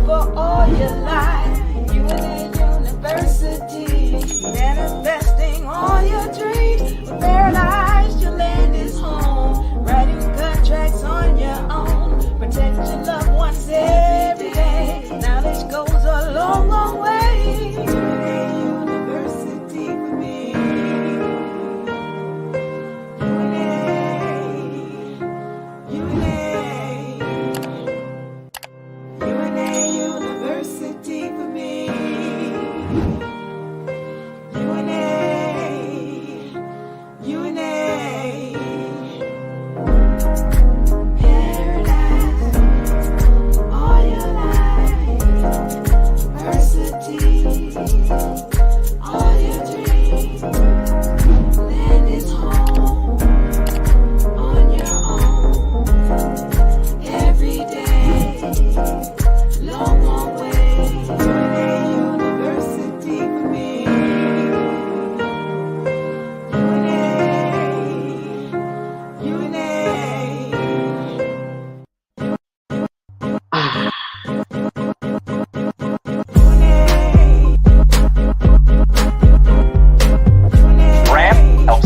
for all your life. University, manifesting all your dreams. Paralyzed, your land is home. Writing contracts on your own. Protect your loved ones every day. Knowledge goes a long, long way. University for me. University for me.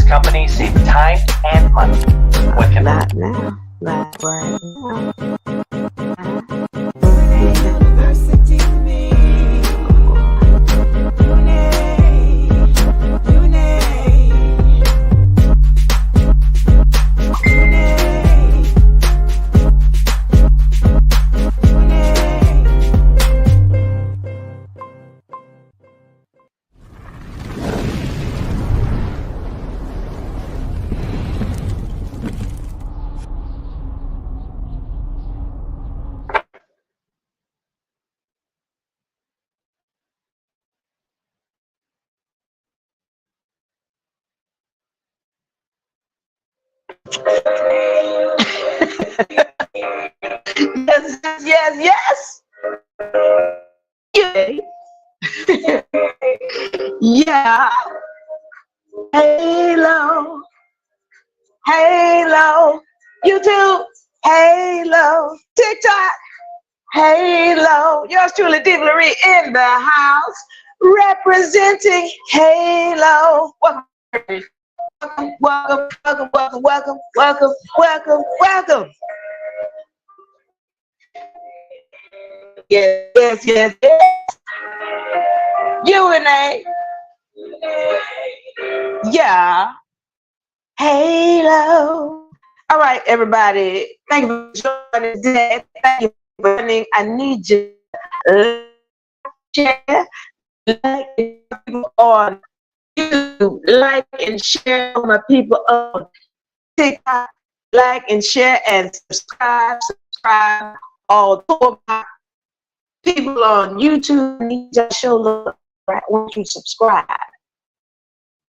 Companies save time and money. What can Not now. Not right now. University for me. Yes. Yeah. Halo. Halo. YouTube. Halo. TikTok. Halo. Yours truly, Diva Lyri in the house. Representing Halo. Welcome. Yes. UNA. Yeah. Halo. All right, everybody. Thank you for joining today. Thank you for joining. I need you to share, like people on YouTube, like and share on my people on TikTok, like and share and subscribe all of my people on YouTube. Need to show love, right? Once you subscribe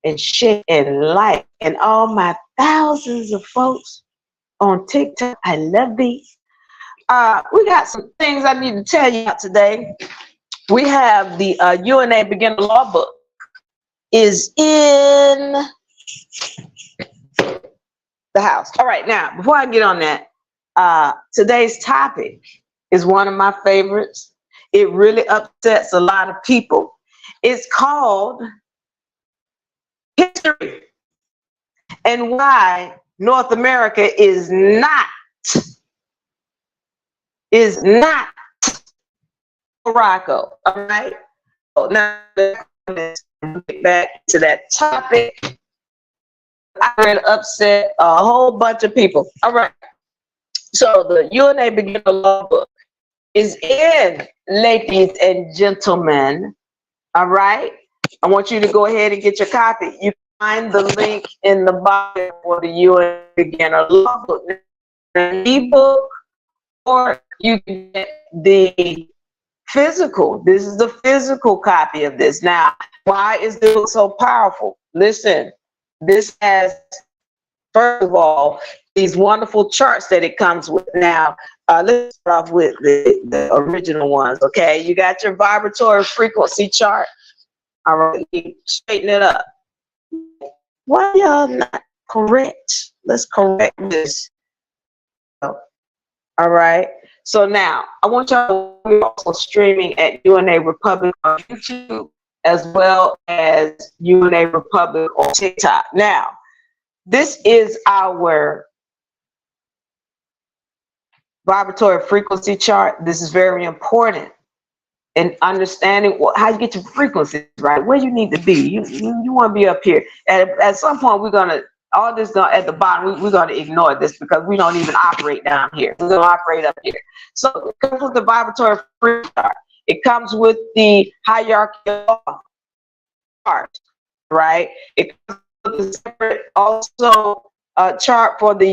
and share and like, and all my thousands of folks on TikTok, I love these. We got some things I need to tell you about today. We have the UNA Beginner Law book is in the house. All right, now, before I get on that, today's topic is one of my favorites. It really upsets a lot of people. It's called History and Why North America is not Morocco. All right. So now let's get back to that topic. I really upset a whole bunch of people. All right. So the UNA Beginner Law book is in, ladies and gentlemen. All right. I want you to go ahead and get your copy. You can find the link in the bio for the UNA Beginner Law book, an ebook, or you can get the physical. This is the physical copy of this. Now, why is this book so powerful? Listen, this has, first of all, these wonderful charts that it comes with. Now, let's start off with the original ones, okay? You got your vibratory frequency chart. All right, straighten it up. Why y'all not correct? Let's correct this. All right. So now I want y'all to, we're also streaming at UNARepublic on YouTube as well as UNARepublic on TikTok. Now, this is our vibratory frequency chart. This is very important in understanding how you get your frequencies right, where you need to be. You want to be up here. At some point, we're gonna all this gonna at the bottom. We're gonna ignore this because we don't even operate down here. We're gonna operate up here. So it comes with the vibratory frequency chart. It comes with the hierarchical chart, right? It comes with a separate also chart for the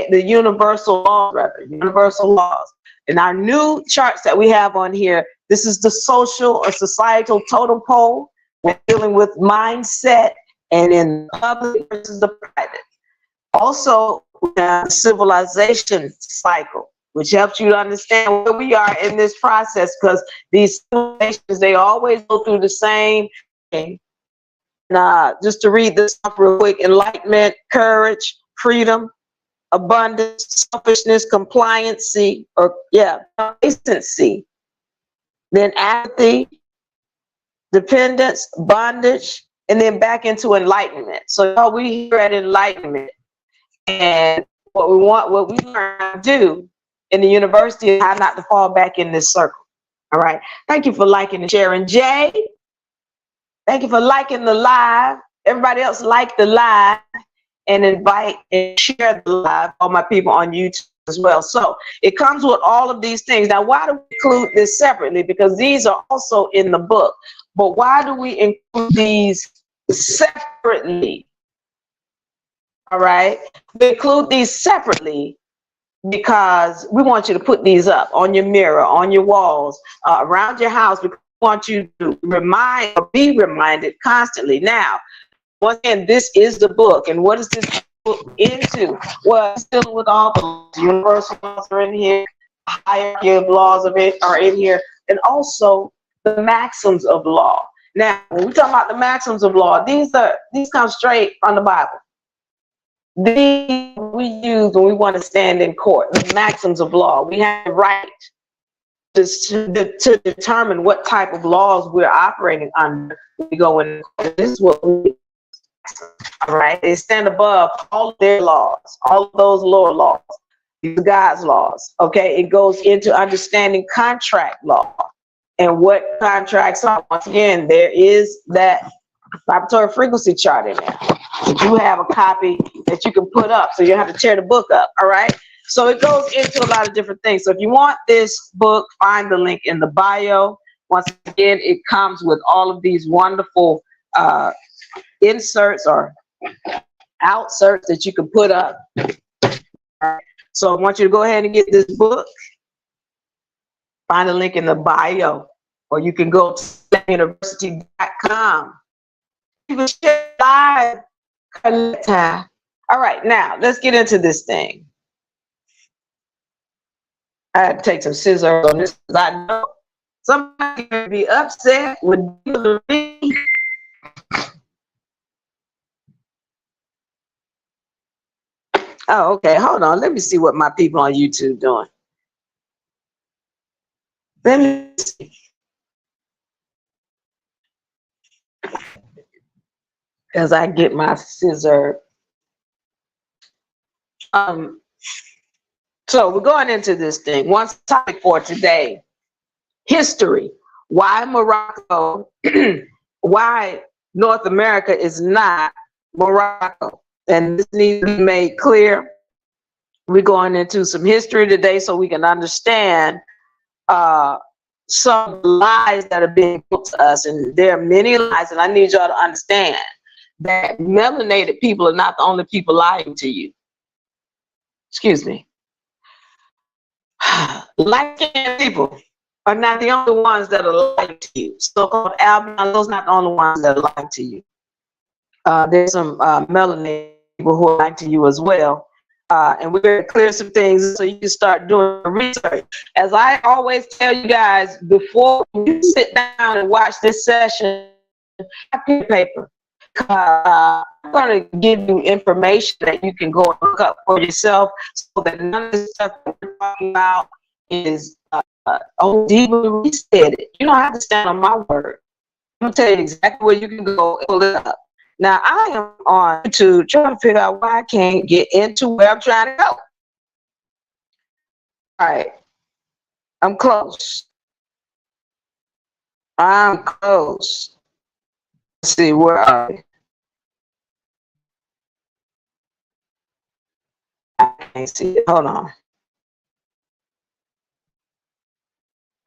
the universal laws, rather, universal laws. In our new charts that we have on here, this is the social or societal totem pole. We're dealing with mindset and in public versus the private. Also, we have the civilization cycle, which helps you to understand where we are in this process, because these civilizations, they always go through the same thing. Just to read this off real quick: enlightenment, courage, freedom, abundance, selfishness, compliancy, complacency, then apathy, dependence, bondage, and then back into enlightenment. So we here at enlightenment, and what we learn how to do in the university is how not to fall back in this circle. All right. Thank you for liking and sharing. Jay, thank you for liking the live. Everybody else like the live and invite and share the live, all my people on YouTube as well. So it comes with all of these things. Now, why do we include this separately? Because these are also in the book. But why do we include these separately? All right. We include these separately because we want you to put these up on your mirror, on your walls, around your house. We want you to be reminded constantly. Now, once again, this is the book. And what is this book into? Well, it's dealing with all the universal laws are in here, hierarchy of laws of it are in here, and also the maxims of law. Now, when we talk about the maxims of law, these come straight from the Bible. These we use when we want to stand in court. The maxims of law. We have the right to determine what type of laws we're operating under. We go in. This is what we. All right, they stand above all of their laws, all of those lower laws, these are God's laws. Okay, it goes into understanding contract law and what contracts are. Once again, there is that vibratory frequency chart in there. But you have a copy that you can put up, so you have to tear the book up. All right, so it goes into a lot of different things. So if you want this book, find the link in the bio. Once again, it comes with all of these wonderful inserts or outserts that you can put up. So I want you to go ahead and get this book. Find the link in the bio, or you can go to university.com. You can share live. All right, now let's get into this thing. I had to take some scissors on this because I know somebody can be upset with Diva Lyri. Oh, okay. Hold on. Let me see what my people on YouTube doing. Let me see. As I get my scissor. So we're going into this thing. One topic for today: history. Why Morocco? Why North America is not Morocco? And this needs to be made clear. We're going into some history today so we can understand some lies that are being put to us. And there are many lies, and I need y'all to understand that melanated people are not the only people lying to you. Excuse me. Light-skinned people are not the only ones that are lying to you. So-called albinos, those are not the only ones that are lying to you. There's some melanated people who are lying to you as well. And we're going to clear some things so you can start doing research. As I always tell you guys, before you sit down and watch this session, have pen and paper. I'm going to give you information that you can go and look up for yourself, so that none of the stuff that we're talking about is, oh, Diva Lyri said it. You don't have to stand on my word. I'm going to tell you exactly where you can go and pull it up. Now, I am on YouTube trying to figure out why I can't get into where I'm trying to go. All right. I'm close. I'm close. Let's see, where are we? I can't see it. Hold on.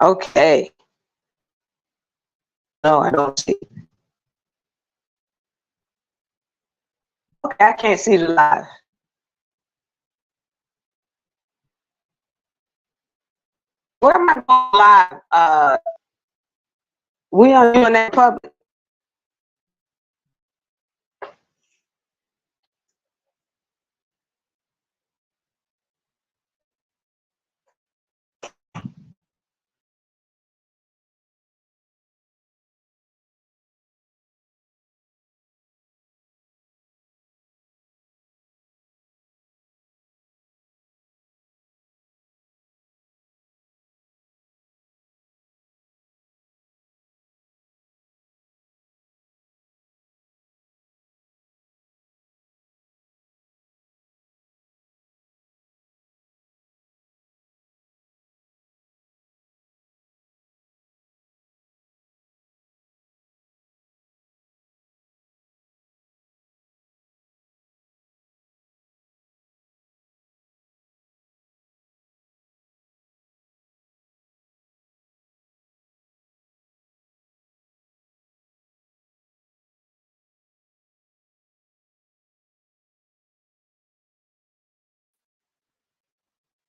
Okay. No, I don't see it. Okay, I can't see the live. Where am I going live? We on UNARepublic.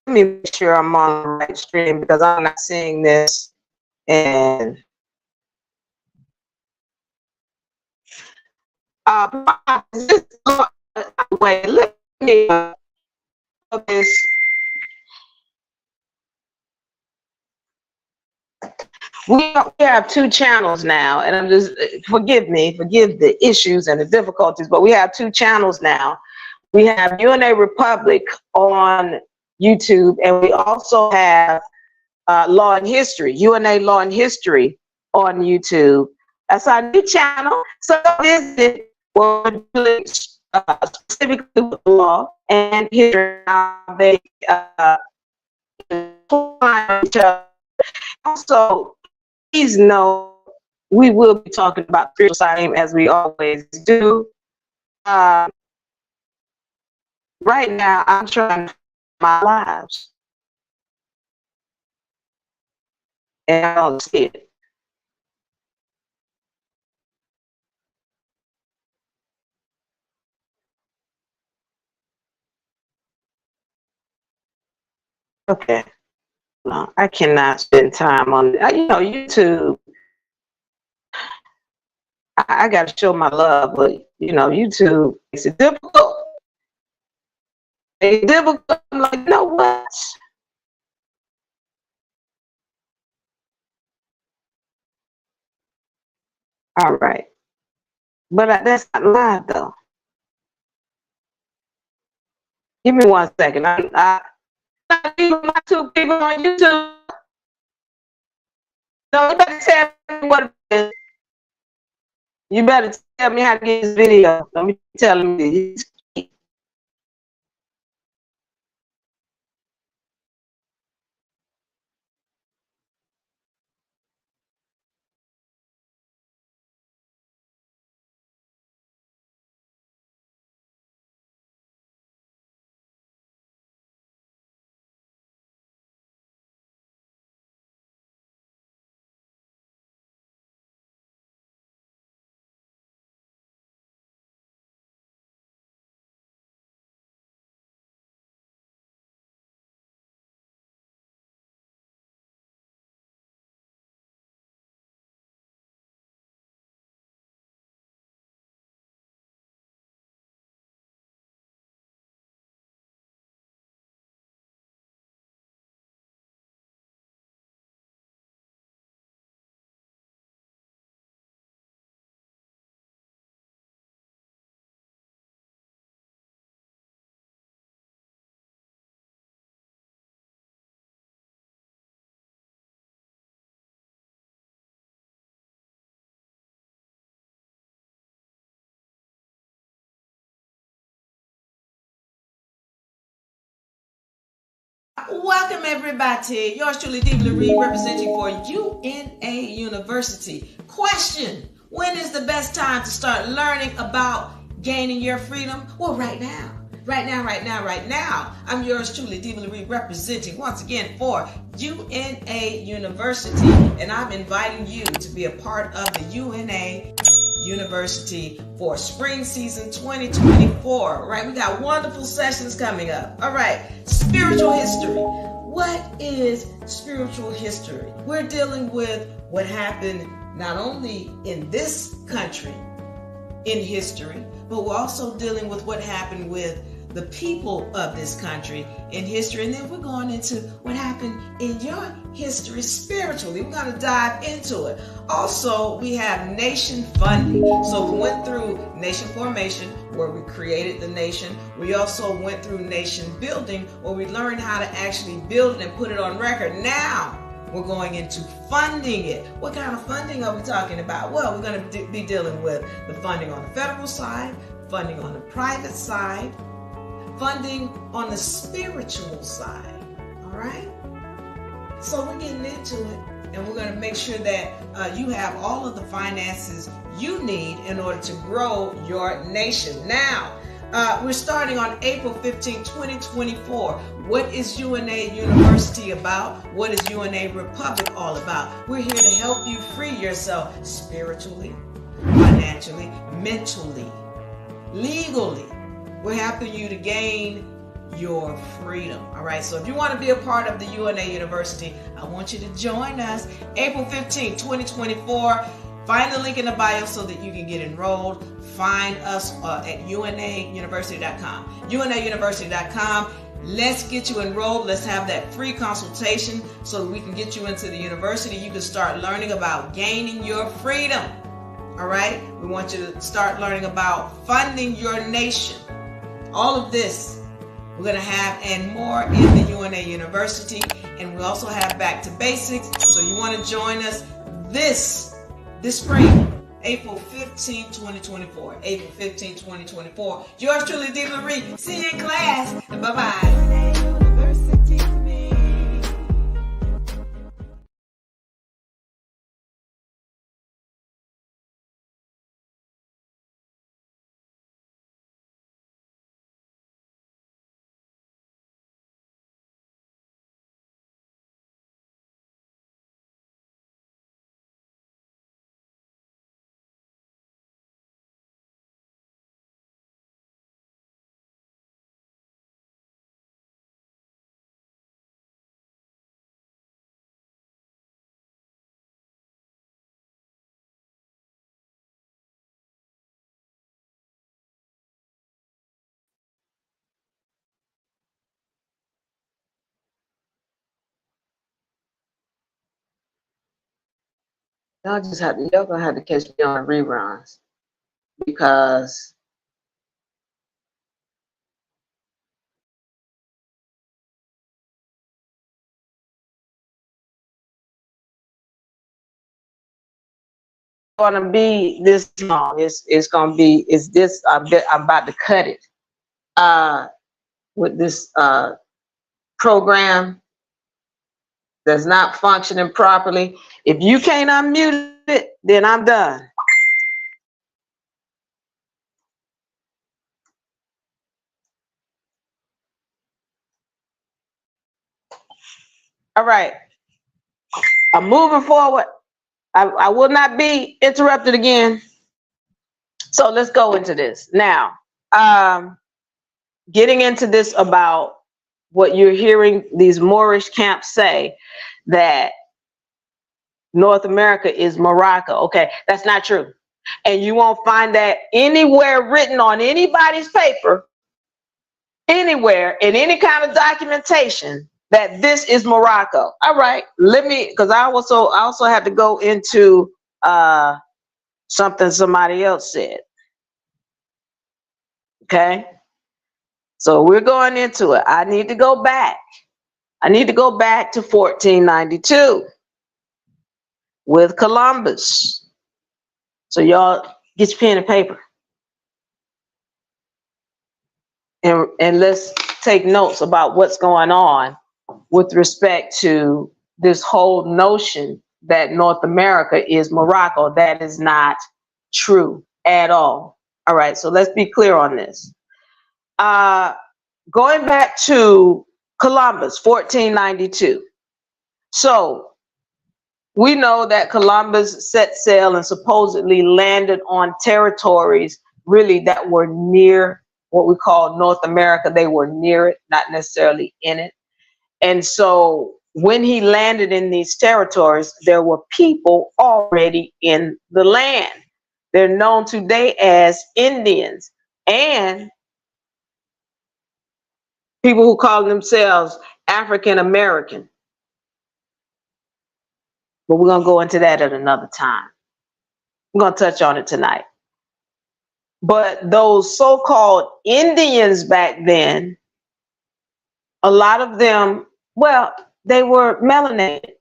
Let me make sure I'm on the right stream, because I'm not seeing this. And wait, let me this. We have two channels now, and I'm just, forgive the issues and the difficulties, but we have two channels now. We have UNARepublic on YouTube, and we also have Law and History, UNA Law and History on YouTube. That's our new channel. So visit what we're doing, specifically with law and history. They also, please know we will be talking about spiritual side as we always do. Right now, I'm trying to my lives, and I don't see it. Okay, no, I cannot spend time on YouTube. I got to show my love, but YouTube makes it difficult. It's difficult. I'm like, you know what? All right, but that's not live though. Give me 1 second. I my two people on YouTube. No, you better tell me what it is. You better tell me how to get this video. Let me tell me. Welcome everybody. Yours truly, Diva Lyri, representing for UNA University. Question: when is the best time to start learning about gaining your freedom? Well, right now. Right now. I'm yours truly, Diva Lyri, representing once again for UNA University, and I'm inviting you to be a part of the UNA University for spring season 2024. All right, we got wonderful sessions coming up. All right, spiritual history. What is spiritual history? We're dealing with what happened not only in this country in history, but we're also dealing with what happened with the people of this country in history. And then we're going into what happened in your history spiritually. We're going to dive into it. Also, we have nation funding. So we went through nation formation, where we created the nation. We also went through nation building, where we learned how to actually build it and put it on record. Now we're going into funding it. What kind of funding are we talking about? Well, we're going to be dealing with the funding on the federal side, funding on the private side, funding on the spiritual side. All right? So we're getting into it, and we're going to make sure that you have all of the finances you need in order to grow your nation. Now, we're starting on April 15, 2024. What is UNA University about? What is UNARepublic all about? We're here to help you free yourself spiritually, financially, mentally, legally. We're helping you to gain your freedom. All right. So if you want to be a part of the UNA University, I want you to join us April 15, 2024. Find the link in the bio so that you can get enrolled. Find us at UNAuniversity.com. UNAuniversity.com. Let's get you enrolled. Let's have that free consultation so that we can get you into the university. You can start learning about gaining your freedom. All right. We want you to start learning about funding your nation. All of this we're going to have and more in the UNA University. And we also have Back to Basics. So you want to join us this spring, April 15, 2024. April 15, 2024. Yours truly, Diva Lyri. See you in class. Bye-bye. Y'all gonna have to catch me on reruns, because gonna be this long. It's gonna be, it's this, I'm about to cut it with this program that's not functioning properly. If you can't unmute it, then I'm done. All right, I'm moving forward. I will not be interrupted again. So let's go into this now. Getting into this about what you're hearing these Moorish camps say, that North America is Morocco. Okay, that's not true. And you won't find that anywhere written on anybody's paper, anywhere, in any kind of documentation, that this is Morocco. All right, let me, because I also have to go into something somebody else said. Okay, so we're going into it. I need to go back. I need to go back to 1492 with Columbus. So y'all get your pen and paper, and let's take notes about what's going on with respect to this whole notion that North America is Morocco. That is not true at all. All right, so let's be clear on this. Going back to Columbus, 1492. So we know that Columbus set sail and supposedly landed on territories really that were near what we call North America. They were near it, not necessarily in it. And so when he landed in these territories, there were people already in the land. They're known today as Indians and people who call themselves African American. But we're going to go into that at another time. I'm going to touch on it tonight. But those so-called Indians back then, a lot of them, well, they were melanated.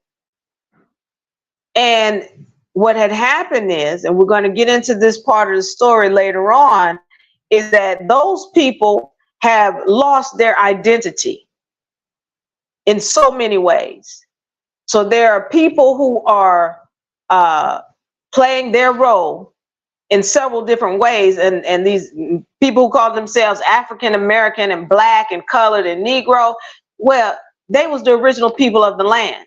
And what had happened is, and we're going to get into this part of the story later on, is that those people have lost their identity in so many ways. So there are people who are playing their role in several different ways. And these people who call themselves African American and Black and colored and Negro, well, they was the original people of the land.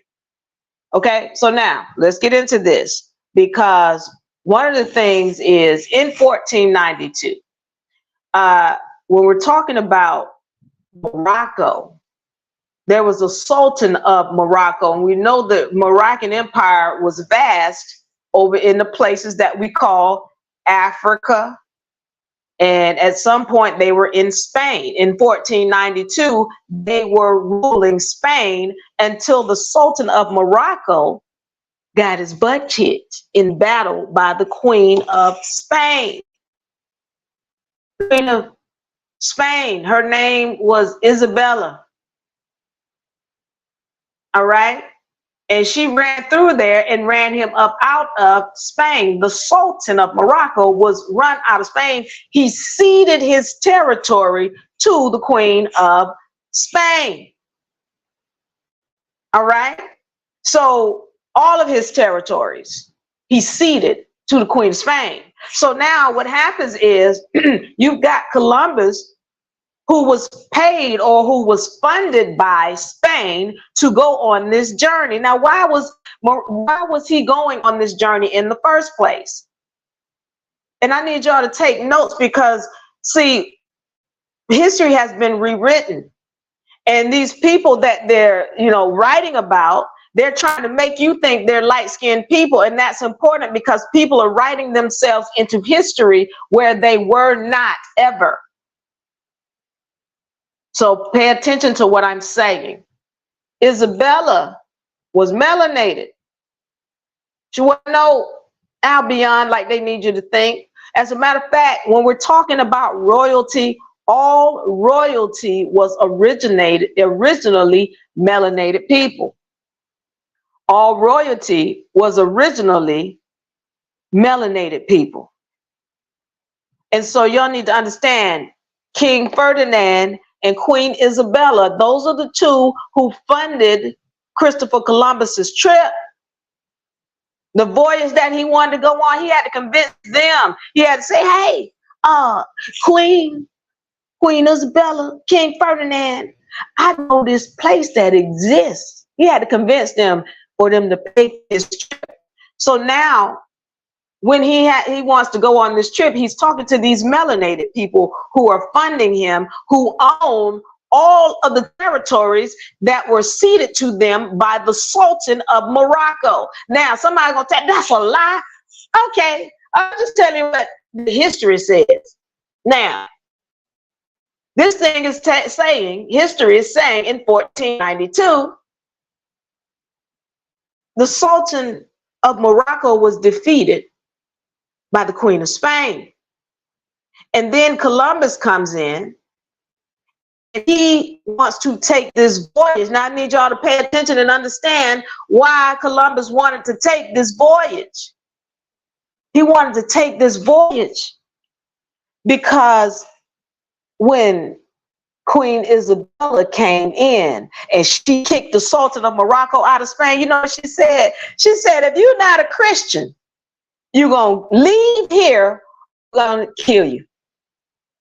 Okay, so now let's get into this, because one of the things is in 1492, when we're talking about Morocco, there was a Sultan of Morocco, and we know the Moroccan Empire was vast over in the places that we call Africa. And at some point they were in Spain. In 1492, they were ruling Spain until the Sultan of Morocco got his butt kicked in battle by the Queen of Spain. Queen of Spain, her name was Isabella. All right. And she ran through there and ran him up out of Spain. The Sultan of Morocco was run out of Spain. He ceded his territory to the Queen of Spain. All right. So all of his territories, he ceded to the Queen of Spain. So now what happens is you've got Columbus, who was paid or who was funded by Spain to go on this journey. Now, why was he going on this journey in the first place? And I need y'all to take notes, because see, history has been rewritten, and these people that they're, writing about, they're trying to make you think they're light-skinned people. And that's important, because people are writing themselves into history where they were not ever. So pay attention to what I'm saying. Isabella was melanated. She wasn't no Albion like they need you to think. As a matter of fact, when we're talking about royalty, all royalty was originally melanated people. All royalty was originally melanated people. And so y'all need to understand, King Ferdinand and Queen Isabella, those are the two who funded Christopher Columbus's trip. The voyage that he wanted to go on, he had to convince them. He had to say, hey, Queen Isabella, King Ferdinand, I know this place that exists. He had to convince them for them to pay his trip. So now, when he wants to go on this trip, he's talking to these melanated people who are funding him, who own all of the territories that were ceded to them by the Sultan of Morocco. Now, somebody's gonna say that's a lie. Okay, I'll just tell you what the history says. Now, this thing is saying, history is saying in 1492, the Sultan of Morocco was defeated by the Queen of Spain. And then Columbus comes in, and he wants to take this voyage. Now I need y'all to pay attention and understand why Columbus wanted to take this voyage. He wanted to take this voyage because when Queen Isabella came in and she kicked the Sultan of Morocco out of Spain. You know what she said? She said, if you're not a Christian, you're going to leave here, we're going to kill you.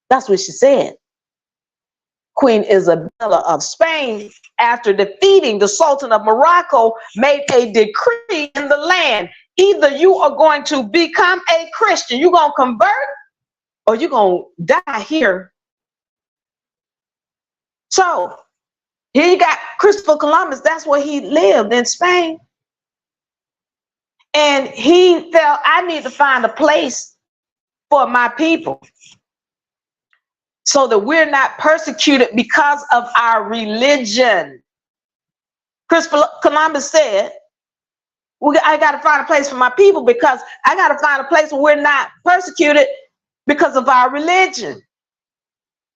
That's what she said. Queen Isabella of Spain, after defeating the Sultan of Morocco, made a decree in the land. Either you are going to become a Christian, you're going to convert, or you're going to die here. So here you got Christopher Columbus. That's where he lived, in Spain. And he felt, I need to find a place for my people so that we're not persecuted because of our religion. Christopher Columbus said, I got to find a place for my people because I got to find a place where we're not persecuted because of our religion.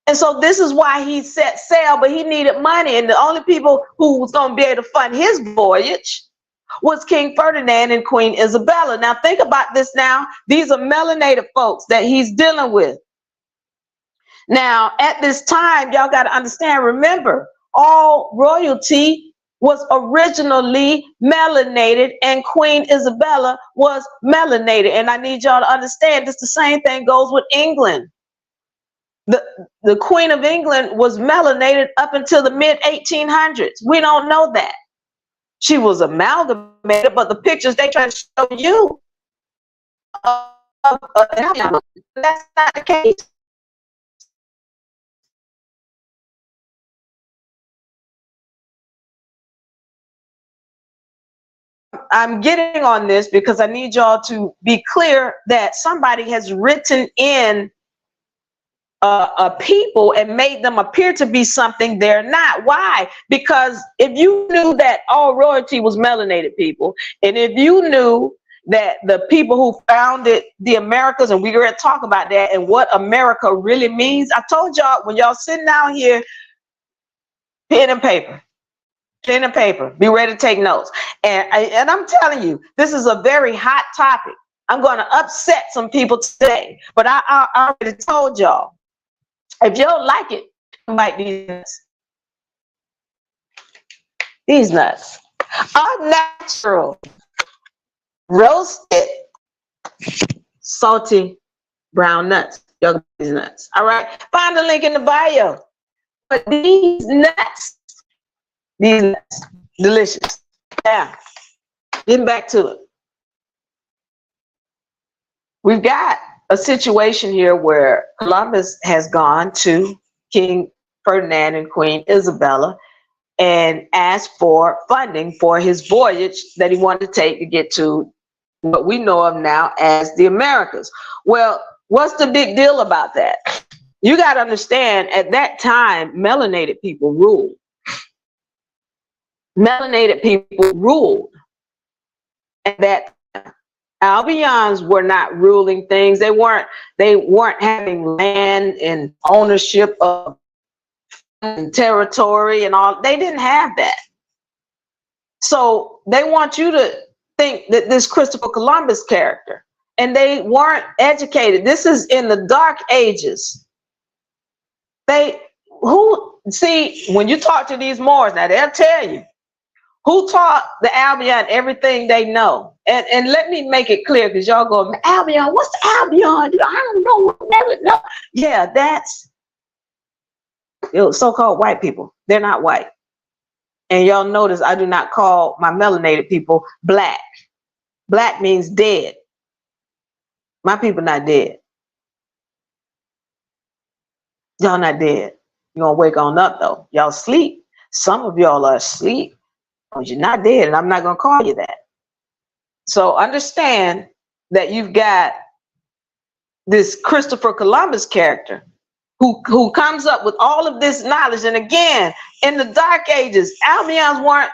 And so this is why he set sail, but he needed money. And the only people who was going to be able to fund his voyage was King Ferdinand and Queen Isabella. Now think about this now. These are melanated folks that he's dealing with. Now, at this time, y'all got to understand, remember, all royalty was originally melanated, and Queen Isabella was melanated. And I need y'all to understand this. The same thing goes with England. The Queen of England was melanated up until the mid-1800s. We don't know that. She was amalgamated, but the pictures they try to show you, that's not the case. I'm getting on this because I need y'all to be clear that somebody has written in a people and made them appear to be something they're not. Why? Because if you knew that all royalty was melanated people, and if you knew that the people who founded the Americas, and we're going to talk about that and what America really means. I told y'all, when y'all sitting down here, pen and paper, be ready to take notes. And I'm telling you, this is a very hot topic. I'm going to upset some people today, but I already told y'all, if you don't like it, you might these nuts. These nuts are natural, roasted, salty brown nuts. Y'all, these nuts. All right. Find the link in the bio. But these nuts, delicious. Now, getting back to it. We've got a situation here where Columbus has gone to King Ferdinand and Queen Isabella and asked for funding for his voyage that he wanted to take to get to what we know of now as the Americas. Well, what's the big deal about that? You got to understand, at that time, melanated people ruled. Melanated people ruled. And that Albions were not ruling things. They weren't having land and ownership of territory and all. They didn't have that. So they want you to think that this Christopher Columbus character, and they weren't educated. This is in the dark ages. See, when you talk to these Moors, now they'll tell you who taught the Albion everything they know. And let me make it clear, because y'all go, Albion, what's the Albion? I don't know. Never know. Yeah, that's so-called white people. They're not white. And y'all notice I do not call my melanated people black. Black means dead. My people not dead. Y'all not dead. You're gonna wake on up though. Y'all sleep. Some of y'all are asleep. You're not dead, and I'm not gonna call you that. So understand that you've got this Christopher Columbus character who comes up with all of this knowledge. And again, in the dark ages, Albions weren't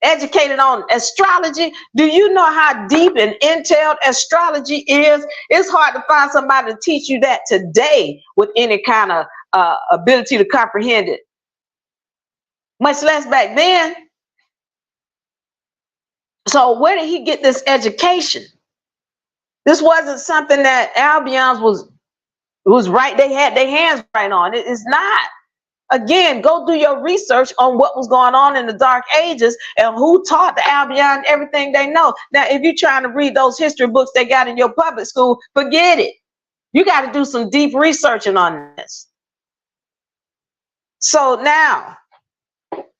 educated on astrology. Do you know how deep and entailed astrology is? It's hard to find somebody to teach you that today with any kind of ability to comprehend it, much less back then. So where did he get this education? This wasn't something that Albions was right. They had their hands right on. It is not. Again, go do your research on what was going on in the Dark Ages and who taught the Albion everything they know. Now, if you're trying to read those history books they got in your public school, forget it. You got to do some deep researching on this. So now,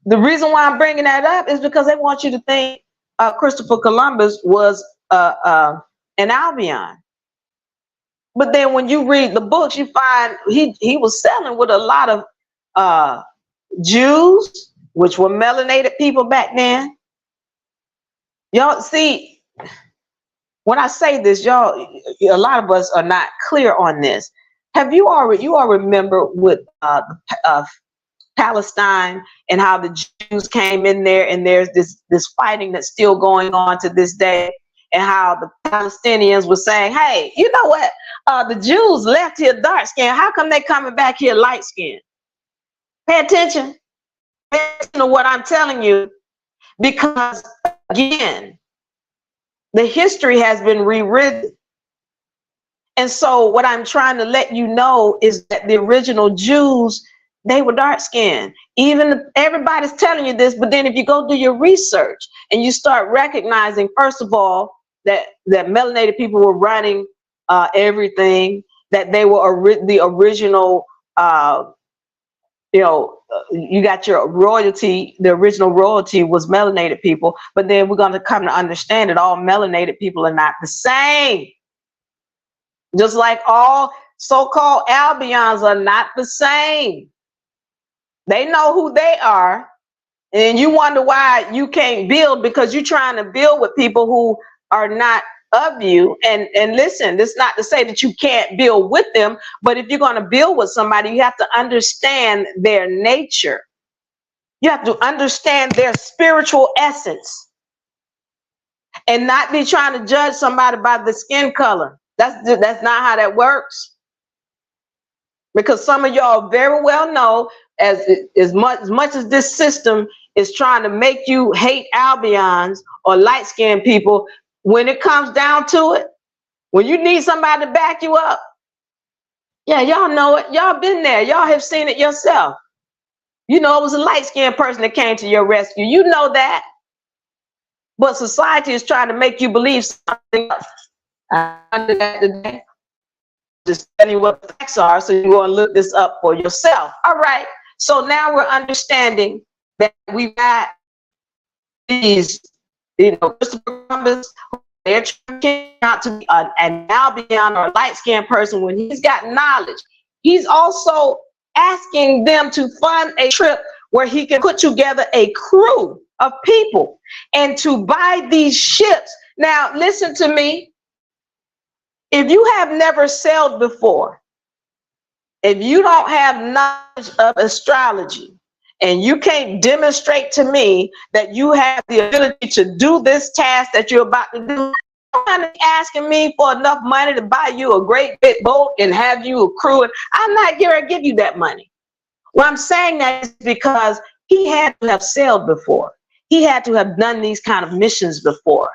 the reason why I'm bringing that up is because they want you to think Christopher Columbus was an Albion. But then when you read the books, you find he was selling with a lot of Jews, which were melanated people back then. Y'all see, when I say this, y'all, a lot of us are not clear on this. Have you all remember with Palestine and how the Jews came in there, and there's this fighting that's still going on to this day, and how the Palestinians were saying, hey, you know what? The Jews left here dark skinned. How come they coming back here light skinned? Pay attention. Pay attention to what I'm telling you, because again, the history has been rewritten. And so what I'm trying to let you know is that the original Jews, they were dark skinned. Even everybody's telling you this, but then if you go do your research and you start recognizing, first of all, that melanated people were running everything, that they were the original, you got your royalty, the original royalty was melanated people, but then we're going to come to understand that all melanated people are not the same. Just like all so-called Albions are not the same. They know who they are, and you wonder why you can't build, because you're trying to build with people who are not of you. And listen, this is not to say that you can't build with them, but if you're going to build with somebody, you have to understand their nature. You have to understand their spiritual essence, and not be trying to judge somebody by the skin color. That's not how that works. Because some of y'all very well know, as much as this system is trying to make you hate Albions or light-skinned people, when it comes down to it, when you need somebody to back you up, yeah, y'all know it. Y'all been there. Y'all have seen it yourself. You know, it was a light-skinned person that came to your rescue. You know that. But society is trying to make you believe something else. Under that today, just telling you what the facts are, so you want to look this up for yourself. All right. So now we're understanding that we got these, Christopher Columbus, they're trying out to be an Albion or a light-skinned person. When he's got knowledge, he's also asking them to fund a trip where he can put together a crew of people and to buy these ships. Now, listen to me. If you have never sailed before, if you don't have knowledge of astrology, and you can't demonstrate to me that you have the ability to do this task that you're about to do, you're not asking me for enough money to buy you a great big boat and have you a crew. And I'm not going to give you that money. Well, I'm saying that is because he had to have sailed before. He had to have done these kind of missions before.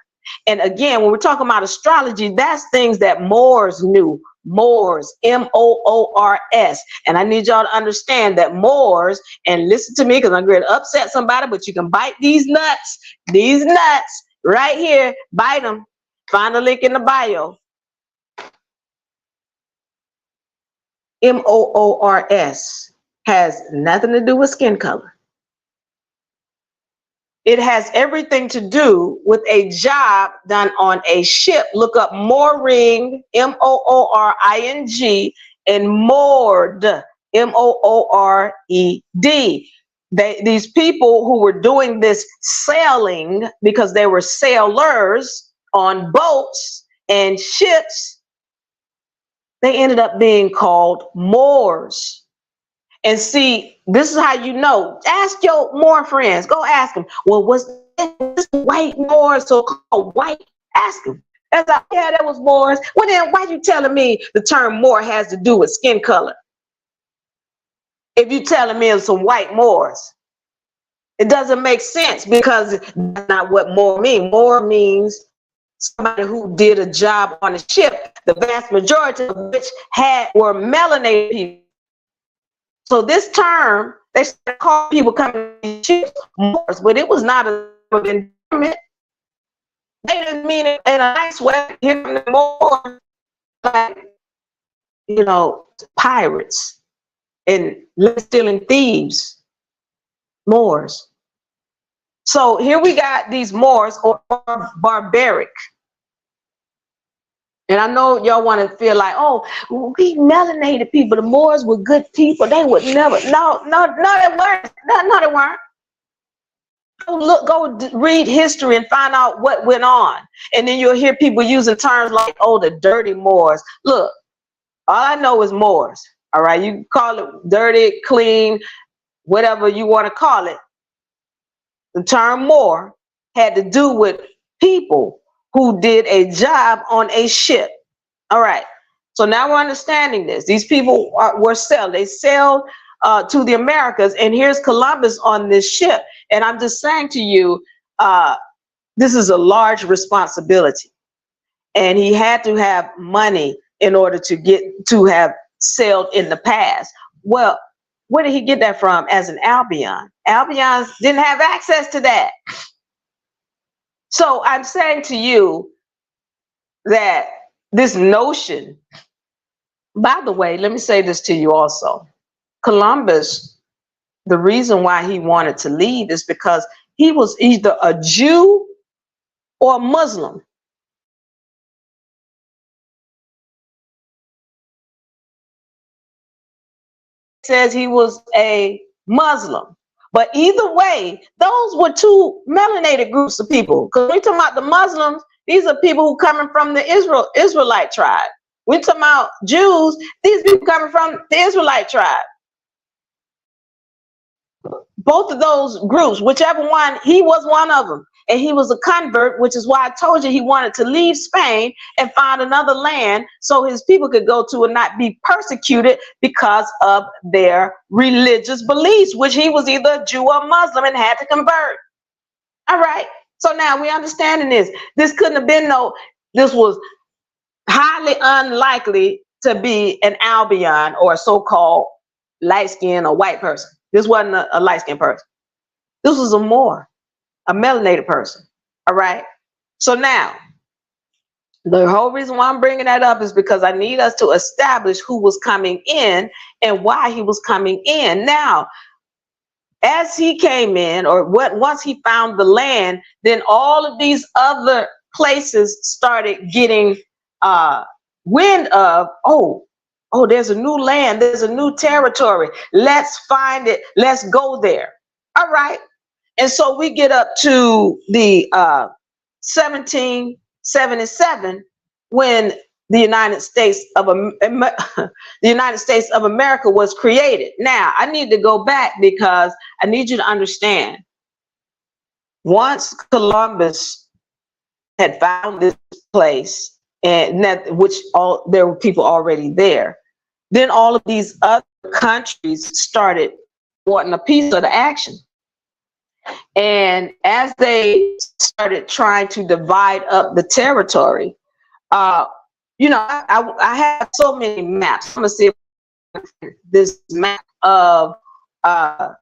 And again, when we're talking about astrology, that's things that Moors knew. Moors, M-O-O-R-S. And I need y'all to understand that Moors, and listen to me because I'm going to upset somebody, but you can bite these nuts right here, bite them. Find the link in the bio. M-O-O-R-S has nothing to do with skin color. It has everything to do with a job done on a ship. Look up mooring, M-O-O-R-I-N-G, and moored, M-O-O-R-E-D. These people who were doing this sailing, because they were sailors on boats and ships, they ended up being called Moors. And see, this is how you know. Ask your Moor friends. Go ask them. Well, was this white Moors so-called white? Ask them. That's like, yeah, that was Moors. Well, then why you telling me the term Moor has to do with skin color? If you telling me it's some white Moors, it doesn't make sense, because that's not what Moor means. Moor means somebody who did a job on a ship, the vast majority of which were melanated people. So this term They started calling people coming to ships Moors, but it was not a environment. They didn't mean it in a nice way. Here come the Moors, like, you know, pirates and stealing thieves, Moors. So here we got these Moors, or barbaric. And I know y'all want to feel like, oh, we melanated people. The Moors were good people. They would never. No, they weren't. No, they weren't. Go read history and find out what went on. And then you'll hear people using terms like, oh, the dirty Moors. Look, all I know is Moors. All right, you can call it dirty, clean, whatever you want to call it. The term Moor had to do with people who did a job on a ship. All right, so now we're understanding this. These people were sailed. They sailed to the Americas, and here's Columbus on this ship. And I'm just saying to you, this is a large responsibility. And he had to have money in order to get to have sailed in the past. Well, where did he get that from as an Albion? Albions didn't have access to that. So I'm saying to you that this notion, by the way, let me say this to you also. Columbus, the reason why he wanted to leave is because he was either a Jew or a Muslim. Says he was a Muslim. But either way, those were two melanated groups of people. Because we're talking about the Muslims, these are people who coming from the Israelite tribe. We're talking about Jews, these people coming from the Israelite tribe. Both of those groups, whichever one, he was one of them. And he was a convert, which is why I told you he wanted to leave Spain and find another land so his people could go to and not be persecuted because of their religious beliefs, which he was either a Jew or Muslim and had to convert. All right. So now we understanding this. This couldn't have been this was highly unlikely to be an Albion or a so-called light-skinned or white person. This wasn't a light-skinned person. This was a Moor, a melanated person. All right. So now, the whole reason why I'm bringing that up is because I need us to establish who was coming in and why he was coming in. Now, as he came in, or once he found the land, then all of these other places started getting wind of, oh, there's a new land, there's a new territory. Let's find it. Let's go there. All right. And so we get up to the 1777 when the United States of America was created. Now, I need to go back because I need you to understand. Once Columbus had found this place, and there were people already there, then all of these other countries started wanting a piece of the action. And as they started trying to divide up the territory, I have so many maps. I'm gonna see this map of the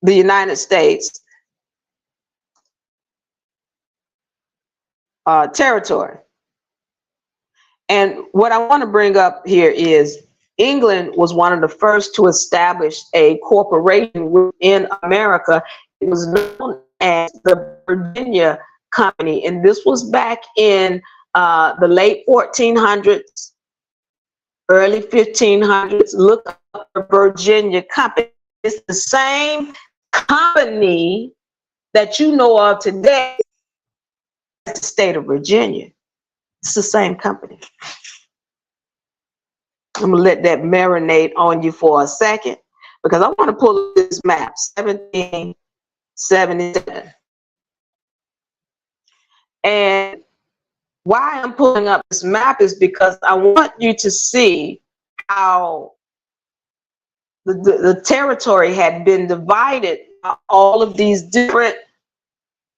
United States territory. And what I want to bring up here is England was one of the first to establish a corporation within America. It was known as the Virginia Company, and this was back in the late 1400s, early 1500s. Look up the Virginia Company. It's the same company that you know of today as the state of Virginia. It's the same company. I'm gonna let that marinate on you for a second because I want to pull this map, 1777. And why I'm pulling up this map is because I want you to see how the territory had been divided by all of these different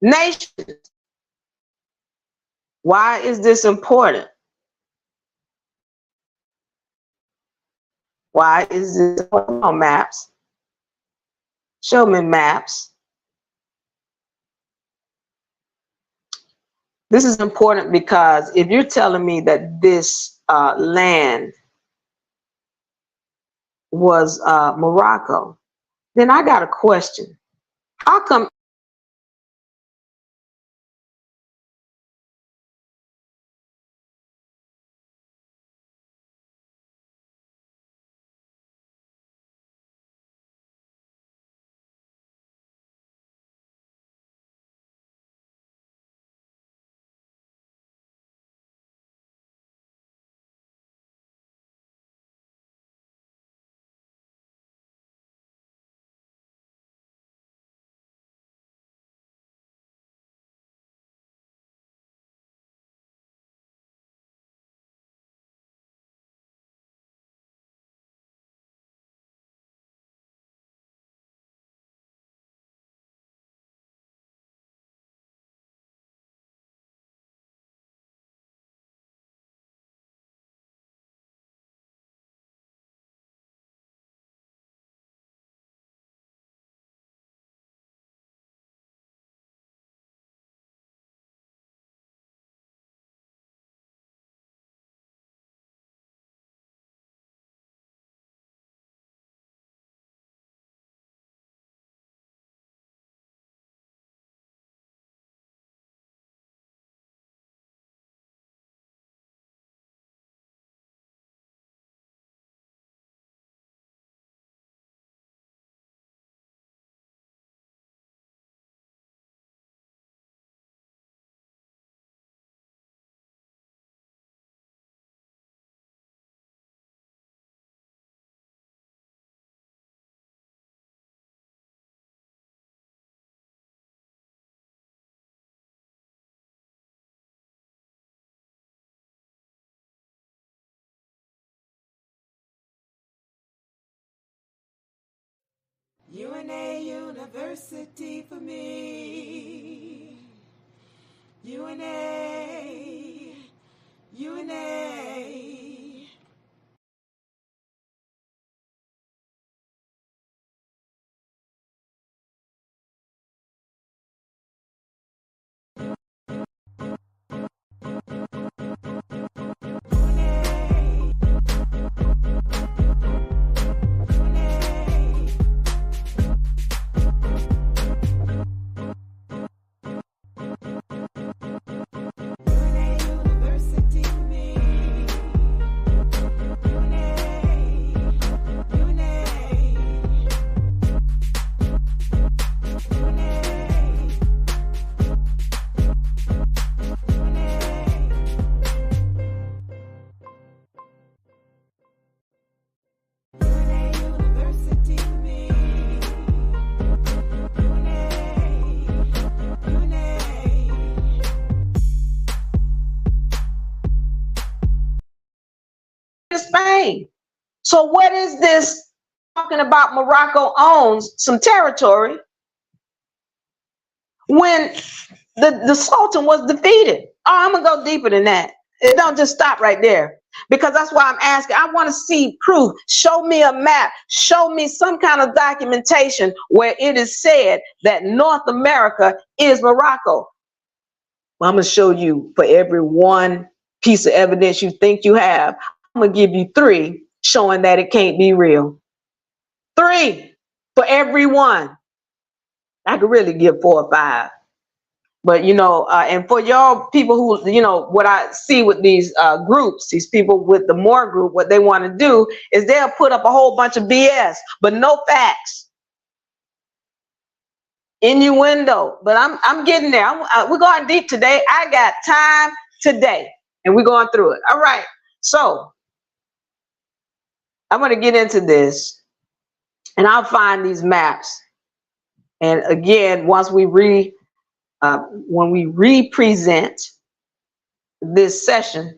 nations. Why is this important? Why is this on maps? Show me maps. This is important because if you're telling me that this land was Morocco, then I got a question. How come UNA University for me. UNA, UNA. Spain? So what is this talking about? Morocco owns some territory when the Sultan was defeated. Oh, I'm gonna go deeper than that. It don't just stop right there, because that's why I'm asking. I want to see proof. Show me a map. Show me some kind of documentation where it is said that North America is Morocco. Well, I'm gonna show you, for every one piece of evidence you think you have, I'm gonna give you 3 showing that it can't be real. 3 for every one. I could really give 4 or 5. But, you know, and for y'all people who, you know, what I see with these groups, these people with the More group, what they want to do is they'll put up a whole bunch of BS, but no facts. Innuendo. But I'm getting there. We're going deep today. I got time today, and we're going through it. All right. So I'm going to get into this, and I'll find these maps. And again, once we when we represent this session,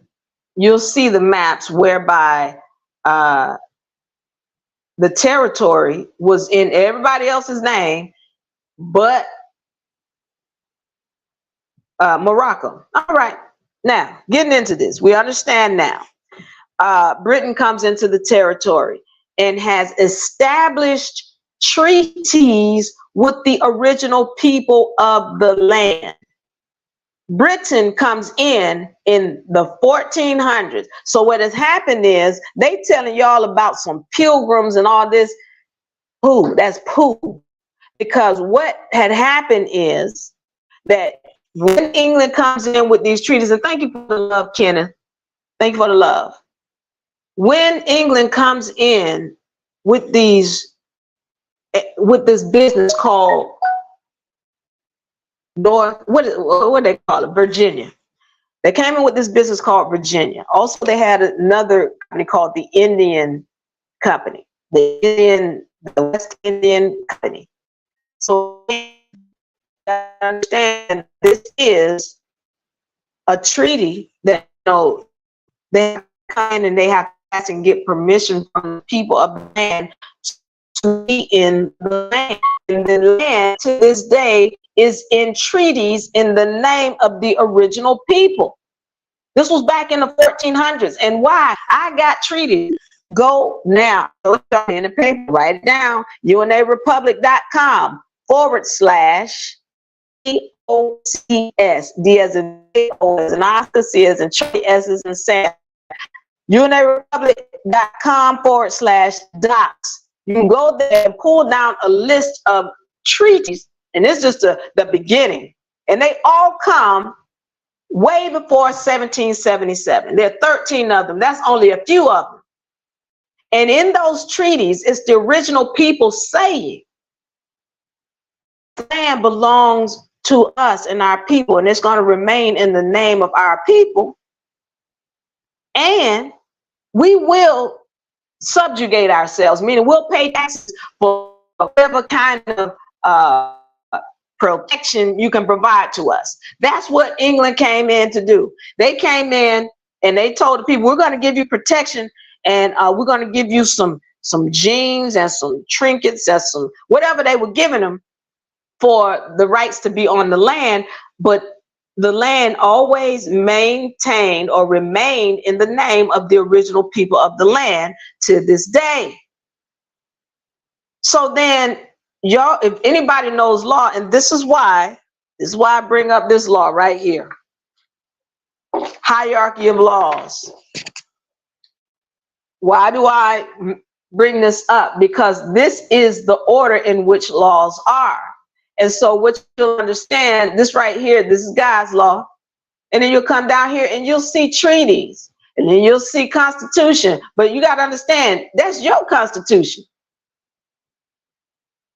you'll see the maps whereby the territory was in everybody else's name but Morocco. All right, now getting into this, we understand now. Britain comes into the territory. and has established treaties with the original people of the land. Britain comes in the 1400s. So what has happened is they telling y'all about some pilgrims and all this. Pooh, that's pooh. Because what had happened is that when England comes in with these treaties, and thank you for the love, Kenneth. Thank you for the love. When England comes in with this business called what they call it, Virginia. They came in with this business called Virginia. Also, they had another company called the Indian Company, the West Indian Company. So understand this is a treaty that they have to come in and they have to ask and get permission from the people of the land to be in the land. And the land to this day is in treaties in the name of the original people. This was back in the 1400s. And why? I got treaties. Go now. Go in the paper. Write it down. UNARepublic.com /DOCS. D as in O as in Oscar, C as in Charlie, S as in Sam. UNARepublic.com /docs. You can go there and pull down a list of treaties, and it's just the beginning. And they all come way before 1777. There are 13 of them. That's only a few of them. And in those treaties, it's the original people saying the land belongs to us and our people, and it's going to remain in the name of our people. And we will subjugate ourselves, meaning we'll pay taxes for whatever kind of protection you can provide to us. That's what England came in to do. They came in and they told the people, we're going to give you protection, and we're going to give you some jeans and some trinkets and some whatever they were giving them for the rights to be on the land. But the land always maintained or remained in the name of the original people of the land to this day. So then, y'all, if anybody knows law, and this is why I bring up this law right here. Hierarchy of laws. Why do I bring this up? Because this is the order in which laws are. And so what you'll understand, this right here, this is God's law. And then you'll come down here and you'll see treaties. And then you'll see constitution. But you got to understand, that's your constitution.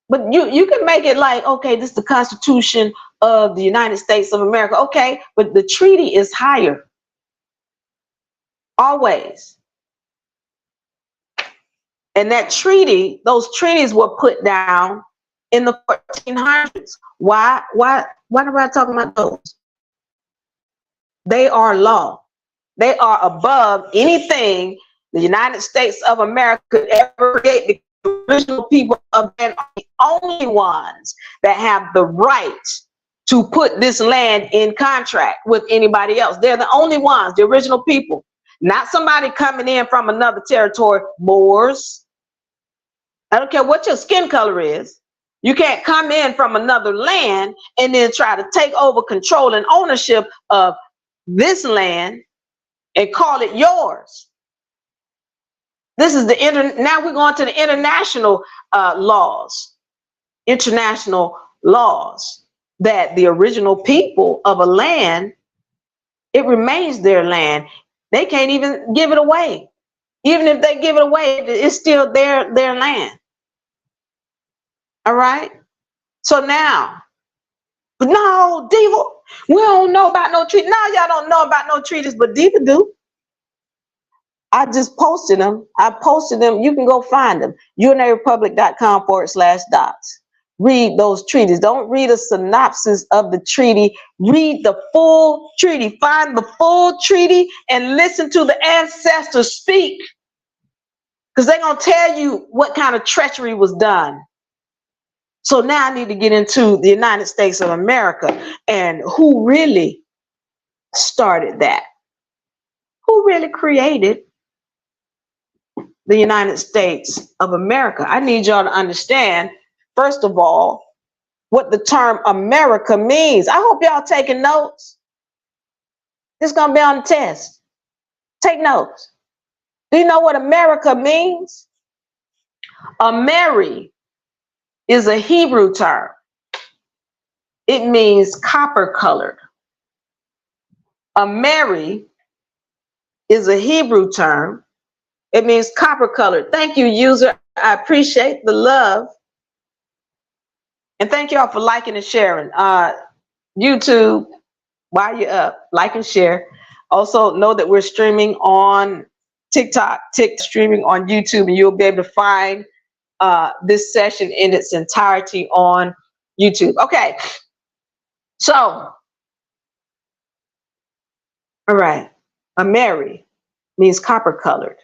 But you can make it like, okay, this is the Constitution of the United States of America. Okay, but the treaty is higher. Always. And that treaty, those treaties were put down in the 1400s. Why am I talking about those? They are law. They are above anything the United States of America could ever create. The original people of man are the only ones that have the right to put this land in contract with anybody else. They're the only ones, the original people. Not somebody coming in from another territory, Moors. I don't care what your skin color is. You can't come in from another land and then try to take over control and ownership of this land and call it yours. This is now we're going to the international laws. International laws that the original people of a land, it remains their land. They can't even give it away. Even if they give it away, it's still their land. All right. So now, but no, Diva, we don't know about no treaty. No, y'all don't know about no treaties, but Diva do. I just posted them. I posted them. You can go find them. UNARepublic.com /docs. Read those treaties. Don't read a synopsis of the treaty. Read the full treaty. Find the full treaty and listen to the ancestors speak. Because they're going to tell you what kind of treachery was done. So now I need to get into the United States of America and who really started that. Who really created the United States of America. I need y'all to understand, first of all, what the term America means. I hope y'all taking notes. It's going to be on the test. Take notes. Do you know what America means? Ameri is a Hebrew term. It means copper colored. Ameri is a Hebrew term. It means copper colored. Thank you, user. I appreciate the love. And thank y'all for liking and sharing. YouTube, while you're up, like and share. Also know that we're streaming on TikTok, streaming on YouTube, and you'll be able to find this session in its entirety on YouTube. Okay, so, all right, Ameri means copper colored.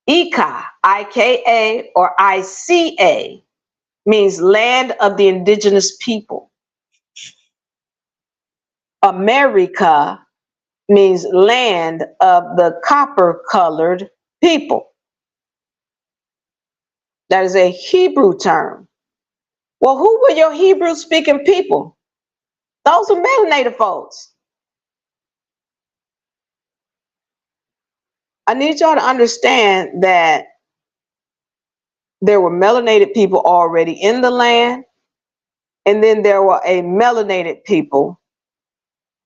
Ika, I-K-A or I-C-A, means land of the indigenous people. America means land of the copper colored people. That is a Hebrew term. Well, who were your Hebrew speaking people? Those are melanated folks. I need y'all to understand that there were melanated people already in the land, and then there were a melanated people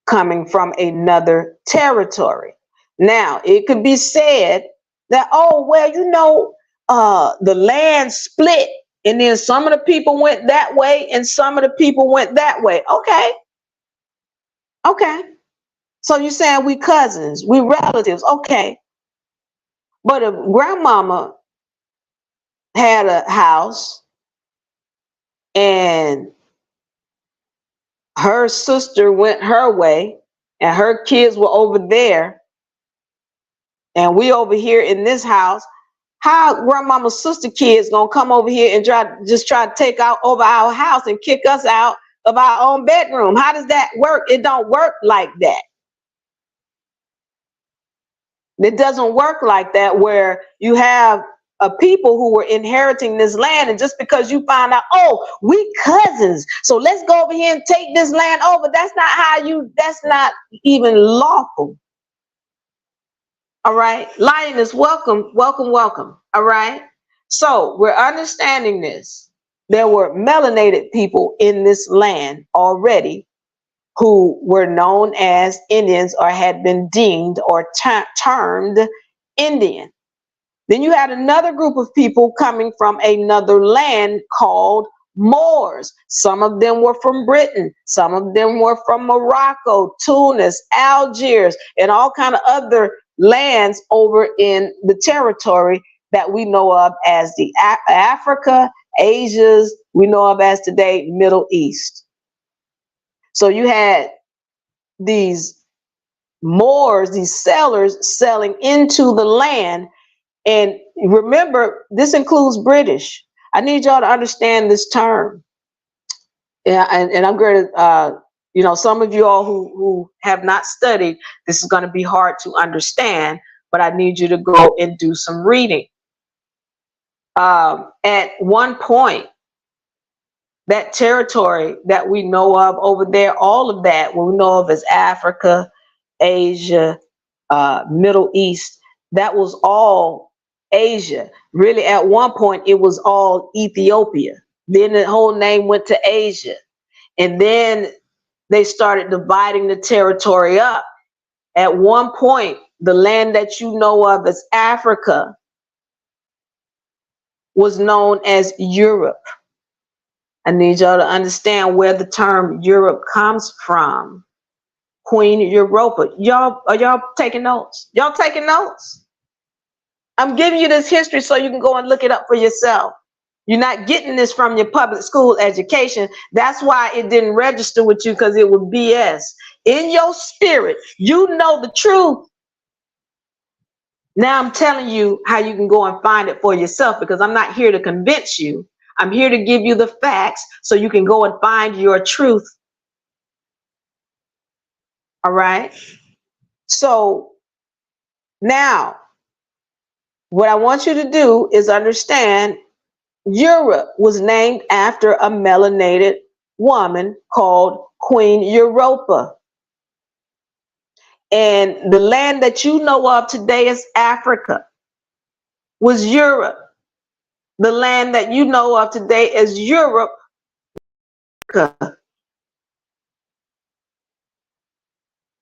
coming from another territory. Now, it could be said that, oh, well, you know, the land split, and then some of the people went that way and some of the people went that way. Okay. Okay. So you're saying we cousins, we relatives. Okay. But if grandmama had a house and her sister went her way and her kids were over there and we over here in this house, how grandmama's sister kids gonna come over here and try to take out over our house and kick us out of our own bedroom? How does that work? It don't work like that. It doesn't work like that, where you have a people who were inheriting this land, and just because you find out, oh, we cousins, so let's go over here and take this land over. That's not even lawful. All right. Lioness, welcome, welcome, welcome. All right. So we're understanding this. There were melanated people in this land already who were known as Indians or had been deemed or termed Indian. Then you had another group of people coming from another land called Moors. Some of them were from Britain. Some of them were from Morocco, Tunis, Algiers, and all kind of other lands over in the territory that we know of as the Africa, Asia's, we know of as today, Middle East. So you had these Moors, these sellers selling into the land. And remember, this includes British. I need y'all to understand this term. Yeah, and I'm going to, some of you all who have not studied, this is going to be hard to understand, but I need you to go and do some reading. At one point, that territory that we know of over there, all of that, what we know of as Africa, Asia, Middle East, that was all Asia. Really, at one point, it was all Ethiopia. Then the whole name went to Asia. And then they started dividing the territory up. At one point, the land that you know of as Africa was known as Europe. I need y'all to understand where the term Europe comes from. Queen Europa. Are y'all taking notes? Y'all taking notes? I'm giving you this history so you can go and look it up for yourself. You're not getting this from your public school education. That's why it didn't register with you, because it was BS. In your spirit, you know the truth. Now I'm telling you how you can go and find it for yourself, because I'm not here to convince you. I'm here to give you the facts so you can go and find your truth. All right. So now What I want you to do is understand Europe was named after a melanated woman called Queen Europa. And the land that you know of today as Africa was Europe. The land that you know of today as Europe.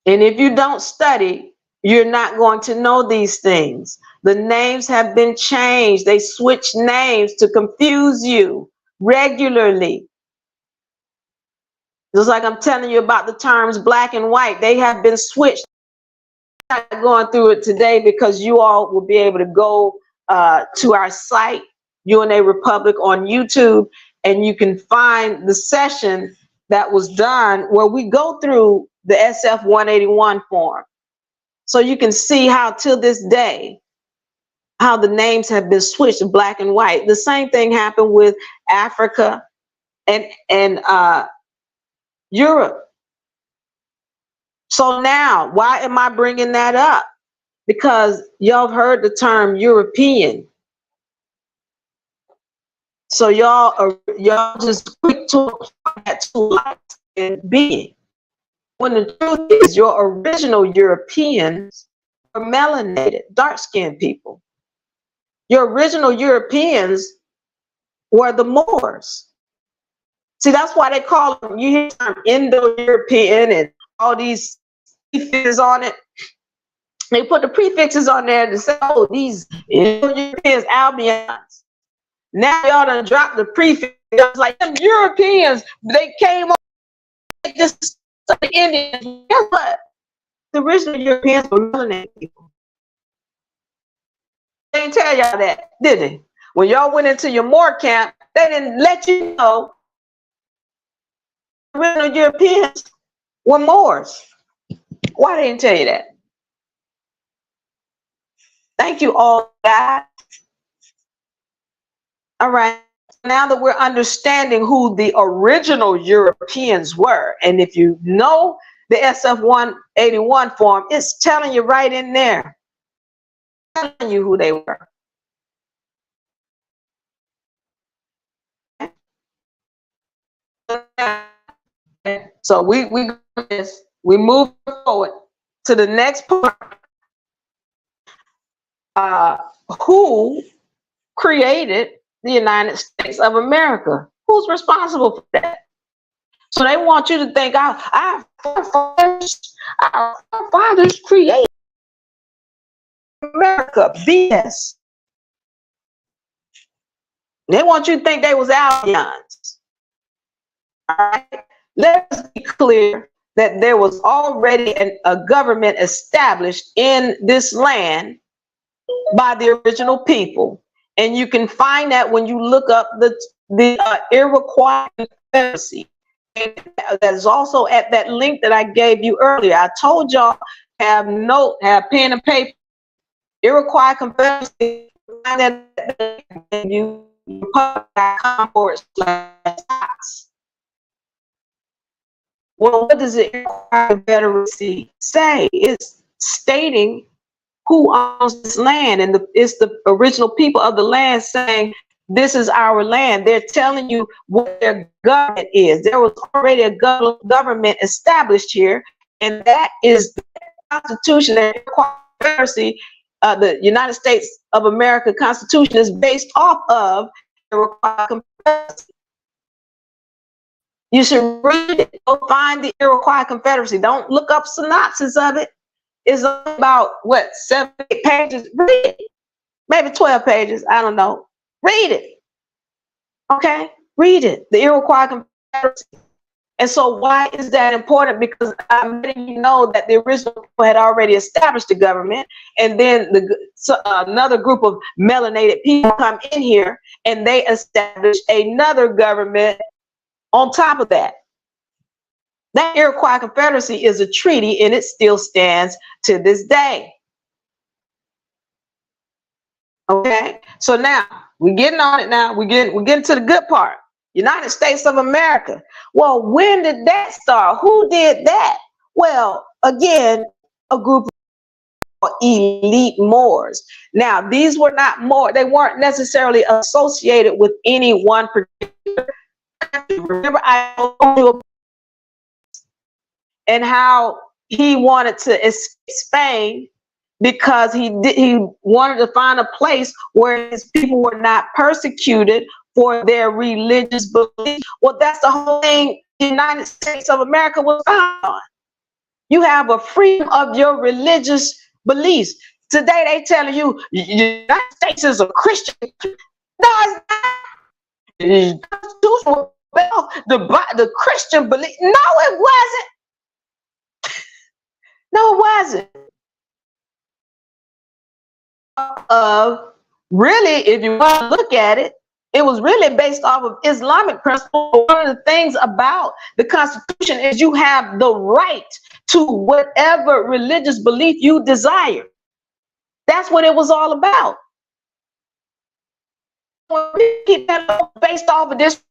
And if you don't study, you're not going to know these things. The names have been changed. They switch names to confuse you regularly. Just like I'm telling you about the terms black and white, they have been switched. I'm not going through it today because you all will be able to go to our site, UNARepublic on YouTube, and you can find the session that was done where we go through the SF 181 form. So you can see how till this day, how the names have been switched to black and white. The same thing happened with Africa and Europe. So now, why am I bringing that up? Because y'all have heard the term European. So y'all just quick to apply that to life and being. When the truth is, your original Europeans were melanated, dark-skinned people. Your original Europeans were the Moors. See, that's why they call them, you hear the term Indo-European and all these prefixes on it. They put the prefixes on there to say, oh, these Indo-Europeans, Albions. Now y'all done dropped the prefix. It's like them Europeans, they came up, they just the Indians. Guess what? The original Europeans were melanated people. They didn't tell y'all that, did they? When y'all went into your Moor camp, they didn't let you know the original Europeans were Moors. Why they didn't tell you that? Thank you all, guys. All right. Now that we're understanding who the original Europeans were, and if you know the SF 181 form, it's telling you right in there, telling you who they were. So we move forward to the next part. Who created the United States of America? Who's responsible for that? So they want you to think our fathers created America. BS. They want you to think they was Albions. All right. Let's be clear that there was already a government established in this land by the original people. And you can find that when you look up the Iroquois Confederacy. And that is also at that link that I gave you earlier. I told y'all have pen and paper. Iroquois Confederacy. Find that you republic.com/. Well, what does the Iroquois Confederacy say? It's stating who owns this land, and it's the original people of the land saying, this is our land. They're telling you what their government is. There was already a government established here, and that is the Constitution. The Iroquois Confederacy, the United States of America Constitution, is based off of the Iroquois Confederacy. You should read it. Go find the Iroquois Confederacy. Don't look up synopsis of it. It's about, what, 7, 8 pages? Read it. Maybe 12 pages. I don't know. Read it. Okay? Read it. The Iroquois Confederacy. And so why is that important? Because I'm letting you know that the original people had already established the government, and then another group of melanated people come in here, and they establish another government on top of that. That Iroquois Confederacy is a treaty, and it still stands to this day. Okay, so now we're getting on it. Now we're getting to the good part. United States of America. Well, when did that start? Who did that? Well, again, a group elite Moors. Now, these were not Moors. They weren't necessarily associated with any one particular country. Remember, I told you and how he wanted to escape Spain because he wanted to find a place where his people were not persecuted for their religious beliefs. Well, that's the whole thing the United States of America was founded on. You have a freedom of your religious beliefs. Today they telling you the United States is a Christian. No, it's not. The Christian belief. No, it wasn't. No, it wasn't. Really, if you want to look at it, it was really based off of Islamic principles. One of the things about the Constitution is you have the right to whatever religious belief you desire. That's what it was all about. Keep that based off of this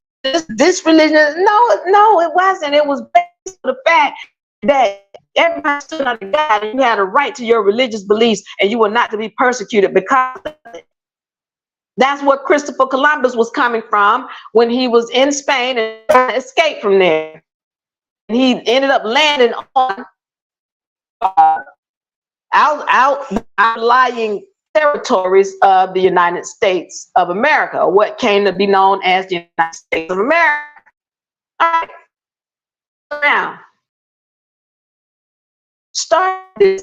religion. No, it wasn't. It was based on the fact that everybody stood under God and you had a right to your religious beliefs and you were not to be persecuted because of it. That's what Christopher Columbus was coming from when he was in Spain and trying to escape from there. And he ended up landing on outlying territories of the United States of America, or what came to be known as the United States of America. All right. Now, start this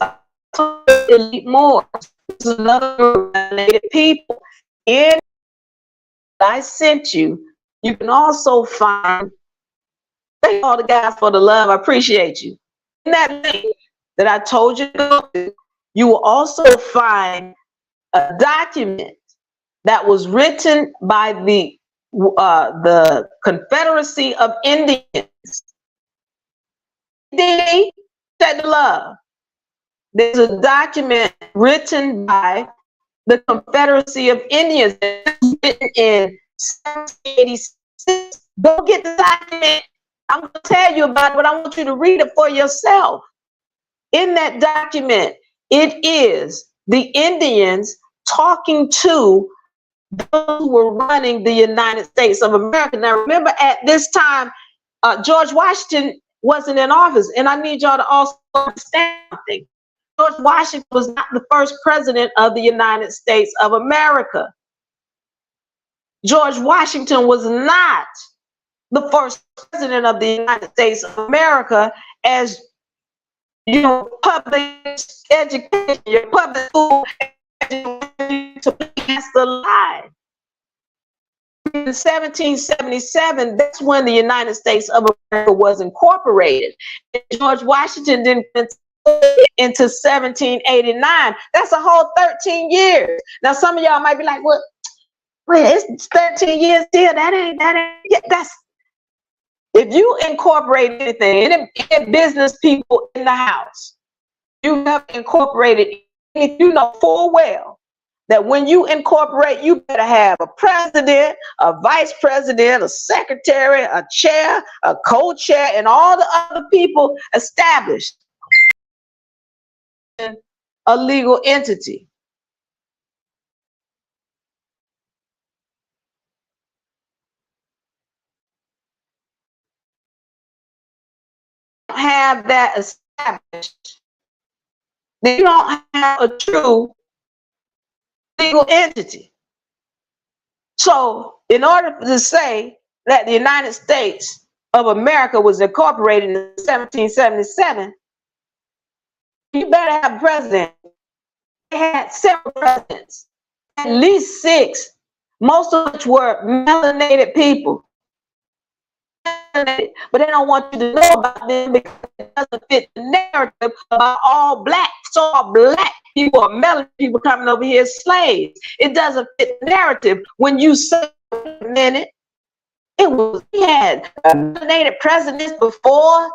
elite Moors. This is another group of related people. In I sent you, you can also find, thank all the guys for the love, I appreciate you. In that link that I told you to go to, you will also find a document that was written by the Confederacy of Indians. Check the love. There's a document written by the Confederacy of Indians, written in 1786. Go get the document. I'm going to tell you about it, but I want you to read it for yourself. In that document, it is the Indians talking to those who were running the United States of America. Now, remember, at this time, George Washington wasn't in office, and I need y'all to also understand something. George Washington was not the first president of the United States of America. George Washington was not the first president of the United States of America. As you know, public education, your public school education to be against the lie. In 1777, that's when the United States of America was incorporated. And George Washington didn't into 1789. That's a whole 13 years. Now, some of y'all might be like, well, wait, it's 13 years still. That ain't, yeah, that's, if you incorporate anything, any business people in the house, you have incorporated, if you know full well that when you incorporate, you better have a president, a vice president, a secretary, a chair, a co-chair, and all the other people established a legal entity. Have that established, then you don't have a true legal entity. So in order to say that the United States of America was incorporated in 1777, you better have a president. They had several presidents, at least 6, most of which were melanated people. But they don't want you to know about them because it doesn't fit the narrative about all black. So all black people or melanated people coming over here as slaves. It doesn't fit the narrative when you say, wait a minute, it was, we had melanated presidents before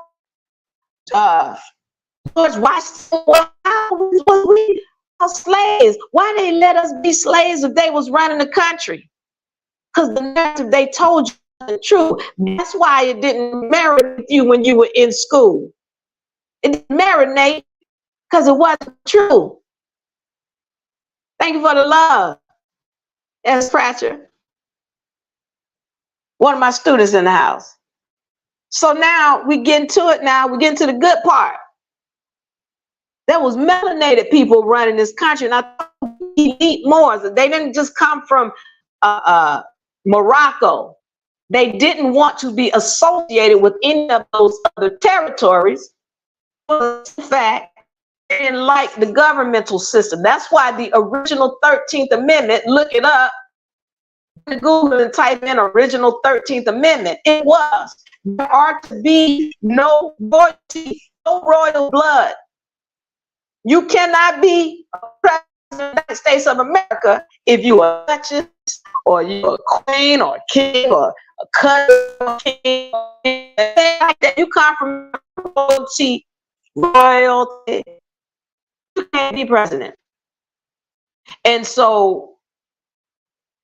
George Washington. How was we slaves? Why they let us be slaves if they was running the country? Because the narrative they told you wasn't true. That's why it didn't marinate with you when you were in school. It didn't marinate because it wasn't true. Thank you for the love. Yes, Pratcher. One of my students in the house. So now we get into it now. We get into the good part. There was melanated people running this country, and I thought elite Moors. They didn't just come from Morocco. They didn't want to be associated with any of those other territories. In fact, they didn't like the governmental system. That's why the original 13th Amendment, look it up, Google and type in original 13th Amendment. It was, there are to be no royalty, no royal blood. You cannot be a president of the United States of America if you are a duchess or you're a queen or a king or a cousin or a king. Like that. You come from royalty, you can't be president. And so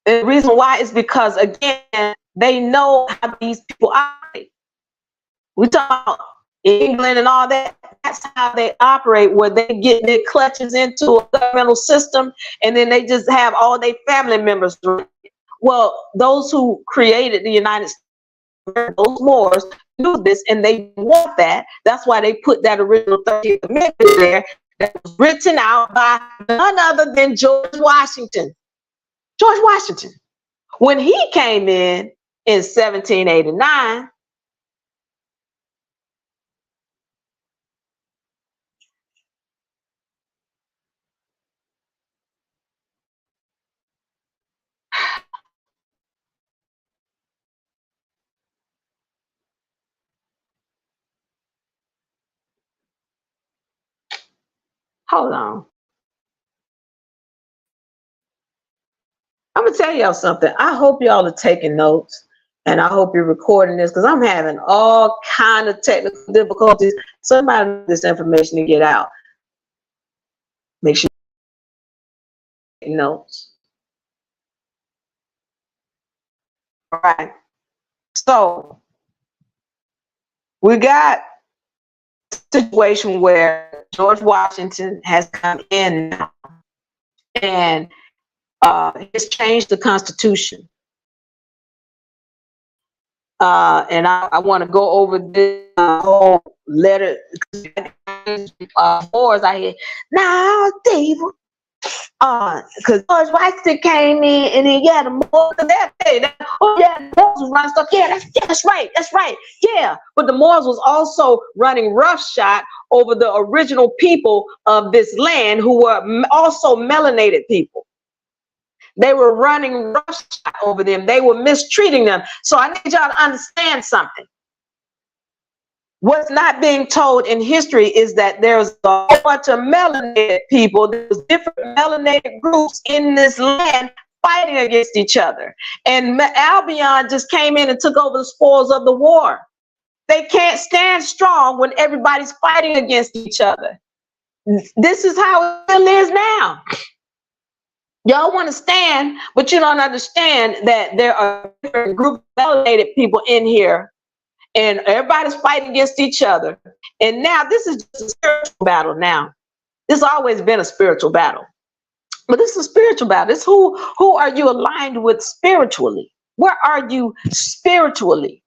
the reason why is because, again, they know how these people operate. We talk about England and all that. That's how they operate, where they get their clutches into a governmental system and then they just have all their family members. Well, those who created the United States, those Moors, do this and they want that. That's why they put that original 13th Amendment there that was written out by none other than George Washington. George Washington. When he came in 1789, hold on. I'm gonna tell y'all something. I hope y'all are taking notes, and I hope you're recording this because I'm having all kind of technical difficulties. Somebody needs this information to get out. Make sure you take notes. All right. So we got a situation where George Washington has come in now, and has changed the Constitution. And I want to go over this whole letter. Moors I hear now, Diva. Because George Washington came in and he got a Moors that day. Oh yeah, the Moors was running stuff. Yeah, that's right. Yeah, but the Moors was also running roughshod over the original people of this land, who were also melanated people. They were running roughshod over them. They were mistreating them. So I need y'all to understand something. What's not being told in history is that there's a whole bunch of melanated people. There's different melanated groups in this land fighting against each other. And Albion just came in and took over the spoils of the war. They can't stand strong when everybody's fighting against each other. This is how it is now. Y'all want to stand, but you don't understand that there are different groups of melanated people in here, and everybody's fighting against each other. And now this is just a spiritual battle now. This has always been a spiritual battle. But this is a spiritual battle. It's who are you aligned with spiritually? Where are you spiritually?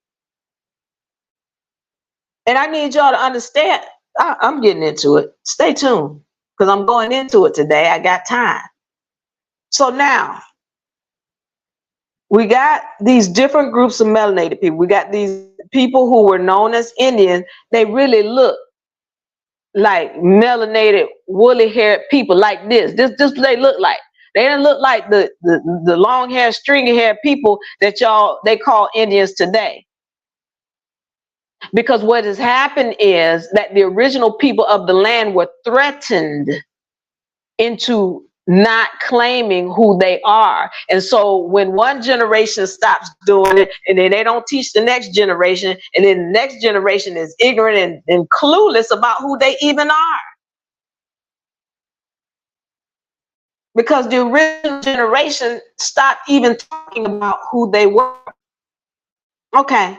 And I need y'all to understand, I'm getting into it. Stay tuned, because I'm going into it today. I got time. So now, we got these different groups of melanated people. We got these people who were known as Indians. They really look like melanated, woolly-haired people like this. This what they look like. They didn't look like the long-haired, stringy-haired people that they call Indians today. Because what has happened is that the original people of the land were threatened into not claiming who they are. And so when one generation stops doing it, and then they don't teach the next generation, and then the next generation is ignorant and clueless about who they even are. Because the original generation stopped even talking about who they were. Okay.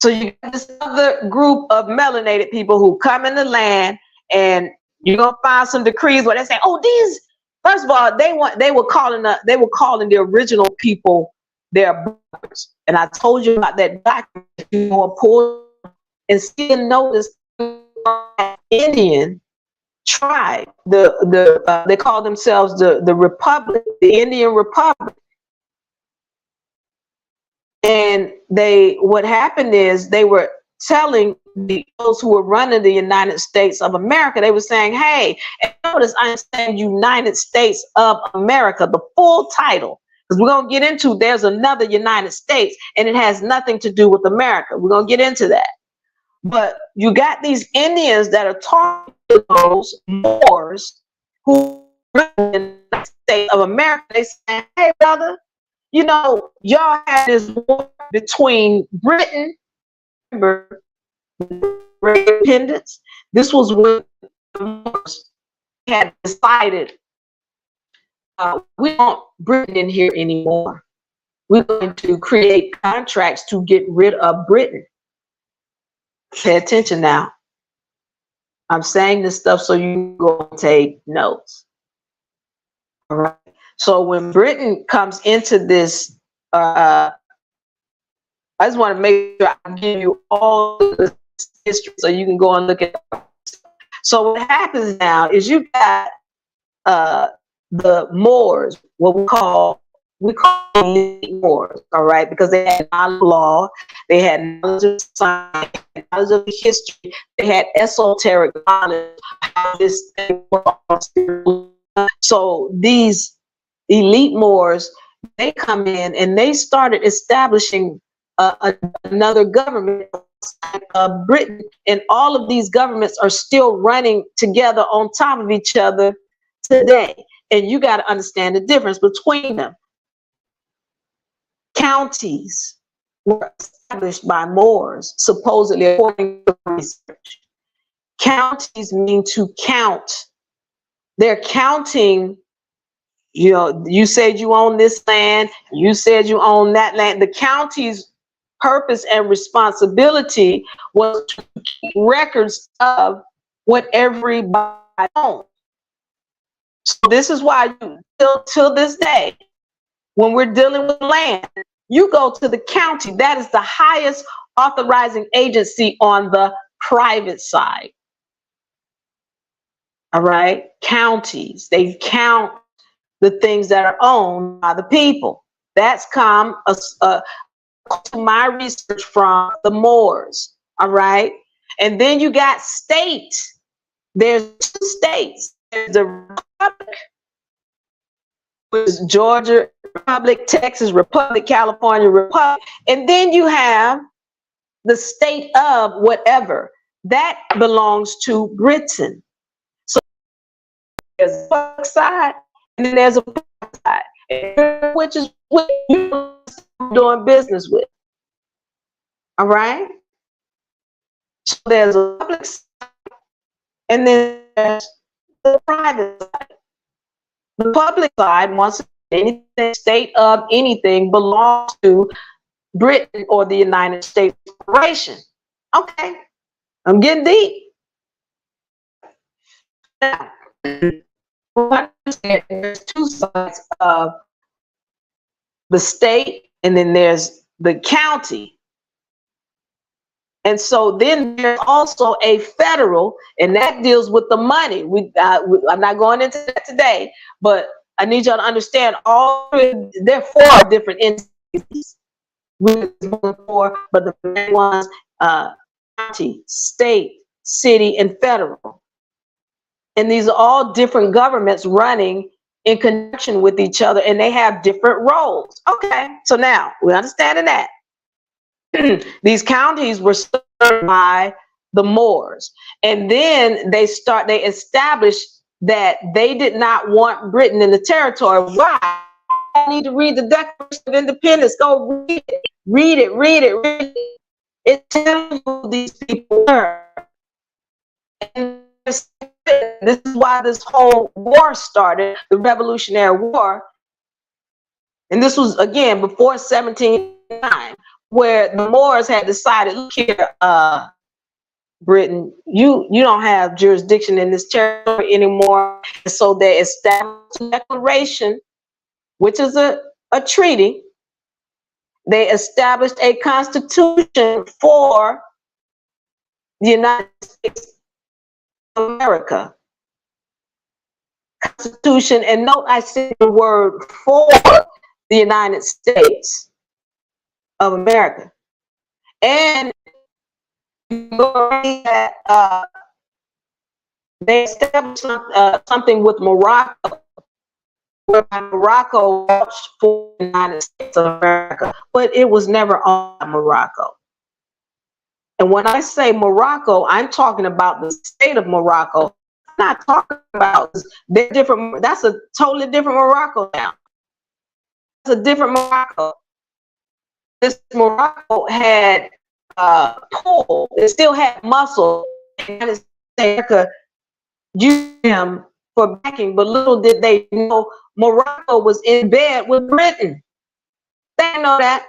So you got this other group of melanated people who come in the land, and you're going to find some decrees where they say, oh, First of all, they were calling the original people their brothers. And I told you about that document. You know, pull and still notice Indian tribe. They call themselves the Republic, the Indian Republic. And what happened is they were telling those who were running the United States of America, they were saying, hey, and notice I'm saying United States of America, the full title, because we're going to get into there's another United States and it has nothing to do with America. We're going to get into that. But you got these Indians that are talking to those Moors who run the United States of America. They say, hey, brother, you know, y'all had this war between Britain, remember, independence. This was when the Moors had decided, we don't want Britain in here anymore. We're going to create contracts to get rid of Britain. Pay attention now. I'm saying this stuff so you go and take notes. All right. So when Britain comes into this, I just want to make sure I give you all the history so you can go and look at it. So what happens now is you got the Moors, what we call elite Moors, all right, because they had knowledge of law, they had knowledge of science, knowledge of history, they had esoteric knowledge of how this thing works. So these elite Moors, they come in and they started establishing another government of Britain, and all of these governments are still running together on top of each other today. And you got to understand the difference between them. Counties were established by Moors, supposedly, according to research. Counties mean to count. They're counting. You know, you said you own this land, you said you own that land. The county's purpose and responsibility was to keep records of what everybody owned. So this is why till this day, when we're dealing with land, you go to the county. That is the highest authorizing agency on the private side. All right, counties, they count the things that are owned by the people. That's come to my research from the Moors. All right. And then you got state. There's two states. There's the Republic, which is Georgia Republic, Texas Republic, California Republic. And then you have the state of whatever. That belongs to Britain. So there's a public side. And then there's a private side, which is what you're doing business with. All right? So there's a public side, and then there's the private side. The public side, once anything, state of anything, belongs to Britain or the United States Corporation. Okay, I'm getting deep. Now, there's two sides of the state, and then there's the county. And so then there's also a federal, and that deals with the money. I'm not going into that today, but I need y'all to understand there are 4 different entities. But the main ones, county, state, city, and federal. And these are all different governments running in connection with each other, and they have different roles. Okay, so now we understand that. These counties were started by the Moors, and then they established that they did not want Britain in the territory. Why? I need to read the Declaration of Independence. Go read it. Read it. It tells you who these people were. And this is why this whole war started, the Revolutionary War. And this was, again, before 1709, where the Moors had decided, look here, Britain, you don't have jurisdiction in this territory anymore. And so they established a declaration, which is a treaty. They established a constitution for the United States of America. Constitution, and note I said the word for the United States of America. And they established something with Morocco, where Morocco vouched for the United States of America, but it was never on Morocco. And when I say Morocco, I'm talking about the state of Morocco. I'm not talking about, they're different. That's a totally different Morocco now. That's a different Morocco. This Morocco had pull. It still had muscle. And America used him for backing, but little did they know Morocco was in bed with Britain. They didn't know that.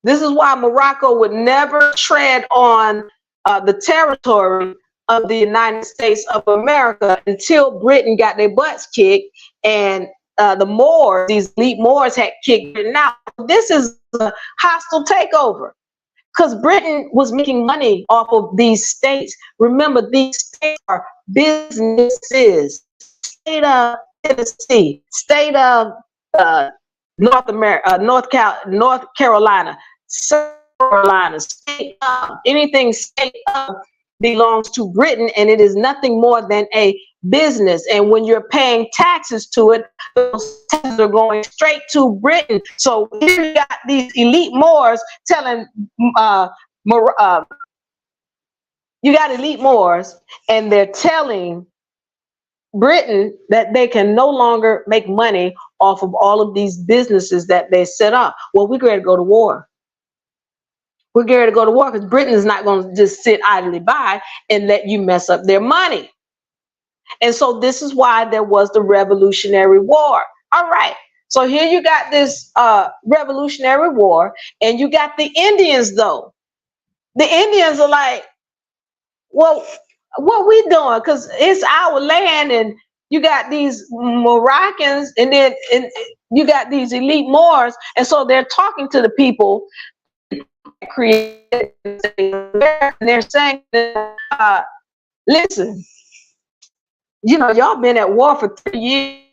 This is why Morocco would never tread on the territory of the United States of America until Britain got their butts kicked and the Moors, these elite Moors, had kicked Britain out. This is a hostile takeover because Britain was making money off of these states. Remember, these states are businesses. State of Tennessee, state of North Carolina, South Carolina, state of, anything state of belongs to Britain, and it is nothing more than a business. And when you're paying taxes to it, those taxes are going straight to Britain. So here you got these elite Moors telling you got elite Moors, and they're telling Britain that they can no longer make money off of all of these businesses that they set up. Well, we're going to go to war. We're going to go to war because Britain is not going to just sit idly by and let you mess up their money. And so this is why there was the Revolutionary War. All right. So here you got this Revolutionary War, and you got the Indians, though. The Indians are like, well, what we doing? Because it's our land, and you got these Moroccans, and then you got these elite Moors, and so they're talking to the people created, and they're saying, listen, you know, y'all been at war for 3 years,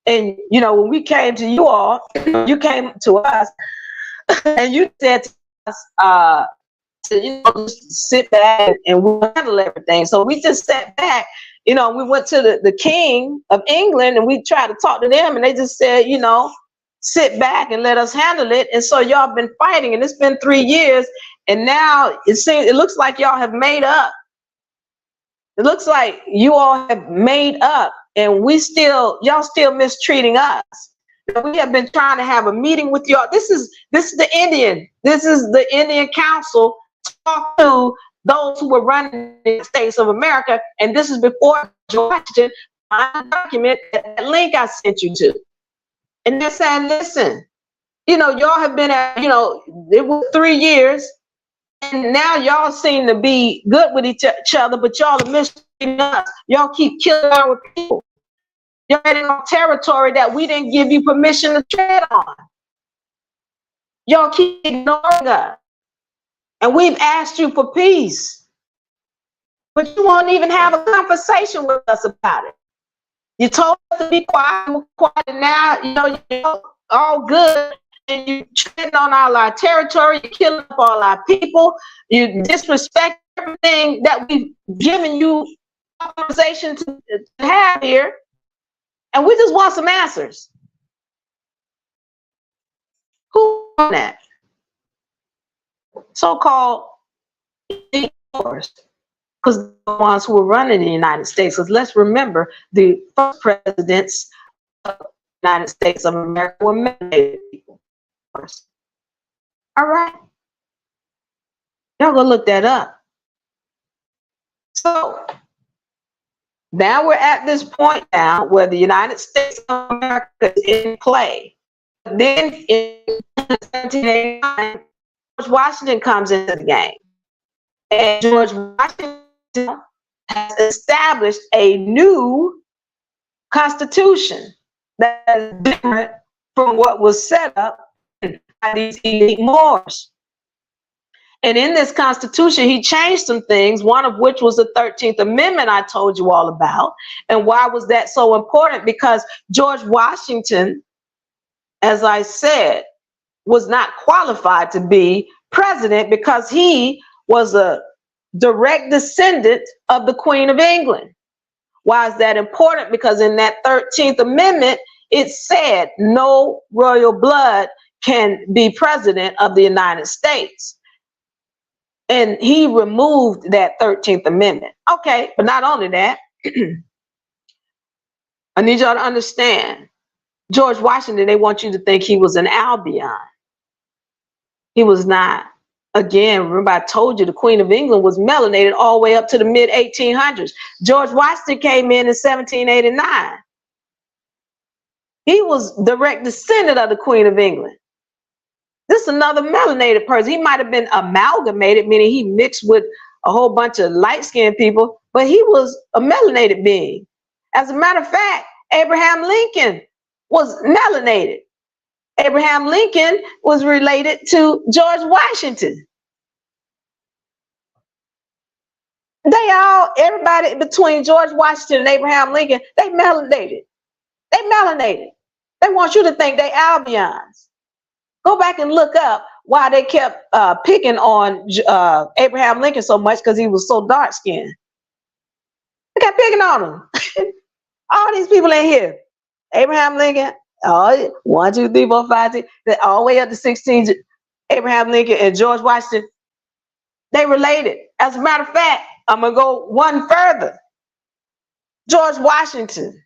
and you know, when we came to you all, you came to us, and you said to us, to, you know, just sit back and we'll handle everything. So we just sat back, you know, we went to the king of England and we tried to talk to them, and they just said, you know, sit back and let us handle it. And so y'all been fighting, and it's been 3 years, and now it looks like y'all have made up. It looks like you all have made up, and y'all still mistreating us. We have been trying to have a meeting with y'all. This is the Indian Council. Talk to those who were running the states of America, and this is before Washington document, that link I sent you to. And they're saying, listen, you know, y'all have been at, you know, it was 3 years, and now y'all seem to be good with each other, but y'all are mistreating us. Y'all keep killing our people. You're heading on territory that we didn't give you permission to tread on. Y'all keep ignoring us. And we've asked you for peace, but you won't even have a conversation with us about it. You told us to be quiet, we're quiet, and now, you know, you're all good, and you're treading on all our territory, you're killing up all our people, you disrespect everything that we've given you authorization to have here, and we just want some answers. Who on that? So-called wars, because the ones who were running the United States. Because let's remember, the first presidents of the United States of America were melanated people. All right, y'all go look that up. So now we're at this point now where the United States of America is in play. But then in 1789, Washington comes into the game. And George Washington has established a new constitution that is different from what was set up by these elite Moors. And in this constitution, he changed some things, one of which was the 13th Amendment I told you all about. And why was that so important? Because George Washington, as I said, was not qualified to be president because he was a direct descendant of the Queen of England. Why is that important? Because in that 13th Amendment, it said no royal blood can be president of the United States. And he removed that 13th Amendment. Okay, but not only that, I need y'all to understand, George Washington, they want you to think he was an Albion. He was not. Again, remember I told you the Queen of England was melanated all the way up to the mid-1800s. George Washington came in 1789. He was direct descendant of the Queen of England. This is another melanated person. He might have been amalgamated, meaning he mixed with a whole bunch of light-skinned people, but he was a melanated being. As a matter of fact, Abraham Lincoln was melanated. Abraham Lincoln was related to George Washington. Everybody between George Washington and Abraham Lincoln, they melanated. They melanated. They want you to think they Albions. Go back and look up why they kept picking on Abraham Lincoln so much, because he was so dark skinned. They kept picking on him. All these people in here, Abraham Lincoln, 1, 2, 3, 4, 5, 6, all the way up to 16, Abraham Lincoln and George Washington, they related. As a matter of fact, I'm going to go one further. George Washington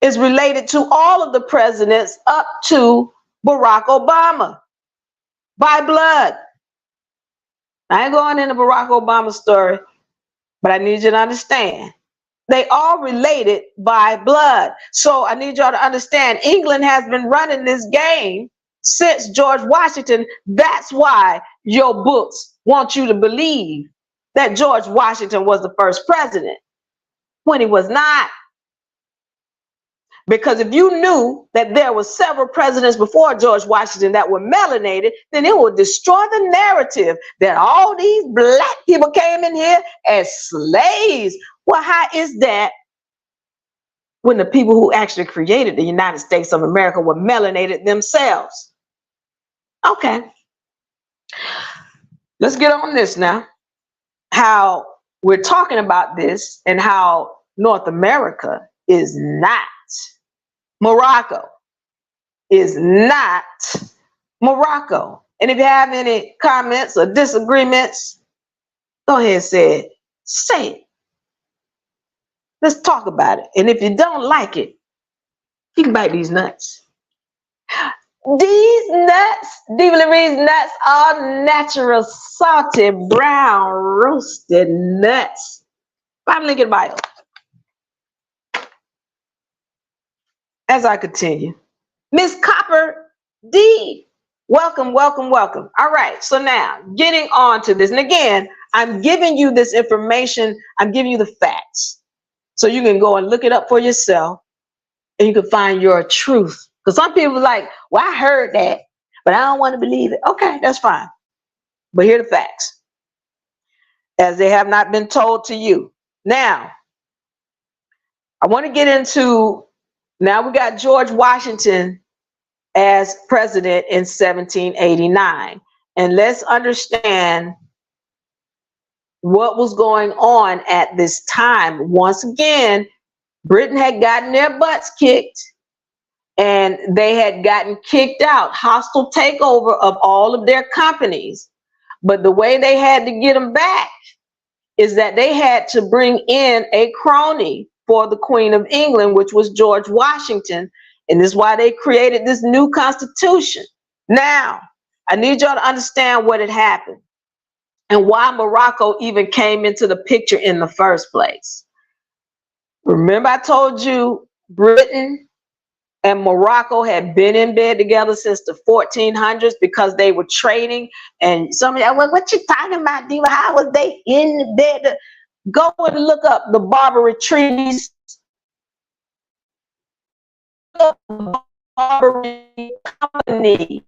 is related to all of the presidents up to Barack Obama by blood. I ain't going into Barack Obama's story, but I need you to understand. They all related by blood. So I need y'all to understand, England has been running this game since George Washington. That's why your books want you to believe that George Washington was the first president, when he was not. Because if you knew that there were several presidents before George Washington that were melanated, then it would destroy the narrative that all these black people came in here as slaves. Well, how is that when the people who actually created the United States of America were melanated themselves? Okay. Let's get on this now. How we're talking about this and how North America is not Morocco. Is not Morocco. And if you have any comments or disagreements, go ahead and say it. Say it. Let's talk about it. And if you don't like it, you can bite these nuts. These nuts, Diva Lyri's nuts, are natural, salted, brown, roasted nuts. Find link in bio. As I continue, Miss Copper D, welcome, welcome, welcome. All right, so now getting on to this. And again, I'm giving you this information. I'm giving you the facts. So you can go and look it up for yourself and you can find your truth. Because some people are like, well, I heard that, but I don't want to believe it. Okay, that's fine. But here are the facts, as they have not been told to you. Now, I want to get into, now we got George Washington as president in 1789. And let's understand what was going on at this time. Once again, Britain had gotten their butts kicked and they had gotten kicked out, hostile takeover of all of their companies. But the way they had to get them back is that they had to bring in a crony for the Queen of England, which was George Washington. And this is why they created this new constitution. Now, I need y'all to understand what had happened and why Morocco even came into the picture in the first place. Remember I told you Britain and Morocco had been in bed together since the 1400s because they were trading. And somebody, well, what you talking about, Diva? How was they in bed? Go and look up the Barbary treaties. Barbary Company.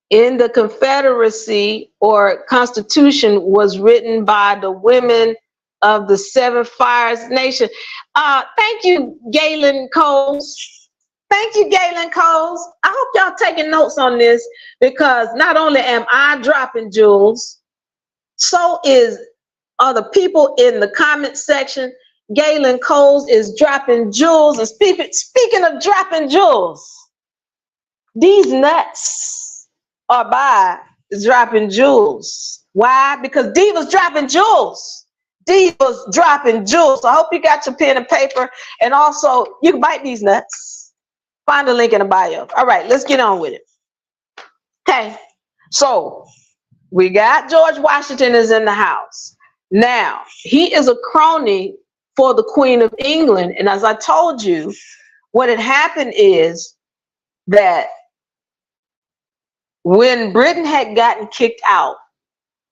in the Confederacy or Constitution was written by the women of the Seven Fires Nation. Thank you, Galen Coles. Thank you, Galen Coles. I hope y'all taking notes on this, because not only am I dropping jewels, so is other people in the comment section. Galen Coles is dropping jewels. And speaking of dropping jewels, these nuts are by dropping jewels. Why? Because Diva's dropping jewels. Diva's dropping jewels. So I hope you got your pen and paper. And also, you can bite these nuts. Find the link in the bio. All right, let's get on with it. Okay, so we got George Washington is in the house. Now, he is a crony for the Queen of England. And as I told you, what had happened is that when Britain had gotten kicked out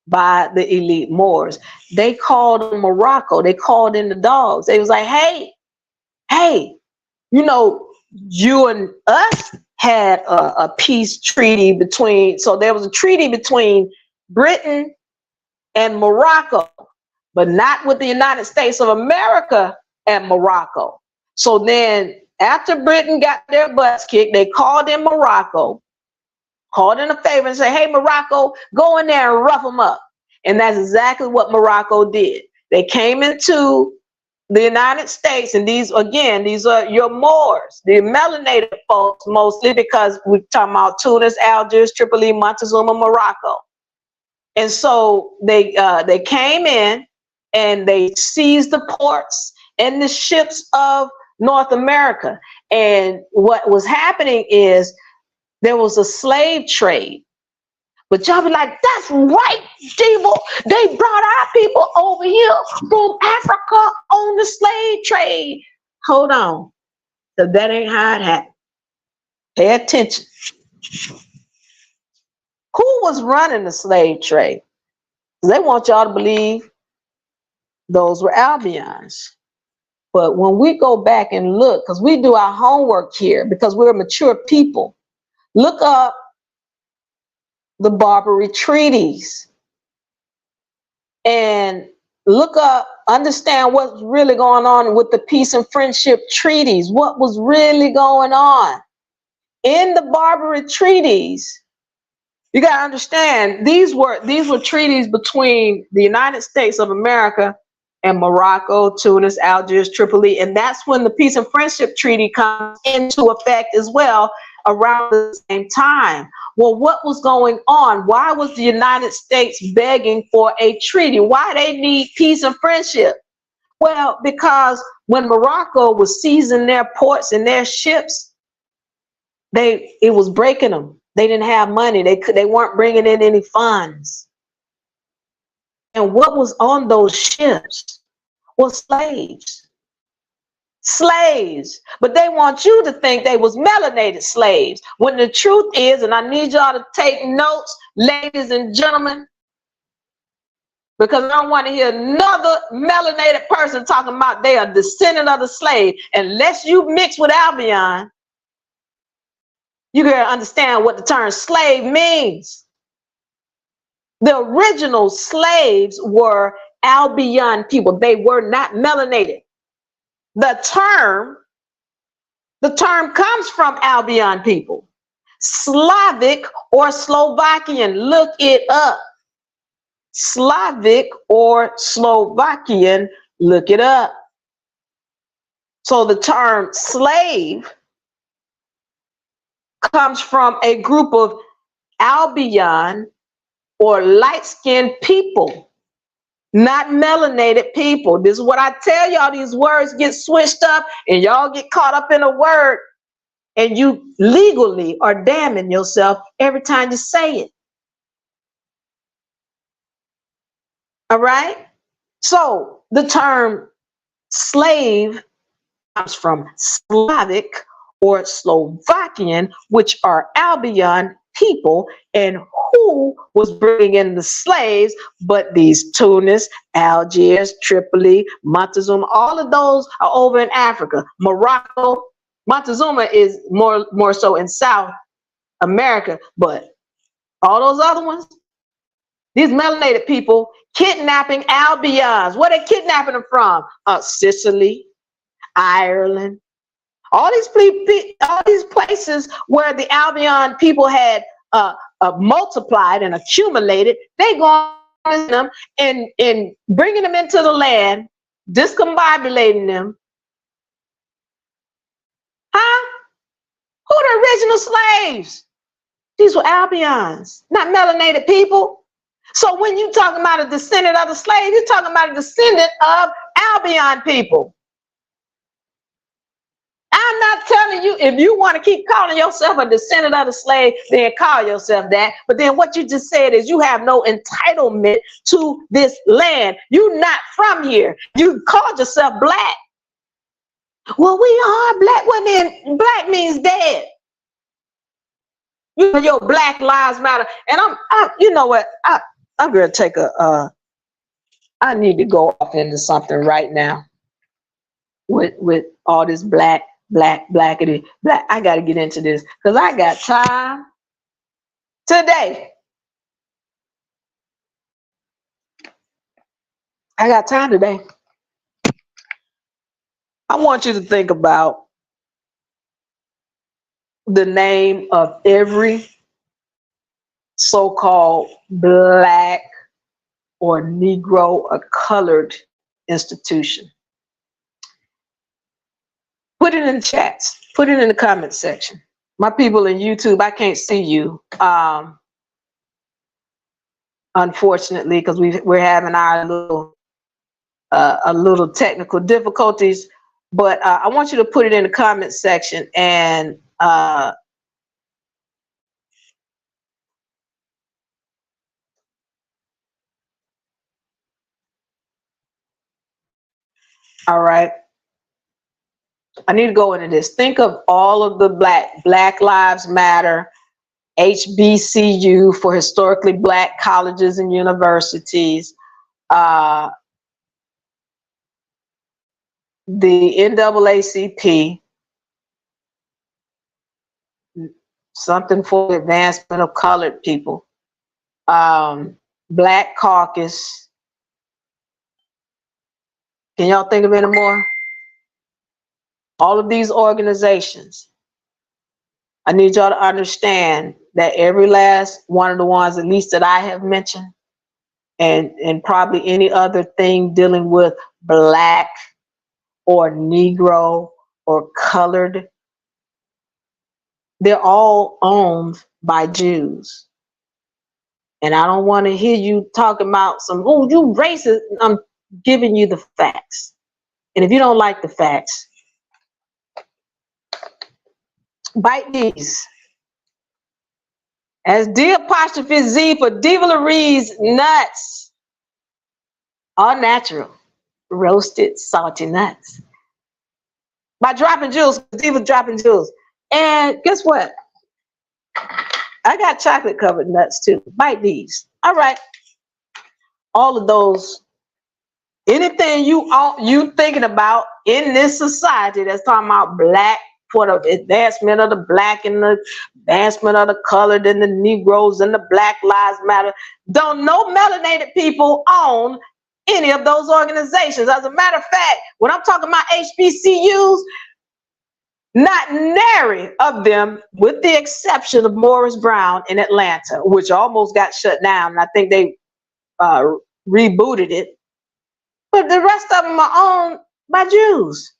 by the elite Moors, they called Morocco. They called in the dogs. They was like, hey, you know, you and us had a peace treaty between, so there was a treaty between Britain and Morocco, but not with the United States of America and Morocco. So then after Britain got their butts kicked, they called in Morocco, called in a favor and said, hey, Morocco, go in there and rough them up. And that's exactly what Morocco did. They came into the United States, and these are your Moors, the melanated folks, mostly, because we're talking about Tunis, Algiers, Tripoli, Montezuma, Morocco. And so they came in and they seized the ports and the ships of North America. And what was happening is there was a slave trade. But y'all be like, that's right, Diva. They brought our people over here from Africa on the slave trade. Hold on. So that ain't how it happened. Pay attention. Who was running the slave trade? They want y'all to believe those were Albions. But when we go back and look, because we do our homework here, because we're mature people, look up the Barbary treaties and look up, understand what's really going on with the peace and friendship treaties. What was really going on in the Barbary treaties? You got to understand, these were treaties between the United States of America and Morocco, Tunis, Algiers, Tripoli, and that's when the peace and friendship treaty comes into effect as well, around the same time. Well, what was going on? Why was the United States begging for a treaty? Why they need peace and friendship? Well, because when Morocco was seizing their ports and their ships, it was breaking them. They didn't have money. They weren't bringing in any funds. And what was on those ships was slaves. Slaves, but they want you to think they was melanated slaves, when the truth is, and I need y'all to take notes, ladies and gentlemen, because I don't want to hear another melanated person talking about they are descendant of the slave. Unless you mix with Albion, you gotta understand what the term slave means. The original slaves were Albion people. They were not melanated. The term comes from Albion people, Slavic or Slovakian. Look it up. Slavic or Slovakian, look it up. So the term slave comes from a group of Albion or light-skinned people. Not melanated people. This is what I tell y'all, these words get switched up and y'all get caught up in a word and you legally are damning yourself every time you say it. All right? So the term slave comes from Slavic or Slovakian, which are Albion people, and who was bringing in the slaves but these Tunis, Algiers, Tripoli, Montezuma, all of those are over in Africa. Morocco, Montezuma is more so in South America, but All those other ones, these melanated people kidnapping Albions. Where they kidnapping them from? Sicily, Ireland, all these places where the Albion people had multiplied and accumulated. They going them and bringing them into the land, discombobulating them. Huh? Who the original slaves? These were Albions, not melanated people. So when you talking about a descendant of the slave, you're talking about a descendant of Albion people. I'm not telling you, if you want to keep calling yourself a descendant of the slave, then call yourself that. But then what you just said is you have no entitlement to this land. You're not from here. You called yourself black. Well, we are black. Well, then black means dead. You know, your Black Lives Matter. And I'm you know what? I'm going to take I need to go off into something right now with all this blackity. I got to get into this because I got time today. I got time today. I want you to think about the name of every so-called black or Negro or colored institution. Put it in the chats. Put it in the comment section. My people in YouTube, I can't see you, unfortunately, because we're having our little technical difficulties. But I want you to put it in the comment section and all right. I need to go into this. Think of all of the Black Lives Matter, HBCU for historically black colleges and universities, the NAACP, something for the advancement of colored people, Black Caucus. Can y'all think of any more? All of these organizations, I need y'all to understand that every last one of the ones, at least that I have mentioned, and probably any other thing dealing with black or Negro or colored, they're all owned by Jews. And I don't want to hear you talking about some, oh, you racist. I'm giving you the facts. And if you don't like the facts, bite these. As D'' for Diva Lyri's nuts. All natural, roasted, salty nuts. By dropping jewels, Diva dropping jewels. And guess what? I got chocolate covered nuts too. Bite these. All right. All of those. Anything you thinking about in this society that's talking about black, for the advancement of the black and the advancement of the colored and the Negroes and the Black Lives Matter, don't no melanated people own any of those organizations. As a matter of fact, when I'm talking about HBCUs, not nary of them, with the exception of Morris Brown in Atlanta, which almost got shut down, and I think they rebooted it. But the rest of them are owned by Jews.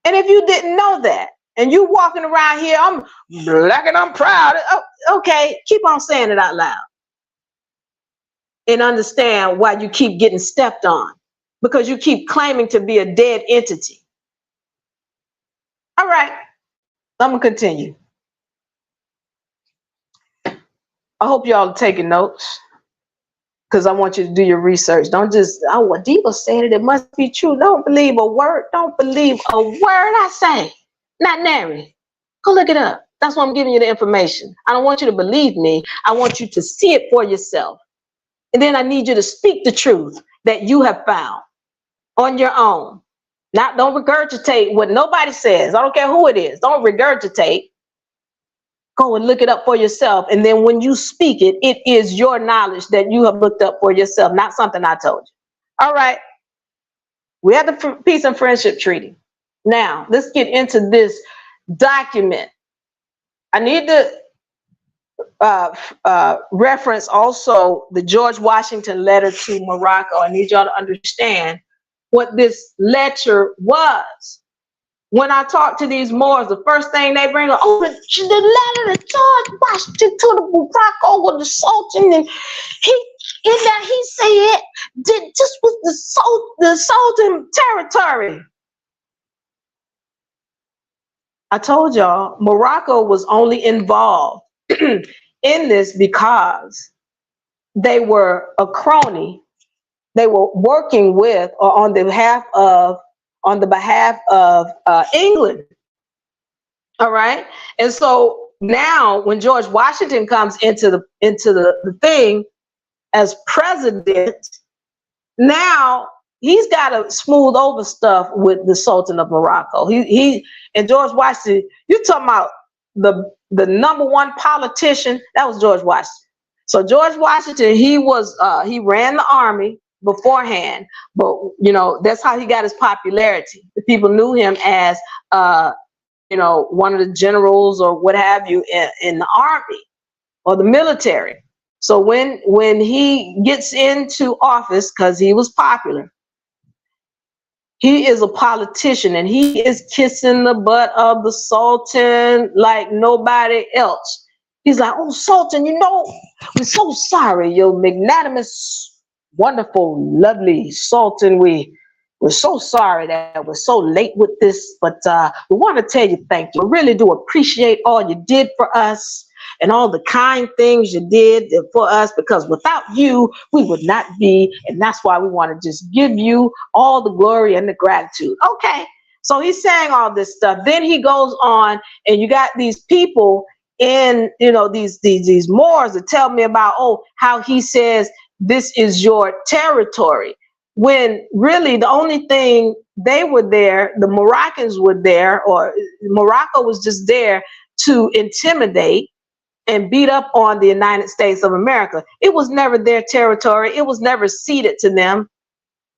And if you didn't know that, and you walking around here, I'm black and I'm proud. Oh, okay, keep on saying it out loud. And understand why you keep getting stepped on. Because you keep claiming to be a dead entity. All right, I'm gonna continue. I hope y'all are taking notes, because I want you to do your research. Don't just, oh, what Diva said it must be true. Don't believe a word. Don't believe a word I say. Not nary. Go look it up. That's why I'm giving you the information. I don't want you to believe me. I want you to see it for yourself. And then I need you to speak the truth that you have found on your own. Don't regurgitate what nobody says. I don't care who it is. Don't regurgitate. Go and look it up for yourself. And then when you speak it, it is your knowledge that you have looked up for yourself, not something I told you. All right. We have the Peace and Friendship Treaty. Now, let's get into this document. I need to reference also the George Washington letter to Morocco. I need y'all to understand what this letter was. When I talk to these Moors, the first thing they bring up, oh, the letter to George Washington to the Morocco with the Sultan, and he said that this was the Sultan territory. I told y'all Morocco was only involved in this because they were a crony. They were working with or on the behalf of England. All right. And so now when George Washington comes into the thing as president, now he's got to smooth over stuff with the Sultan of Morocco. He and George Washington, you're talking about the number one politician, that was George Washington. So George Washington, he ran the army beforehand, but you know, that's how he got his popularity. The people knew him as you know, one of the generals or what have you in the army or the military. So when he gets into office, because he was popular, he is a politician and he is kissing the butt of the Sultan like nobody else. He's like, oh, Sultan, you know, we're so sorry, your magnanimous, wonderful, lovely Sultan. We're so sorry that we're so late with this, but we want to tell you thank you. We really do appreciate all you did for us and all the kind things you did for us, because without you, we would not be, and that's why we want to just give you all the glory and the gratitude. Okay, so he's saying all this stuff. Then he goes on, and you got these people in, you know, these Moors that tell me about, oh, how he says this is your territory, when really the only thing they were there, the Moroccans were there, or Morocco was just there to intimidate and beat up on the United States of America. It was never their territory. It was never ceded to them.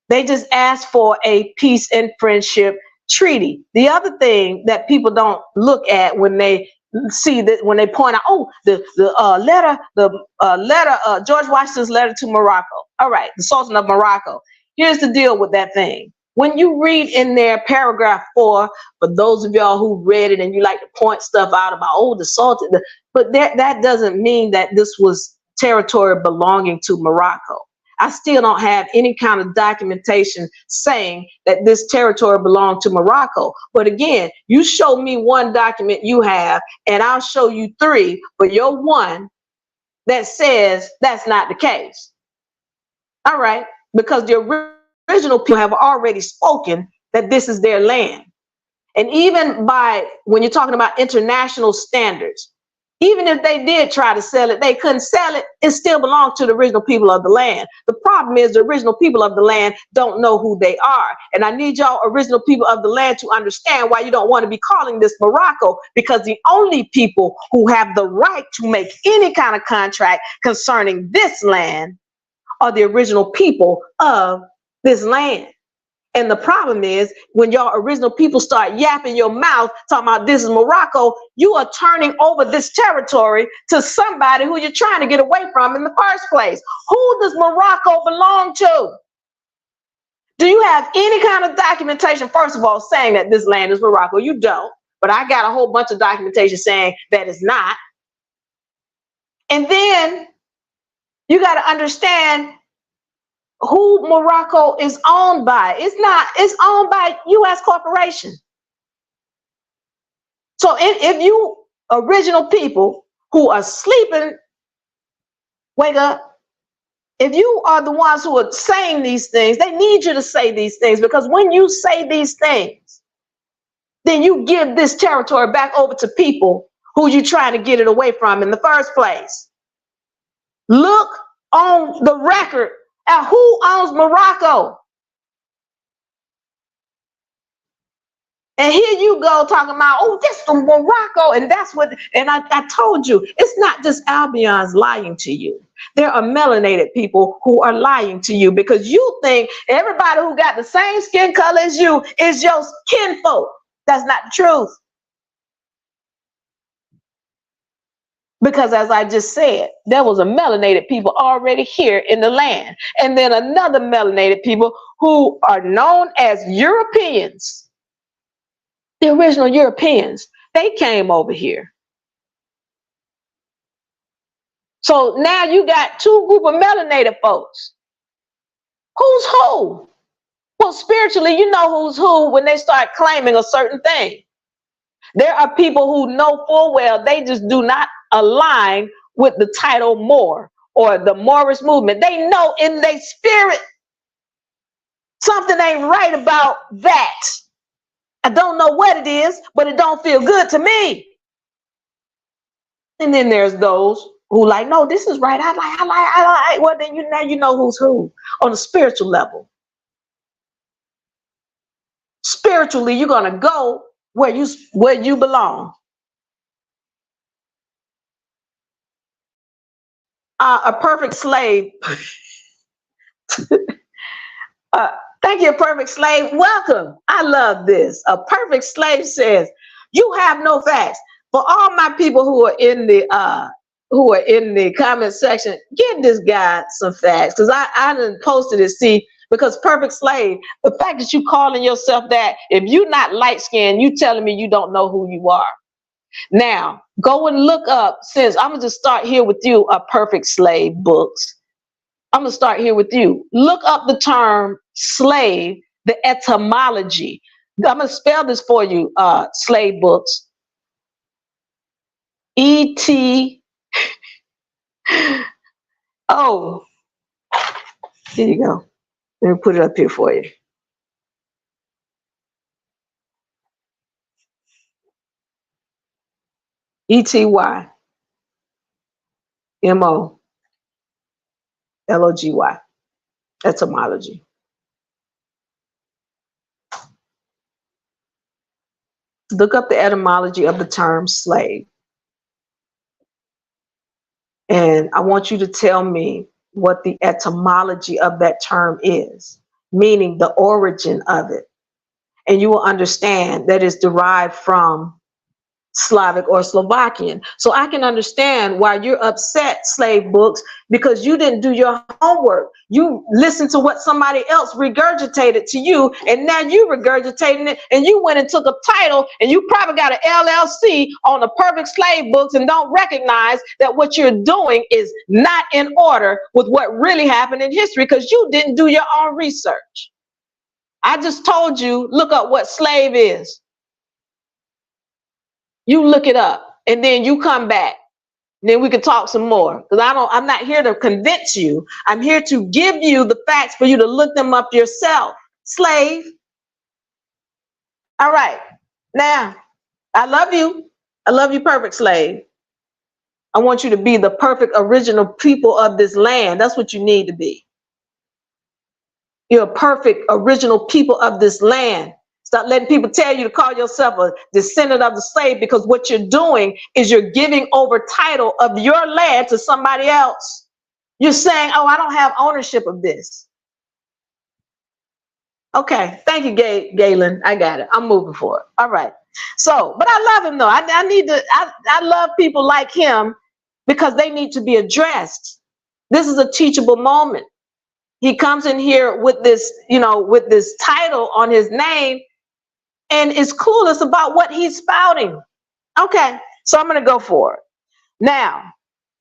They just asked for a peace and friendship treaty. The other thing that people don't look at when they see that, when they point out, oh, the letter, George Washington's letter to Morocco. All right, the Sultan of Morocco. Here's the deal with that thing. When you read in there paragraph 4, for those of y'all who read it and you like to point stuff out about, oh, the Sultan, but that doesn't mean that this was territory belonging to Morocco. I still don't have any kind of documentation saying that this territory belonged to Morocco. But again, you show me one document you have, and I'll show you 3 for your one that says that's not the case. All right, because the original people have already spoken that this is their land. And even when you're talking about international standards, even if they did try to sell it, they couldn't sell it. It still belonged to the original people of the land. The problem is the original people of the land don't know who they are. And I need y'all original people of the land to understand why you don't want to be calling this Morocco, because the only people who have the right to make any kind of contract concerning this land are the original people of this land. And the problem is, when y'all original people start yapping your mouth, talking about this is Morocco, you are turning over this territory to somebody who you're trying to get away from in the first place. Who does Morocco belong to? Do you have any kind of documentation, first of all, saying that this land is Morocco? You don't, but I got a whole bunch of documentation saying that it's not. And then you got to understand who Morocco is owned by. It's owned by U.S. corporation. So if you original people who are sleeping, wake up. If you are the ones who are saying these things, they need you to say these things, because when you say these things, then you give this territory back over to people who you're trying to get it away from in the first place. Look on the record at who owns Morocco. And here you go talking about, oh, this from Morocco. And that's what, and I told you, it's not just Albions lying to you. There are melanated people who are lying to you because you think everybody who got the same skin color as you is your kinfolk. That's not the truth. Because as I just said, there was a melanated people already here in the land. And then another melanated people who are known as Europeans. The original Europeans, they came over here. So now you got two group of melanated folks. Who's who? Well, spiritually, you know who's who when they start claiming a certain thing. There are people who know full well they just do not align with the title Moor or the Moorish movement. They know in their spirit something ain't right about that. I don't know what it is, but it don't feel good to me. And then there's those who like, no, this is right. I like. Well, then you know who's who on a spiritual level. Spiritually, you're gonna go where you belong. A perfect slave. Thank you, Perfect Slave. Welcome. I love this. A Perfect Slave says, you have no facts. For all my people who are in the comment section, give this guy some facts. Because I didn't post it to see, because Perfect Slave, the fact that you calling yourself that, if you're not light-skinned, you telling me you don't know who you are. Now, go and look up, since I'm going to just start here with you, A Perfect Slave books. I'm going to start here with you. Look up the term slave, the etymology. I'm going to spell this for you, slave books. E-T. Oh, here you go. Let me put it up here for you. E-T-Y-M-O-L-O-G-Y. Etymology. Look up the etymology of the term slave. And I want you to tell me what the etymology of that term is, meaning the origin of it. And you will understand that it's derived from Slavic or Slovakian. So I can understand why you're upset, slave books, because you didn't do your homework. You listened to what somebody else regurgitated to you, and now you regurgitating it, and you went and took a title, and you probably got an LLC on the Perfect Slave books and don't recognize that what you're doing is not in order with what really happened in history, because you didn't do your own research. I just told you, look up what slave is. You look it up, and then you come back. And then we can talk some more. Because I'm not here to convince you. I'm here to give you the facts for you to look them up yourself. Slave. All right. Now, I love you. I love you, Perfect Slave. I want you to be the perfect original people of this land. That's what you need to be. You're a perfect original people of this land. Stop letting people tell you to call yourself a descendant of the slave, because what you're doing is you're giving over title of your land to somebody else. You're saying, oh, I don't have ownership of this. Okay, thank you, Galen. I got it. I'm moving forward. All right. So, but I love him though. I love people like him because they need to be addressed. This is a teachable moment. He comes in here with this, with this title on his name, and is clueless about what he's spouting. Okay, so I'm going to go for it. Now,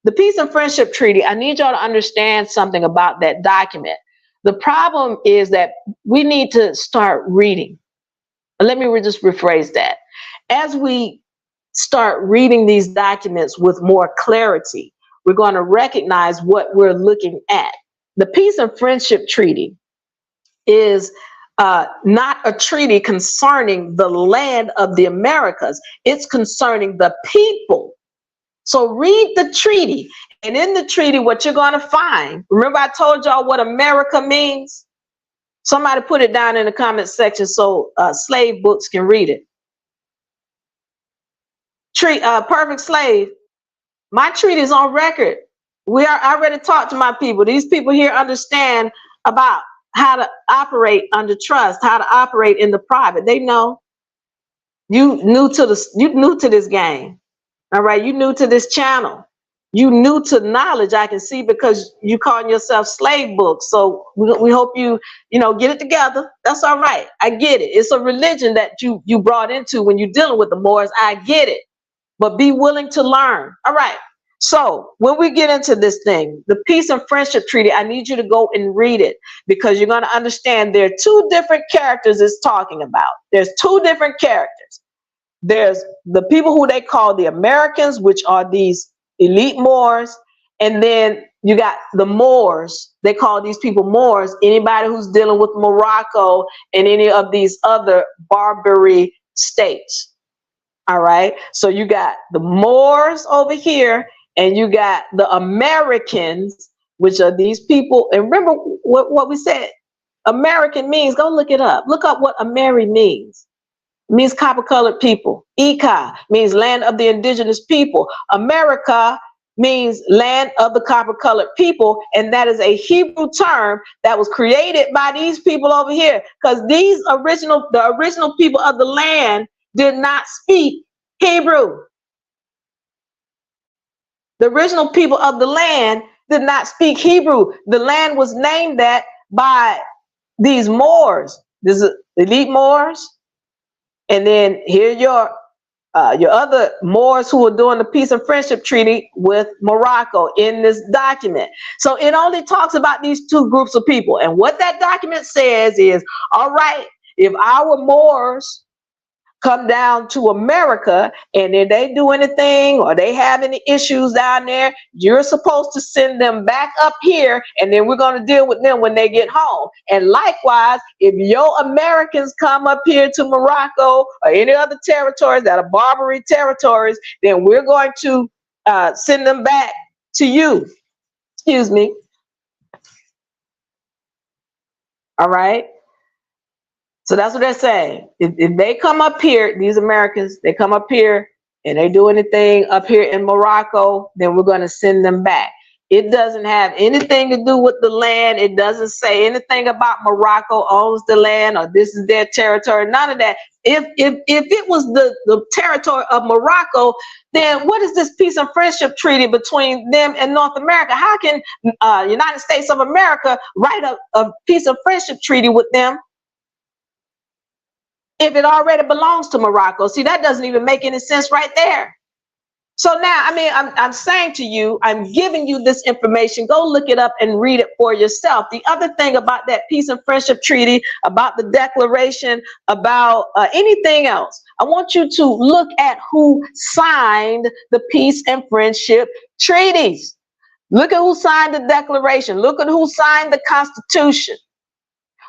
the Peace and Friendship Treaty, I need y'all to understand something about that document. The problem is that we need to start reading. Let me just rephrase that. As we start reading these documents with more clarity, we're going to recognize what we're looking at. The Peace and Friendship Treaty is not a treaty concerning the land of the Americas. It's concerning the people. So read the treaty. And in the treaty, what you're going to find, remember I told y'all what America means? Somebody put it down in the comment section so slave books can read it. Perfect Slave. My treaty is on record. I already talked to my people. These people here understand about how to operate under trust, how to operate in the private. They know. You new to this game. All right, you new to this channel. You new to knowledge, I can see, because you calling yourself slave books. So we hope you get it together. That's all right. I get it. It's a religion that you brought into when you're dealing with the Moors. I get it. But be willing to learn. All right. So when we get into this thing, the Peace and Friendship Treaty, I need you to go and read it, because you're going to understand there are two different characters it's talking about. There's two different characters. There's the people who they call the Americans, which are these elite Moors. And then you got the Moors. They call these people Moors. Anybody who's dealing with Morocco and any of these other Barbary states. All right. So you got the Moors over here, and you got the Americans, which are these people. And remember what we said, American means, go look it up. Look up what Ameri means. It means copper colored people. Ika means land of the indigenous people. America means land of the copper colored people. And that is a Hebrew term that was created by these people over here, because the original people of the land did not speak Hebrew. The original people of the land did not speak Hebrew. The land was named that by these Moors. This is elite Moors. And then here your other Moors who are doing the Peace and Friendship Treaty with Morocco in this document. So it only talks about these two groups of people. And what that document says is, all right, if our Moors come down to America and if they do anything or they have any issues down there, you're supposed to send them back up here, and then we're going to deal with them when they get home. And likewise, if your Americans come up here to Morocco or any other territories that are Barbary territories, then we're going to send them back to you. Excuse me. All right. So that's what they're saying. If they come up here, these Americans, they come up here and they do anything up here in Morocco, then we're going to send them back. It doesn't have anything to do with the land. It doesn't say anything about Morocco owns the land or this is their territory. None of that. If it was the territory of Morocco, then what is this Peace and Friendship Treaty between them and North America? How can United States of America write a Peace and Friendship Treaty with them if it already belongs to Morocco? See, that doesn't even make any sense right there. So now, I mean, I'm saying to you, I'm giving you this information. Go look it up and read it for yourself. The other thing about that Peace and Friendship Treaty, about the declaration, about anything else, I want you to look at who signed the Peace and Friendship Treaties. Look at who signed the Declaration. Look at who signed the Constitution.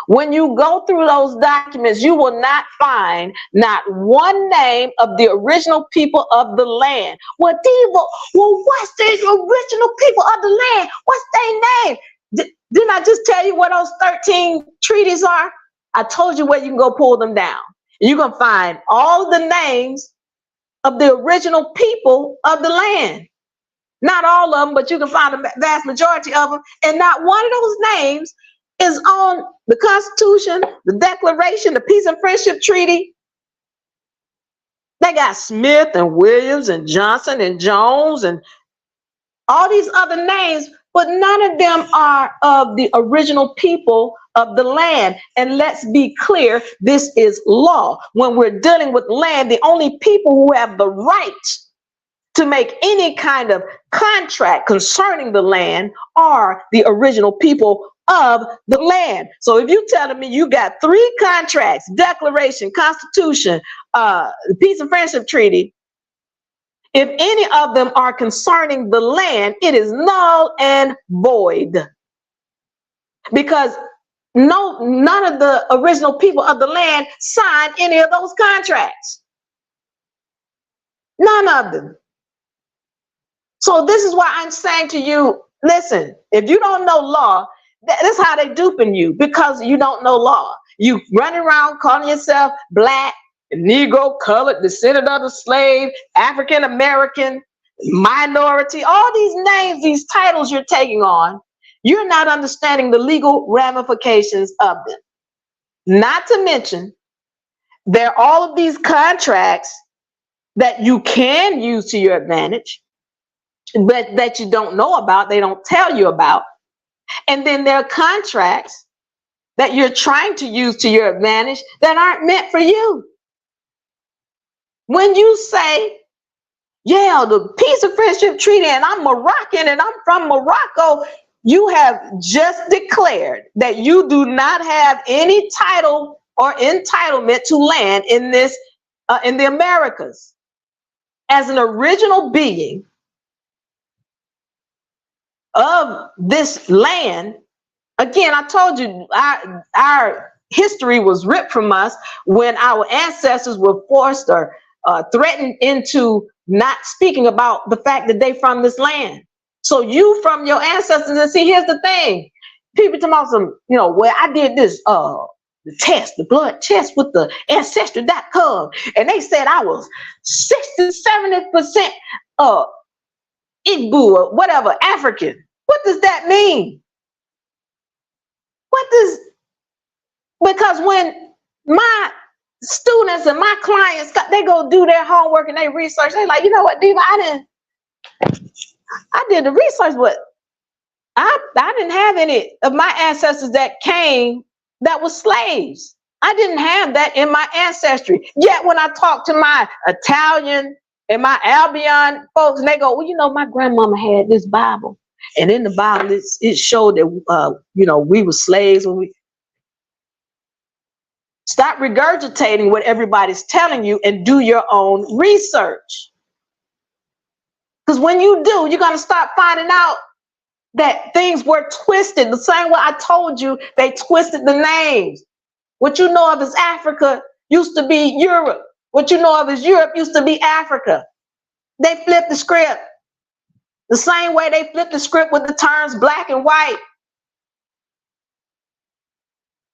When you go through those documents, you will not find not one name of the original people of the land. Well, Diva, what's the original people of the land? What's their name? Didn't I just tell you what those 13 treaties are? I told you where you can go pull them down. You're going to find all the names of the original people of the land. Not all of them, but you can find the vast majority of them. And not one of those names is on the Constitution, the Declaration, the Peace and Friendship Treaty. They got Smith and Williams and Johnson and Jones and all these other names, but none of them are of the original people of the land. And let's be clear, this is law. When we're dealing with land, the only people who have the right to make any kind of contract concerning the land are the original people of the land. So if you're telling me you got 3 contracts, Declaration, Constitution, Peace and Friendship Treaty, if any of them are concerning the land, it is null and void. Because none of the original people of the land signed any of those contracts. None of them. So this is why I'm saying to you, listen, if you don't know law, That's how they duping you, because you don't know law. You running around calling yourself black, Negro, colored, descendant of the slave, African American, minority, all these names, these titles you're taking on. You're not understanding the legal ramifications of them. Not to mention, there are all of these contracts that you can use to your advantage, but that you don't know about, they don't tell you about. And then there are contracts that you're trying to use to your advantage that aren't meant for you. When you say, yeah, the Peace and Friendship Treaty, and I'm Moroccan and I'm from Morocco, you have just declared that you do not have any title or entitlement to land in this, in the Americas. As an original being of this land, again, I told you our history was ripped from us when our ancestors were forced or threatened into not speaking about the fact that they from this land. So you from your ancestors, and see, here's the thing. People talk about some, you know, well, I did this, the test, the blood test with the ancestry.com, and they said I was 60-70% Igbo or whatever, African. What does that mean? Because when my students and my clients, they go do their homework and they research, they like, you know what, Diva, I did the research, but I didn't have any of my ancestors that came that was slaves. I didn't have that in my ancestry. Yet when I talk to my Italian and my Albion folks, and they go, well, you know, my grandmama had this Bible, and in the Bible it showed that you know, we were slaves when we. Stop regurgitating what everybody's telling you and do your own research. Because when you do, you're going to start finding out that things were twisted. The same way I told you, they twisted the names. What you know of as Africa used to be Europe. What you know of as Europe used to be Africa. They flipped the script. The same way they flipped the script with the terms black and white.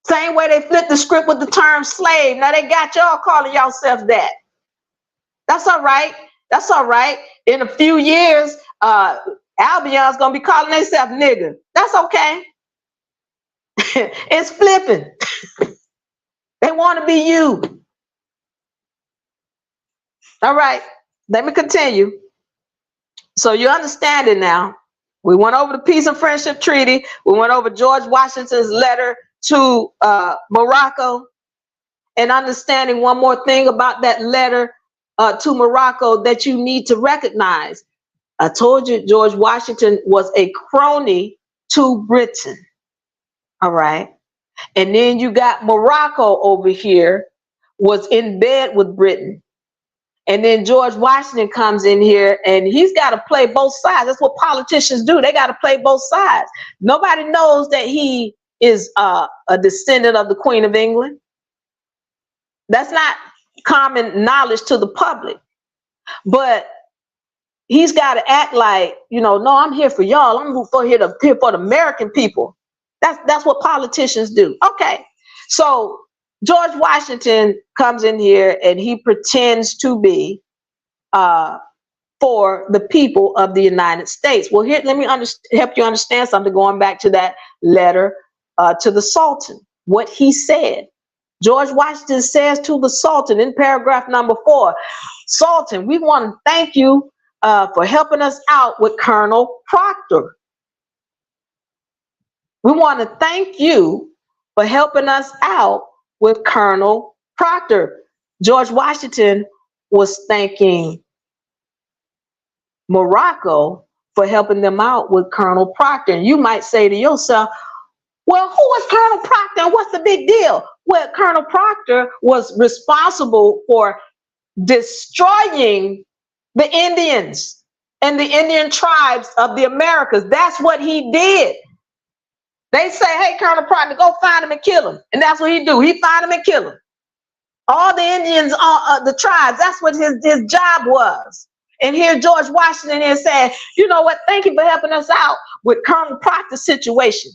Same way they flipped the script with the term slave. Now they got y'all calling yourselves that. That's all right. That's all right. In a few years, Albion's gonna be calling themselves nigger. That's okay. It's flipping. They want to be you. All right. Let me continue. So you understand it now. We went over the Peace and Friendship Treaty. We went over George Washington's letter to Morocco, and understanding one more thing about that letter to Morocco that you need to recognize. I told you George Washington was a crony to Britain. All right. And then you got Morocco over here was in bed with Britain. And then George Washington comes in here and he's got to play both sides. That's what politicians do. They got to play both sides. Nobody knows that he is a descendant of the Queen of England. That's not common knowledge to the public. But he's got to act like, you know, no, I'm here for y'all. I'm here for the American people. That's what politicians do. Okay. So George Washington comes in here and he pretends to be for the people of the United States. Well, here, let me help you understand something, going back to that letter to the Sultan. What he said. George Washington says to the Sultan in paragraph number 4, Sultan, we want to thank you for helping us out with Colonel Proctor. We want to thank you for helping us out with Colonel Proctor. George Washington was thanking Morocco for helping them out with Colonel Proctor. And you might say to yourself, well, who was Colonel Proctor and what's the big deal? Well, Colonel Proctor was responsible for destroying the Indians and the Indian tribes of the Americas. That's what he did. They say, hey, Colonel Proctor, go find him and kill him. And that's what he do. He find him and kill him. All the Indians, the tribes, that's what his job was. And here George Washington is saying, you know what, thank you for helping us out with Colonel Proctor's situation.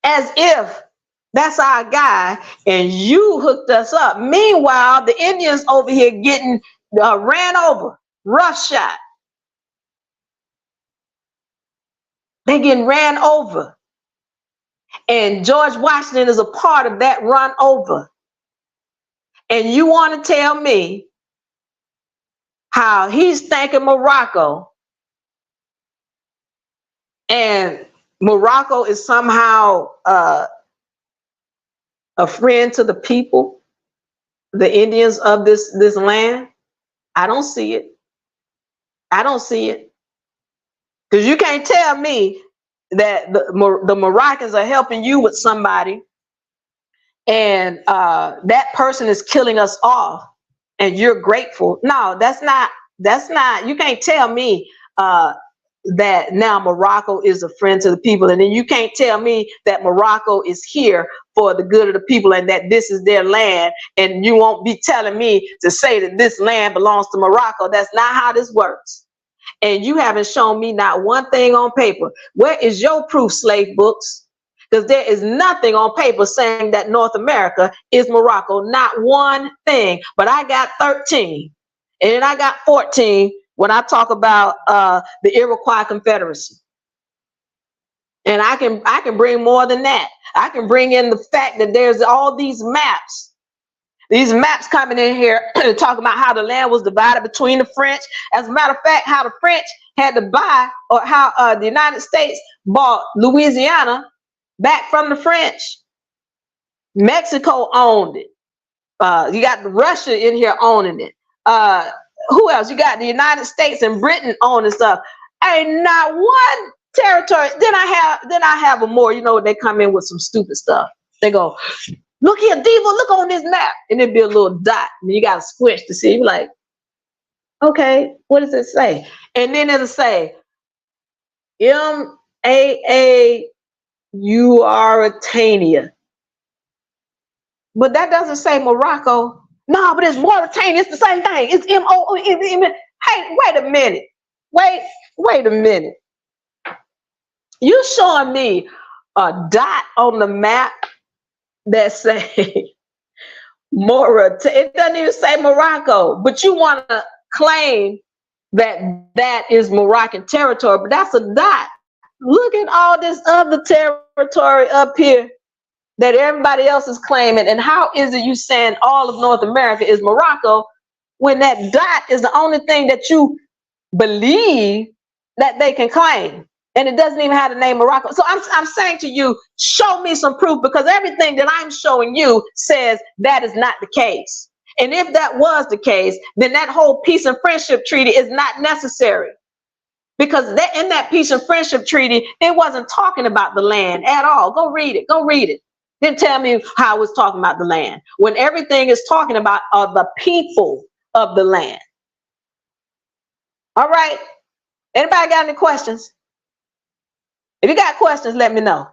as if that's our guy and you hooked us up. Meanwhile, the Indians over here getting ran over, roughshod. They getting ran over. And George Washington is a part of that run over. And you want to tell me how he's thanking Morocco, and Morocco is somehow a friend to the people, the Indians of this land? I don't see it. I don't see it. Because you can't tell me that the Moroccans are helping you with somebody and that person is killing us off and you're grateful. No, that's not, you can't tell me that now Morocco is a friend to the people, and then you can't tell me that Morocco is here for the good of the people and that this is their land, and you won't be telling me to say that this land belongs to Morocco. That's not how this works. And you haven't shown me not one thing on paper. Where is your proof, slave books? Because there is nothing on paper saying that North America is Morocco. Not one thing. But I got 13. And then I got 14 when I talk about the Iroquois Confederacy. And I can bring more than that. I can bring in the fact that there's all these maps. These maps coming in here talking about how the land was divided between the French. As a matter of fact, how the French had to buy, or how the United States bought Louisiana back from the French. Mexico owned it. You got Russia in here owning it. Who else? You got the United States and Britain owning stuff. Ain't not one territory. Then I have a more, you know, they come in with some stupid stuff. They go, look here, Diva, look on this map. And it'd be a little dot. And you got to squish to see. You're like, okay, what does it say? And then it'll say, Mauritania. But that doesn't say Morocco. No, but it's Mauritania. It's the same thing. It's M-O-O-M-M. Hey, wait a minute. Wait a minute. You showing me a dot on the map that say Mauritania? It doesn't even say Morocco, but you want to claim that that is Moroccan territory, but that's a dot. Look at all this other territory up here that everybody else is claiming. And how is it you saying all of North America is Morocco when that dot is the only thing that you believe that they can claim? And it doesn't even have the name Morocco. So I'm saying to you, show me some proof, because everything that I'm showing you says that is not the case. And if that was the case, then that whole peace and friendship treaty is not necessary. Because in that peace and friendship treaty, it wasn't talking about the land at all. Go read it. Go read it. Then tell me how it's talking about the land, when everything is talking about are the people of the land. All right. Anybody got any questions? If you got questions, let me know.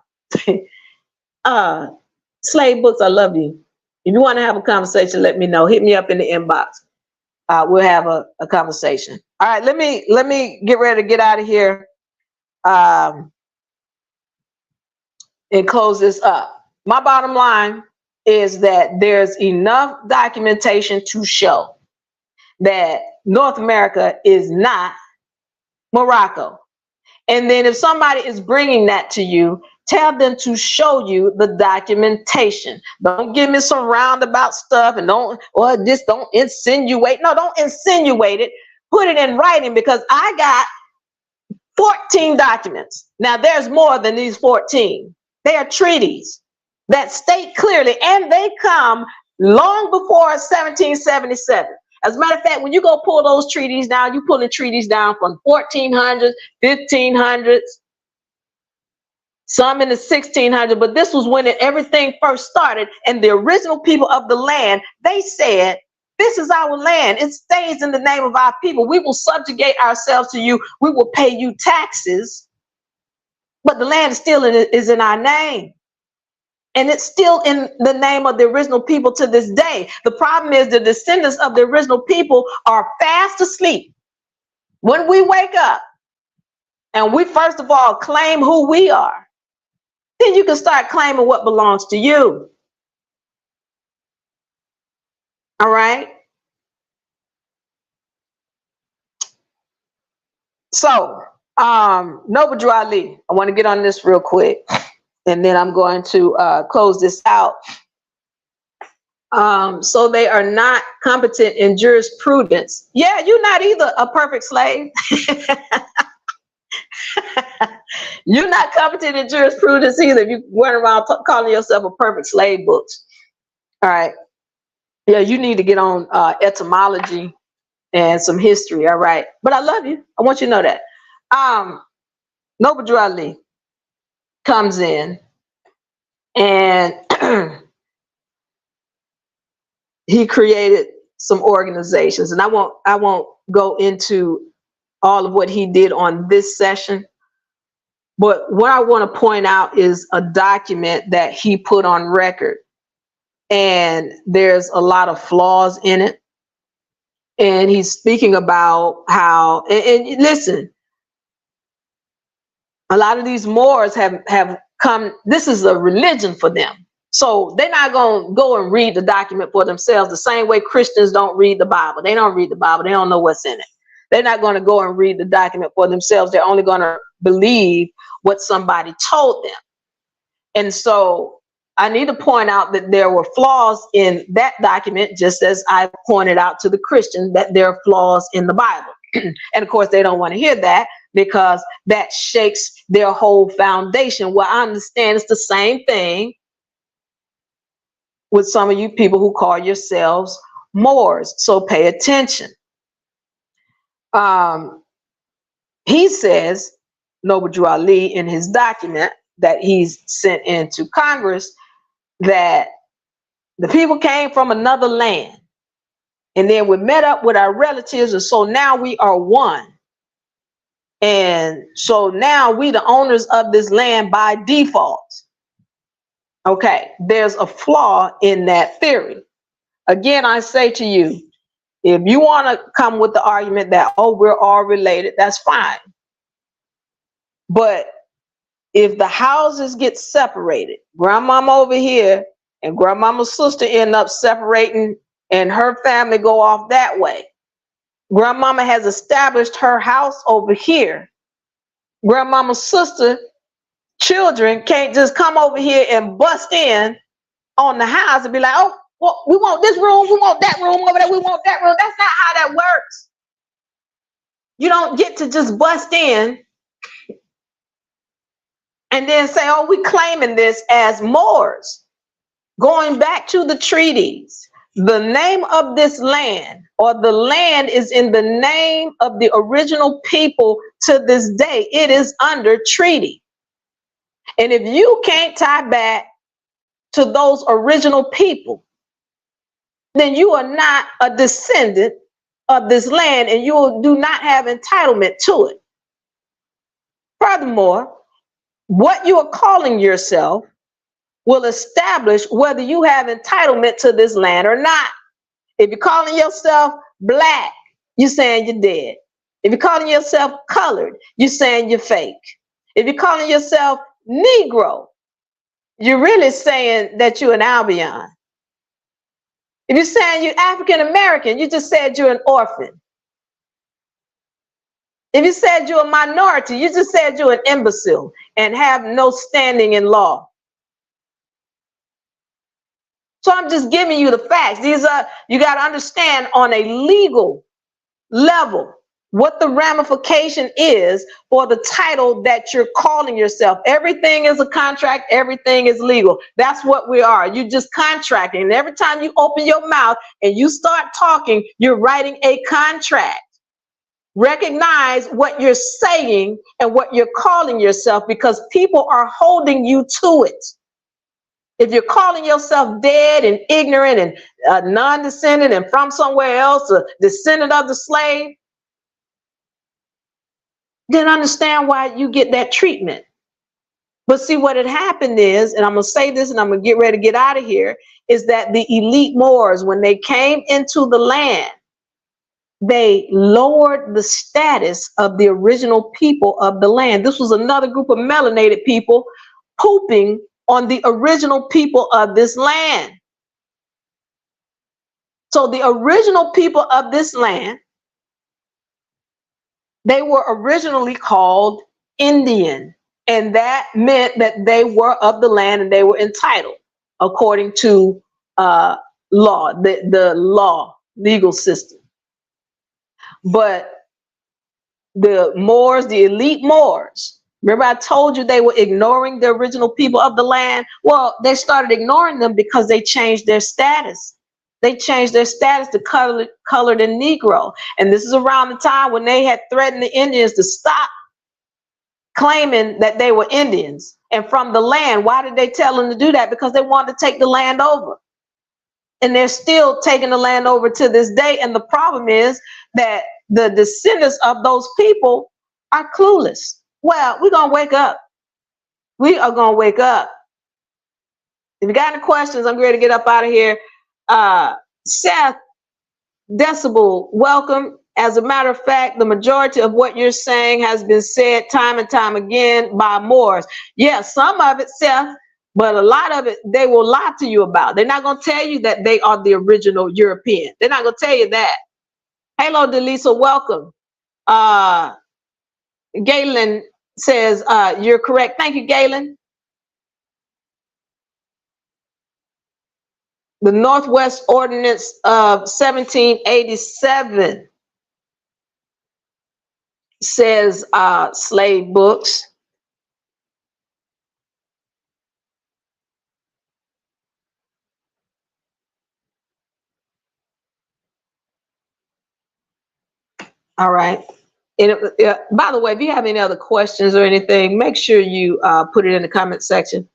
Slave Books, I love you. If you want to have a conversation, let me know. Hit me up in the inbox. We'll have a conversation. All right, let me get ready to get out of here and close this up. My bottom line is that there's enough documentation to show that North America is not Morocco. And then if somebody is bringing that to you, tell them to show you the documentation. Don't give me some roundabout stuff and don't insinuate. No, don't insinuate it. Put it in writing, because I got 14 documents. Now, there's more than these 14. They are treaties that state clearly, and they come long before 1777. As a matter of fact, when you go pull those treaties down, you pulling treaties down from 1400s, 1500s, some in the 1600s. But this was when everything first started, and the original people of the land, they said, this is our land. It stays in the name of our people. We will subjugate ourselves to you. We will pay you taxes, but the land is still is in our name. And it's still in the name of the original people to this day. The problem is the descendants of the original people are fast asleep. When we wake up and we first of all claim who we are, then you can start claiming what belongs to you. All right. So, Noble Drew Ali, I want to get on this real quick, and then I'm going to close this out. So they are not competent in jurisprudence. Yeah, you're not either a perfect slave. You're not competent in jurisprudence either if you went around calling yourself a perfect slave books. All right. Yeah, you need to get on etymology and some history. All right. But I love you. I want you to know that. Noble Drew Ali comes in and he created some organizations, and I won't go into all of what he did on this session, but what I want to point out is a document that he put on record, and there's a lot of flaws in it. And he's speaking about how, and listen, a lot of these Moors have come, this is a religion for them. So they're not going to go and read the document for themselves the same way Christians don't read the Bible. They don't read the Bible. They don't know what's in it. They're not going to go and read the document for themselves. They're only going to believe what somebody told them. And so I need to point out that there were flaws in that document, just as I pointed out to the Christians that there are flaws in the Bible. And of course, they don't want to hear that because that shakes their whole foundation. Well, I understand it's the same thing with some of you people who call yourselves Moors. So pay attention. He says, Noble Drew Ali, in his document that he's sent into Congress, that the people came from another land and then we met up with our relatives, and so now we are one. And so now we the owners of this land by default. Okay, there's a flaw in that theory. Again, I say to you, if you want to come with the argument that, oh, we're all related, that's fine. But if the houses get separated, grandmama over here and grandmama's sister end up separating and her family go off that way. Grandmama has established her house over here. Grandmama's sister children can't just come over here and bust in on the house and be like, oh, well, we want this room, we want that room over there, we want that room. That's not how that works. You don't get to just bust in and then say, oh, we claiming this as Moors. Going back to the treaties, the name of this land, or the land, is in the name of the original people to this day. It is under treaty. And if you can't tie back to those original people, then you are not a descendant of this land and you do not have entitlement to it. Furthermore, what you are calling yourself will establish whether you have entitlement to this land or not. If you're calling yourself black, you're saying you're dead. If you're calling yourself colored, you're saying you're fake. If you're calling yourself Negro, you're really saying that you're an Albion. If you're saying you're African American, you just said you're an orphan. If you said you're a minority, you just said you're an imbecile and have no standing in law. So I'm just giving you the facts. These are, you got to understand on a legal level what the ramification is for the title that you're calling yourself. Everything is a contract. Everything is legal. That's what we are. You're just contracting. And every time you open your mouth and you start talking, you're writing a contract. Recognize what you're saying and what you're calling yourself, because people are holding you to it. If you're calling yourself dead and ignorant and non-descendant and from somewhere else, a descendant of the slave, then understand why you get that treatment. But see, what had happened is, and I'm going to say this and I'm going to get ready to get out of here, is that the elite Moors, when they came into the land, they lowered the status of the original people of the land. This was another group of melanated people pooping on the original people of this land. So the original people of this land, they were originally called Indian, and that meant that they were of the land and they were entitled according to law, the law, legal system. But the Moors, the elite Moors, remember I told you they were ignoring the original people of the land? Well, they started ignoring them because they changed their status. They changed their status to colored and Negro. And this is around the time when they had threatened the Indians to stop claiming that they were Indians and from the land. Why did they tell them to do that? Because they wanted to take the land over. And they're still taking the land over to this day. And the problem is that the descendants of those people are clueless. Well, we're going to wake up. We are going to wake up. If you got any questions, I'm ready to get up out of here. Seth Decibel, welcome. As a matter of fact, the majority of what you're saying has been said time and time again by Moors. Yeah, some of it, Seth, but a lot of it they will lie to you about. They're not going to tell you that they are the original European. They're not going to tell you that. Hello, Delisa, welcome. Galen says you're correct. Thank you, Galen. The Northwest Ordinance of 1787 says slave books. All right. And by the way, if you have any other questions or anything, make sure you put it in the comment section.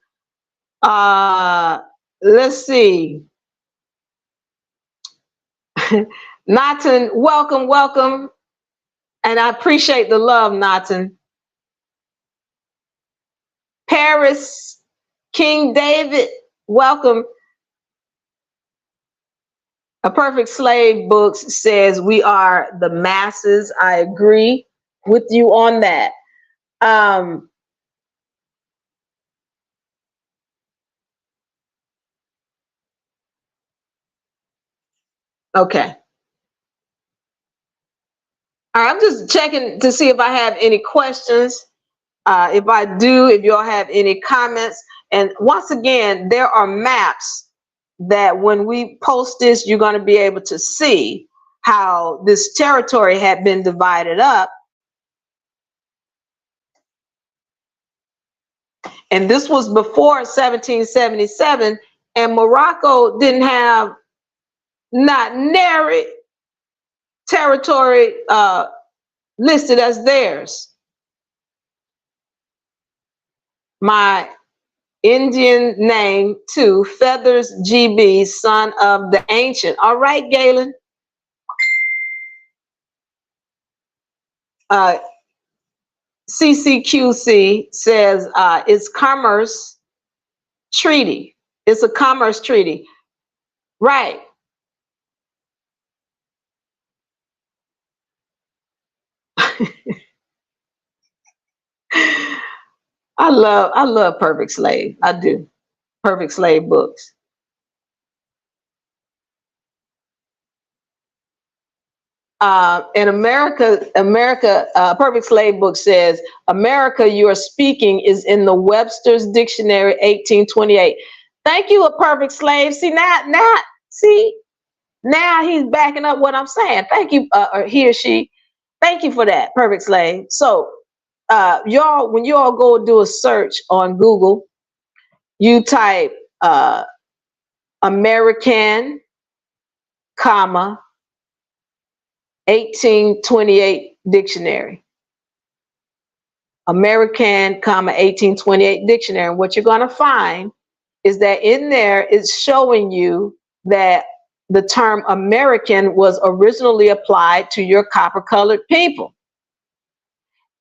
Let's see. Natin, welcome, welcome. And I appreciate the love, Natin. Paris, King David, welcome. A Perfect Slave Books says we are the masses. I agree with you on that. Okay. All right, I'm just checking to see if I have any questions. If I do, if y'all have any comments. And once again, there are maps that when we post this, you're going to be able to see how this territory had been divided up. And this was before 1777, and Morocco didn't have not nary territory listed as theirs. My Indian name too, Feathers GB, son of the ancient. All right, Galen. CCQC says it's commerce treaty. It's a commerce treaty. Right. I love Perfect Slave. I do. Perfect Slave books. In America, Perfect Slave book says, America you are speaking is in the Webster's Dictionary 1828. Thank you, A Perfect Slave. See, now he's backing up what I'm saying. Thank you, or he or she. Thank you for that, Perfect Slave. So y'all, when you all go do a search on Google, you type American, comma, 1828 dictionary. American, comma, 1828 dictionary. And what you're going to find is that in there it's showing you that the term American was originally applied to your copper-colored people.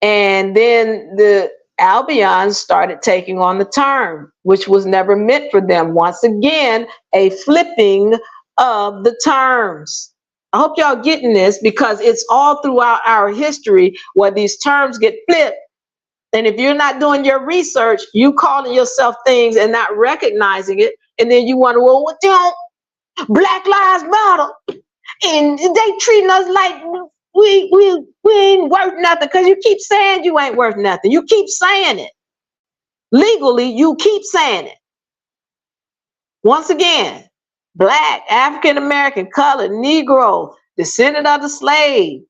And then the Albions started taking on the term, which was never meant for them. Once again, a flipping of the terms. I hope y'all getting this, because it's all throughout our history where these terms get flipped And if you're not doing your research, you calling yourself things and not recognizing it, and then you wonder, well, what you know, Black Lives Matter, and they treating us like we ain't worth nothing, because you keep saying you ain't worth nothing. You keep saying it. Legally, you keep saying it. Once again, Black, African American, colored, Negro, descendant of the slave,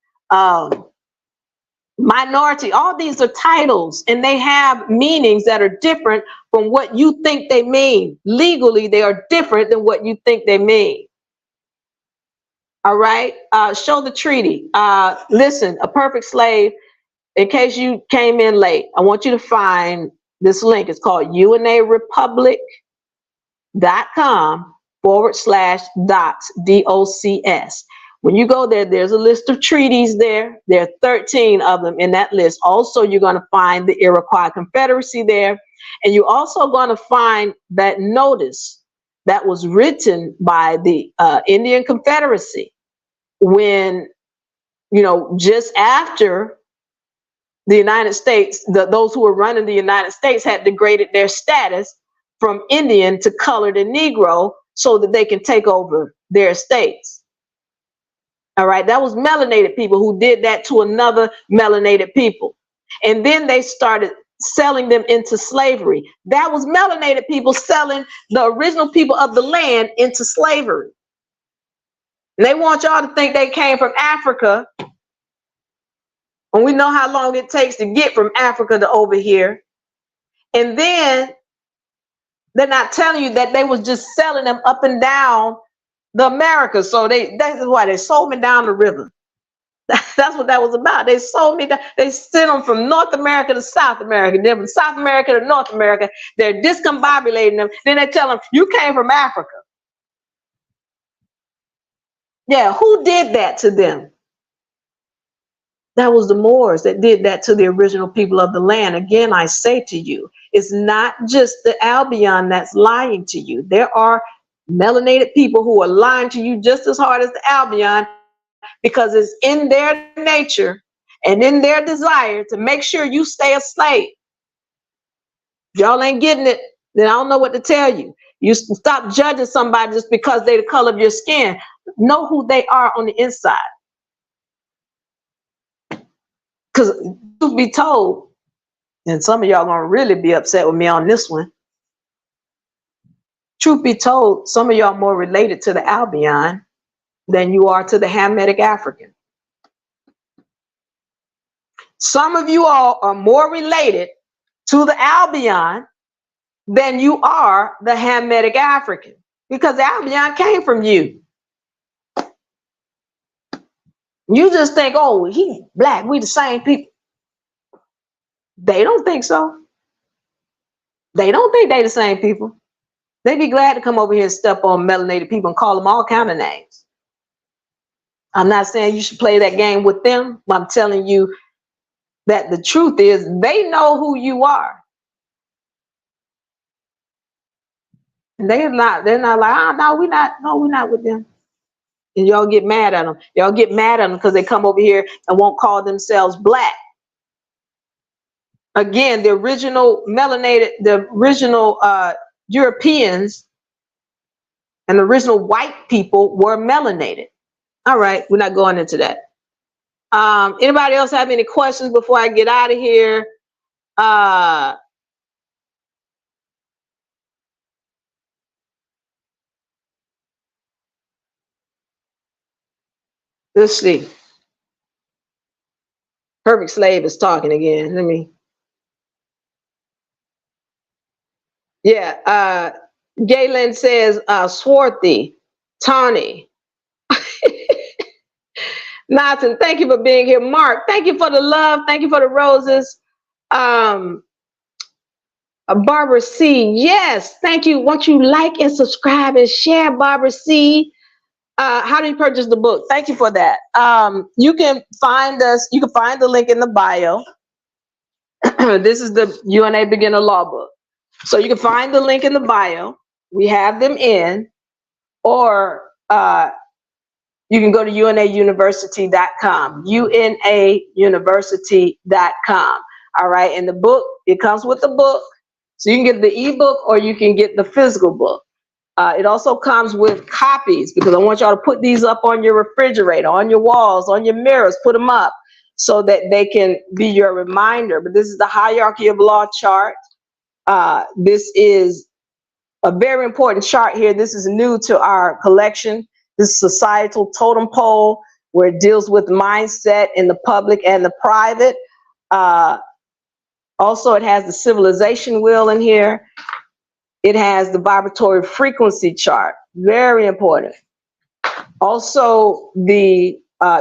minority, all these are titles, and they have meanings that are different from what you think they mean. Legally, they are different than what you think they mean. All right, show the treaty. Listen, A Perfect Slave, in case you came in late, I want you to find this link. It's called UNARepublic.com/docs, DOCS. When you go there, there's a list of treaties there. There are 13 of them in that list. Also, you're going to find the Iroquois Confederacy there. And you're also going to find that notice that was written by the Indian Confederacy when, you know, just after the United States, those who were running the United States had degraded their status from Indian to colored and Negro so that they can take over their states. All right, that was melanated people who did that to another melanated people. And then they started selling them into slavery. That was melanated people selling the original people of the land into slavery. And they want y'all to think they came from Africa. And we know how long it takes to get from Africa to over here. And then they're not telling you that they was just selling them up and down the Americas. So that's why they sold me down the river. That's what that was about. They sold me down. They sent them from North America to South America, then from South America to North America. They're discombobulating them. Then they tell them, you came from Africa. Yeah, who did that to them? That was the Moors that did that to the original people of the land. Again, I say to you, it's not just the Albion that's lying to you. There are melanated people who are lying to you just as hard as the Albion, because it's in their nature and in their desire to make sure you stay a slave. If y'all ain't getting it, then I don't know what to tell you. You stop judging somebody just because they're the color of your skin. Know who they are on the inside. Because truth be told, and some of y'all gonna really be upset with me on this one. Truth be told, some of y'all more related to the Albion than you are to the Hamitic African. Some of you all are more related to the Albion than you are the Hamitic African, because the Albion came from you. You just think, oh, he black, we the same people. They don't think so. They don't think they the same people. They'd be glad to come over here and step on melanated people and call them all kind of names. I'm not saying you should play that game with them, but I'm telling you that the truth is they know who you are. And they're not like, oh, no, we're not with them. And y'all get mad at them. Y'all get mad at them because they come over here and won't call themselves black. Again, the original melanated, the original Europeans and the original white people were melanated. All right, we're not going into that. Anybody else have any questions before I get out of here? Let's see. Perfect Slave is talking again. Let me. Yeah, Galen says, Swarthy, Tawny. Nathan, thank you for being here. Mark, thank you for the love. Thank you for the roses. Barbara C, yes, thank you. Won't you like and subscribe and share, Barbara C? How do you purchase the book? Thank you for that. You can find us, you can find the link in the bio. This is the UNA Beginner Law book. So you can find the link in the bio. We have them in, or you can go to unauniversity.com, unauniversity.com. All right, and the book, it comes with the book, so you can get the ebook or you can get the physical book. It also comes with copies, because I want y'all to put these up on your refrigerator, on your walls, on your mirrors, put them up so that they can be your reminder. But this is the hierarchy of law chart. This is a very important chart here. This is new to our collection. This is societal totem pole, where it deals with mindset in the public and the private. Also, it has the civilization wheel in here. It has the vibratory frequency chart, very important. Also, the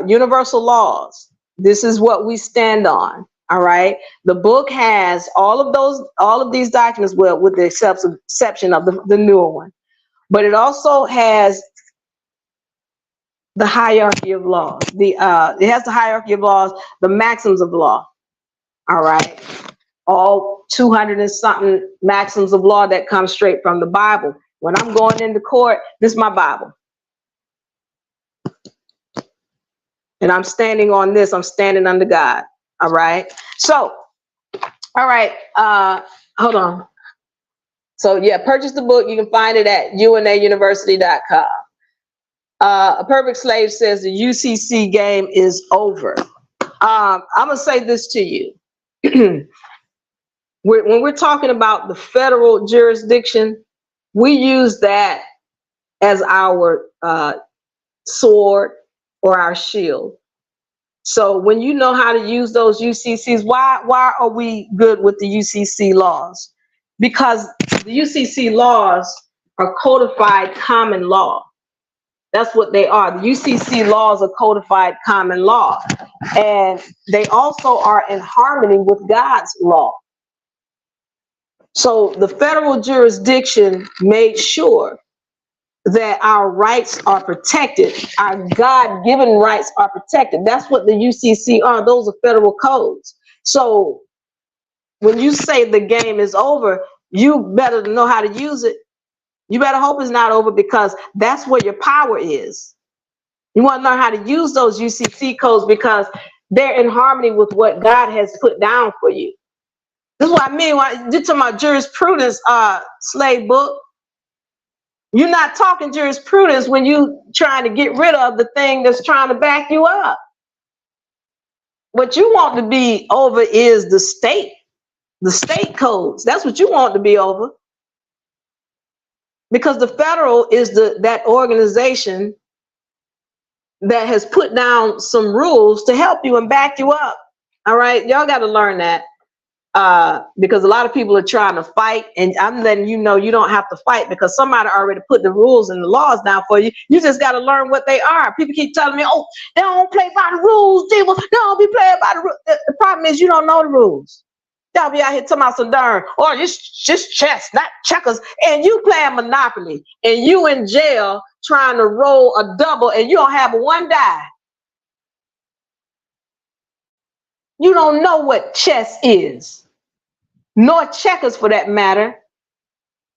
universal laws. This is what we stand on. All right. The book has all of these documents, well, with the exception of the newer one. But it also has the hierarchy of laws. It has the hierarchy of laws, the maxims of law. All right. All 200 and something maxims of law that come straight from the Bible. When I'm going into court, this is my Bible. And I'm standing on this. I'm standing under God. All right. So, all right. Hold on. So yeah, purchase the book. You can find it at UNARepublic.com. A Perfect Slave says the UCC game is over. I'm gonna say this to you. When we're talking about the federal jurisdiction, we use that as our sword or our shield. So when you know how to use those UCCs, why are we good with the UCC laws? Because the UCC laws are codified common law. That's what they are. The UCC laws are codified common law. And they also are in harmony with God's law. So the federal jurisdiction made sure that our rights are protected. Our God-given rights are protected. That's what the UCC are. Those are federal codes. So when you say the game is over, you better know how to use it. You better hope it's not over, because that's where your power is. You want to learn how to use those UCC codes because they're in harmony with what God has put down for you. This is what I mean when you're talking about jurisprudence, slave book. You're not talking jurisprudence when you trying to get rid of the thing that's trying to back you up. What you want to be over is the state codes. That's what you want to be over. Because the federal is that organization that has put down some rules to help you and back you up. All right, y'all got to learn that. Because a lot of people are trying to fight, and I'm letting you know you don't have to fight, because somebody already put the rules and the laws down for you. You just got to learn what they are. People keep telling me, oh, they don't play by the rules, Diva. They don't be playing by the rules. The problem is you don't know the rules. Y'all be out here talking about some darn, or it's just chess, not checkers, and you playing Monopoly, and you in jail trying to roll a double, and you don't have one die. You don't know what chess is, nor checkers for that matter,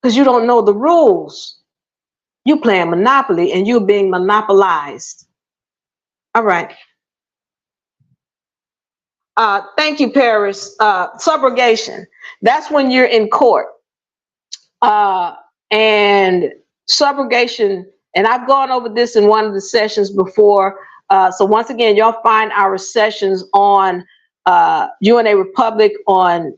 because you don't know the rules. You playing Monopoly and you're being monopolized. All right. Thank you, Paris. Subrogation. That's when you're in court. And subrogation, and I've gone over this in one of the sessions before. So once again, y'all find our sessions on UNARepublic on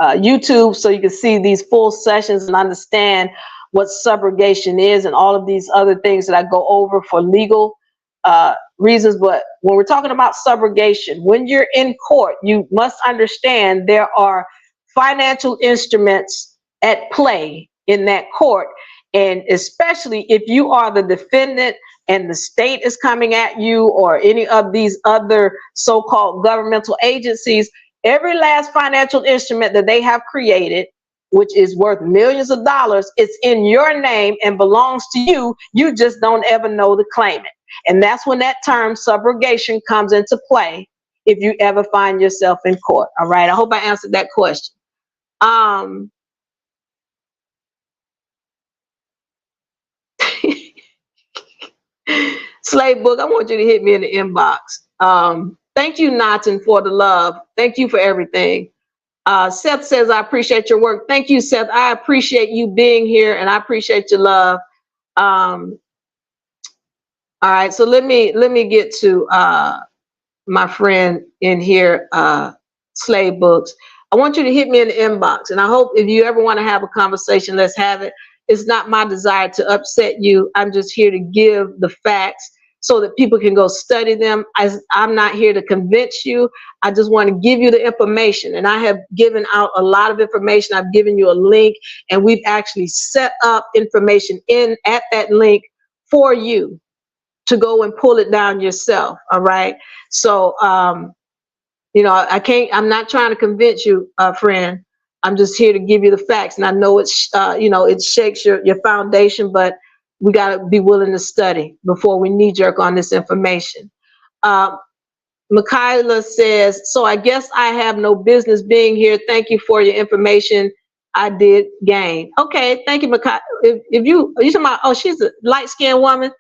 YouTube, so you can see these full sessions and understand what subrogation is and all of these other things that I go over for legal reasons. But when we're talking about subrogation, when you're in court, you must understand there are financial instruments at play in that court. And especially if you are the defendant and the state is coming at you, or any of these other so-called governmental agencies, every last financial instrument that they have created, which is worth millions of dollars, it's in your name and belongs to you. You just don't ever know the claimant. And that's when that term subrogation comes into play, if you ever find yourself in court. All right, I hope I answered that question. Slave book, I want you to hit me in the inbox. Thank you, Natin, for the love. Thank you for everything. Seth says, I appreciate your work. Thank you, Seth. I appreciate you being here, and I appreciate your love. All right, so let me get to my friend in here, Slave Books. I want you to hit me in the inbox, and I hope if you ever want to have a conversation, let's have it. It's not my desire to upset you. I'm just here to give the facts so that people can go study them. I'm not here to convince you. I just want to give you the information, and I have given out a lot of information. I've given you a link, and we've actually set up information in at that link for you to go and pull it down yourself. All right. So, you know, I'm not trying to convince you, friend. I'm just here to give you the facts. And I know it's, you know, it shakes your foundation, but we got to be willing to study before we knee jerk on this information. Michaela says, so I guess I have no business being here. Thank you for your information. I did gain. Okay. Thank you, Michaela. If you talking about, oh, she's a light-skinned woman.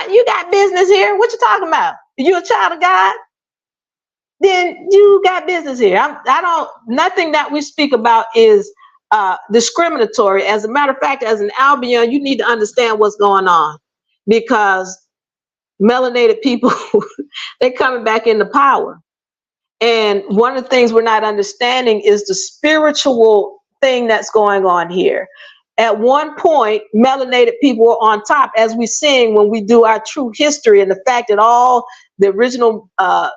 You got business here. What you talking about? You a child of God? Then you got business here. I don't, nothing that we speak about is discriminatory. As a matter of fact, as an Albion, you need to understand what's going on, because melanated people, they're coming back into power. And one of the things we're not understanding is the spiritual thing that's going on here. At one point, melanated people were on top, as we sing when we do our true history, and the fact that all the original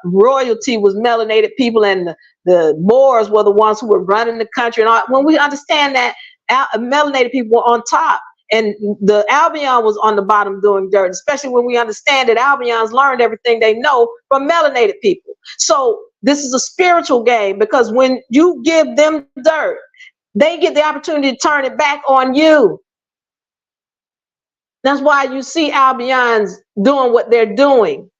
royalty was melanated people, and the Moors were the ones who were running the country. And all, when we understand that, melanated people were on top, and the Albion was on the bottom doing dirt, especially when we understand that Albions learned everything they know from melanated people. So this is a spiritual game, because when you give them dirt, they get the opportunity to turn it back on you. That's why you see Albions doing what they're doing.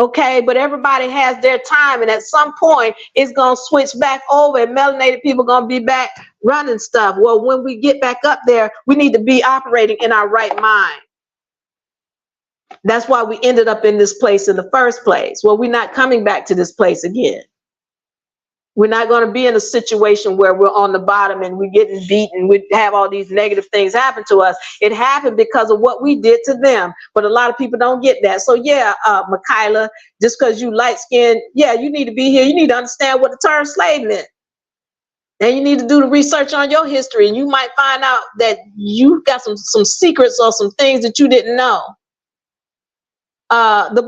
Okay, but everybody has their time, and at some point it's gonna switch back over, and melanated people gonna be back running stuff. Well, when we get back up there, we need to be operating in our right mind. That's why we ended up in this place in the first place. Well, we're not coming back to this place again. We're not going to be in a situation where we're on the bottom and we're getting beaten. We have all these negative things happen to us. It happened because of what we did to them. But a lot of people don't get that. So yeah, Michaela, just because you light skinned, yeah, you need to be here. You need to understand what the term slave meant. And you need to do the research on your history, and you might find out that you got some secrets or some things that you didn't know. The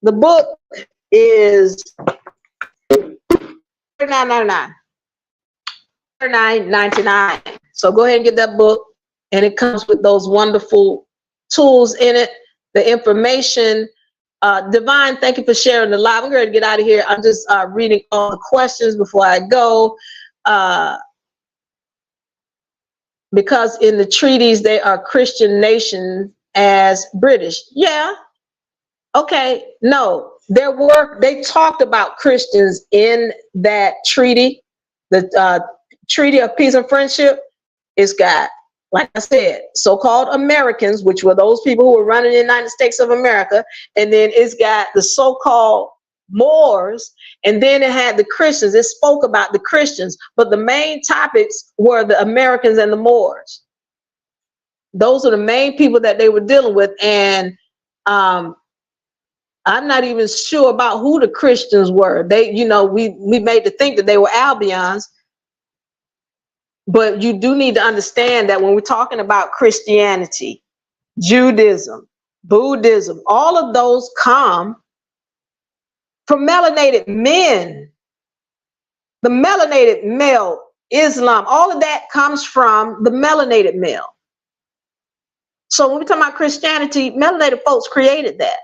book is $39.99. So go ahead and get that book, and it comes with those wonderful tools in it, the information. Divine, thank you for sharing the live. I'm going to get out of here. I'm just reading all the questions before I go, because in the treaties they are Christian nations as British. Yeah. Okay. No. They talked about Christians in that treaty, the Treaty of Peace and Friendship. It's got, like I said, so-called Americans, which were those people who were running the United States of America, and then it's got the so-called Moors, and then it had the Christians. It spoke about the Christians, but the main topics were the Americans and the Moors. Those are the main people that they were dealing with, and I'm not even sure about who the Christians were. They, you know, we made to think that they were Albions, but you do need to understand that when we're talking about Christianity, Judaism, Buddhism, all of those come from melanated men. The melanated male, Islam, all of that comes from the melanated male. So when we talk about Christianity, melanated folks created that.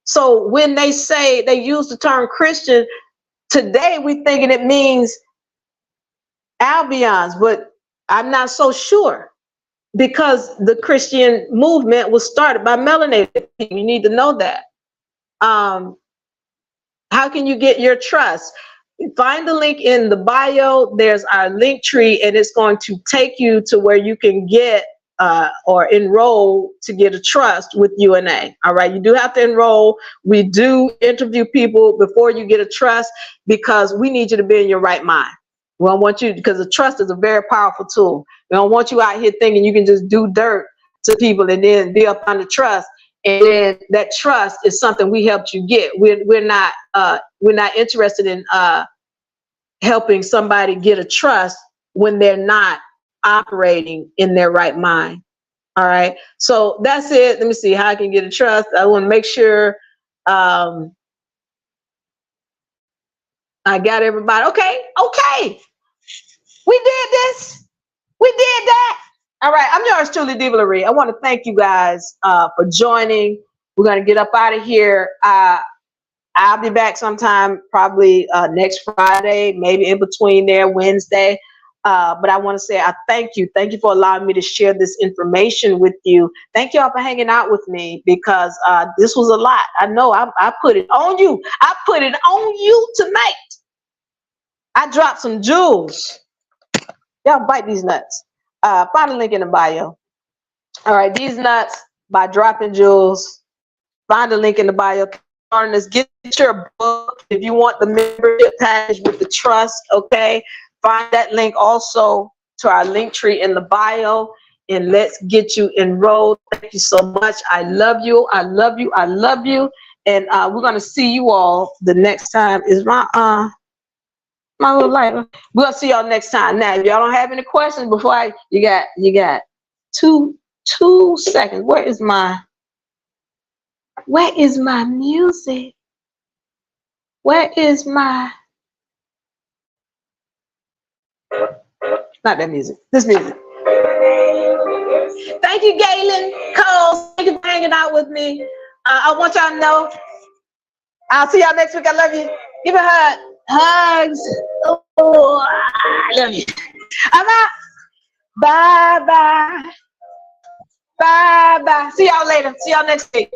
So when they say, they use the term Christian, today we thinking it means Albions, but I'm not so sure, because the Christian movement was started by melanated people. You need to know that. How can you get your trust? Find the link in the bio. There's our link tree, and it's going to take you to where you can get or enroll to get a trust with UNA. All right, you do have to enroll. We do interview people before you get a trust because we need you to be in your right mind. We don't want you, because a trust is a very powerful tool. We don't want you out here thinking you can just do dirt to people and then be up on the trust. And then that trust is something we helped you get. We're not interested in helping somebody get a trust when they're not operating in their right mind. All right, so that's it. Let me see how I can get a trust. I want to make sure I got everybody. Okay, we did this. We did that. All right, I'm yours truly, Diva Lyri. I want to thank you guys for joining. We're going to get up out of here. I'll be back sometime, probably next Friday, maybe in between there, Wednesday. But I want to say I thank you. Thank you for allowing me to share this information with you. Thank you all for hanging out with me, because this was a lot. I know I put it on you. I put it on you tonight. I dropped some jewels. Y'all bite these nuts. Find the link in the bio. All right, these nuts by dropping jewels. Find the link in the bio. Get your book if you want the membership package with the trust. Okay, find that link also to our link tree in the bio, and let's get you enrolled. Thank you so much. I love you. I love you. I love you. And we're gonna see you all the next time. Is my little light? We're gonna see y'all next time. Now, if y'all don't have any questions before you got two seconds. Where is my music? Where is my, not that music, this music. Thank you, Galen Cole. Thank you for hanging out with me. I want y'all to know, I'll see y'all next week. I love you. Give a hug. Hugs. Oh, I love you. I'm out. Bye bye. Bye bye. See y'all later. See y'all next week.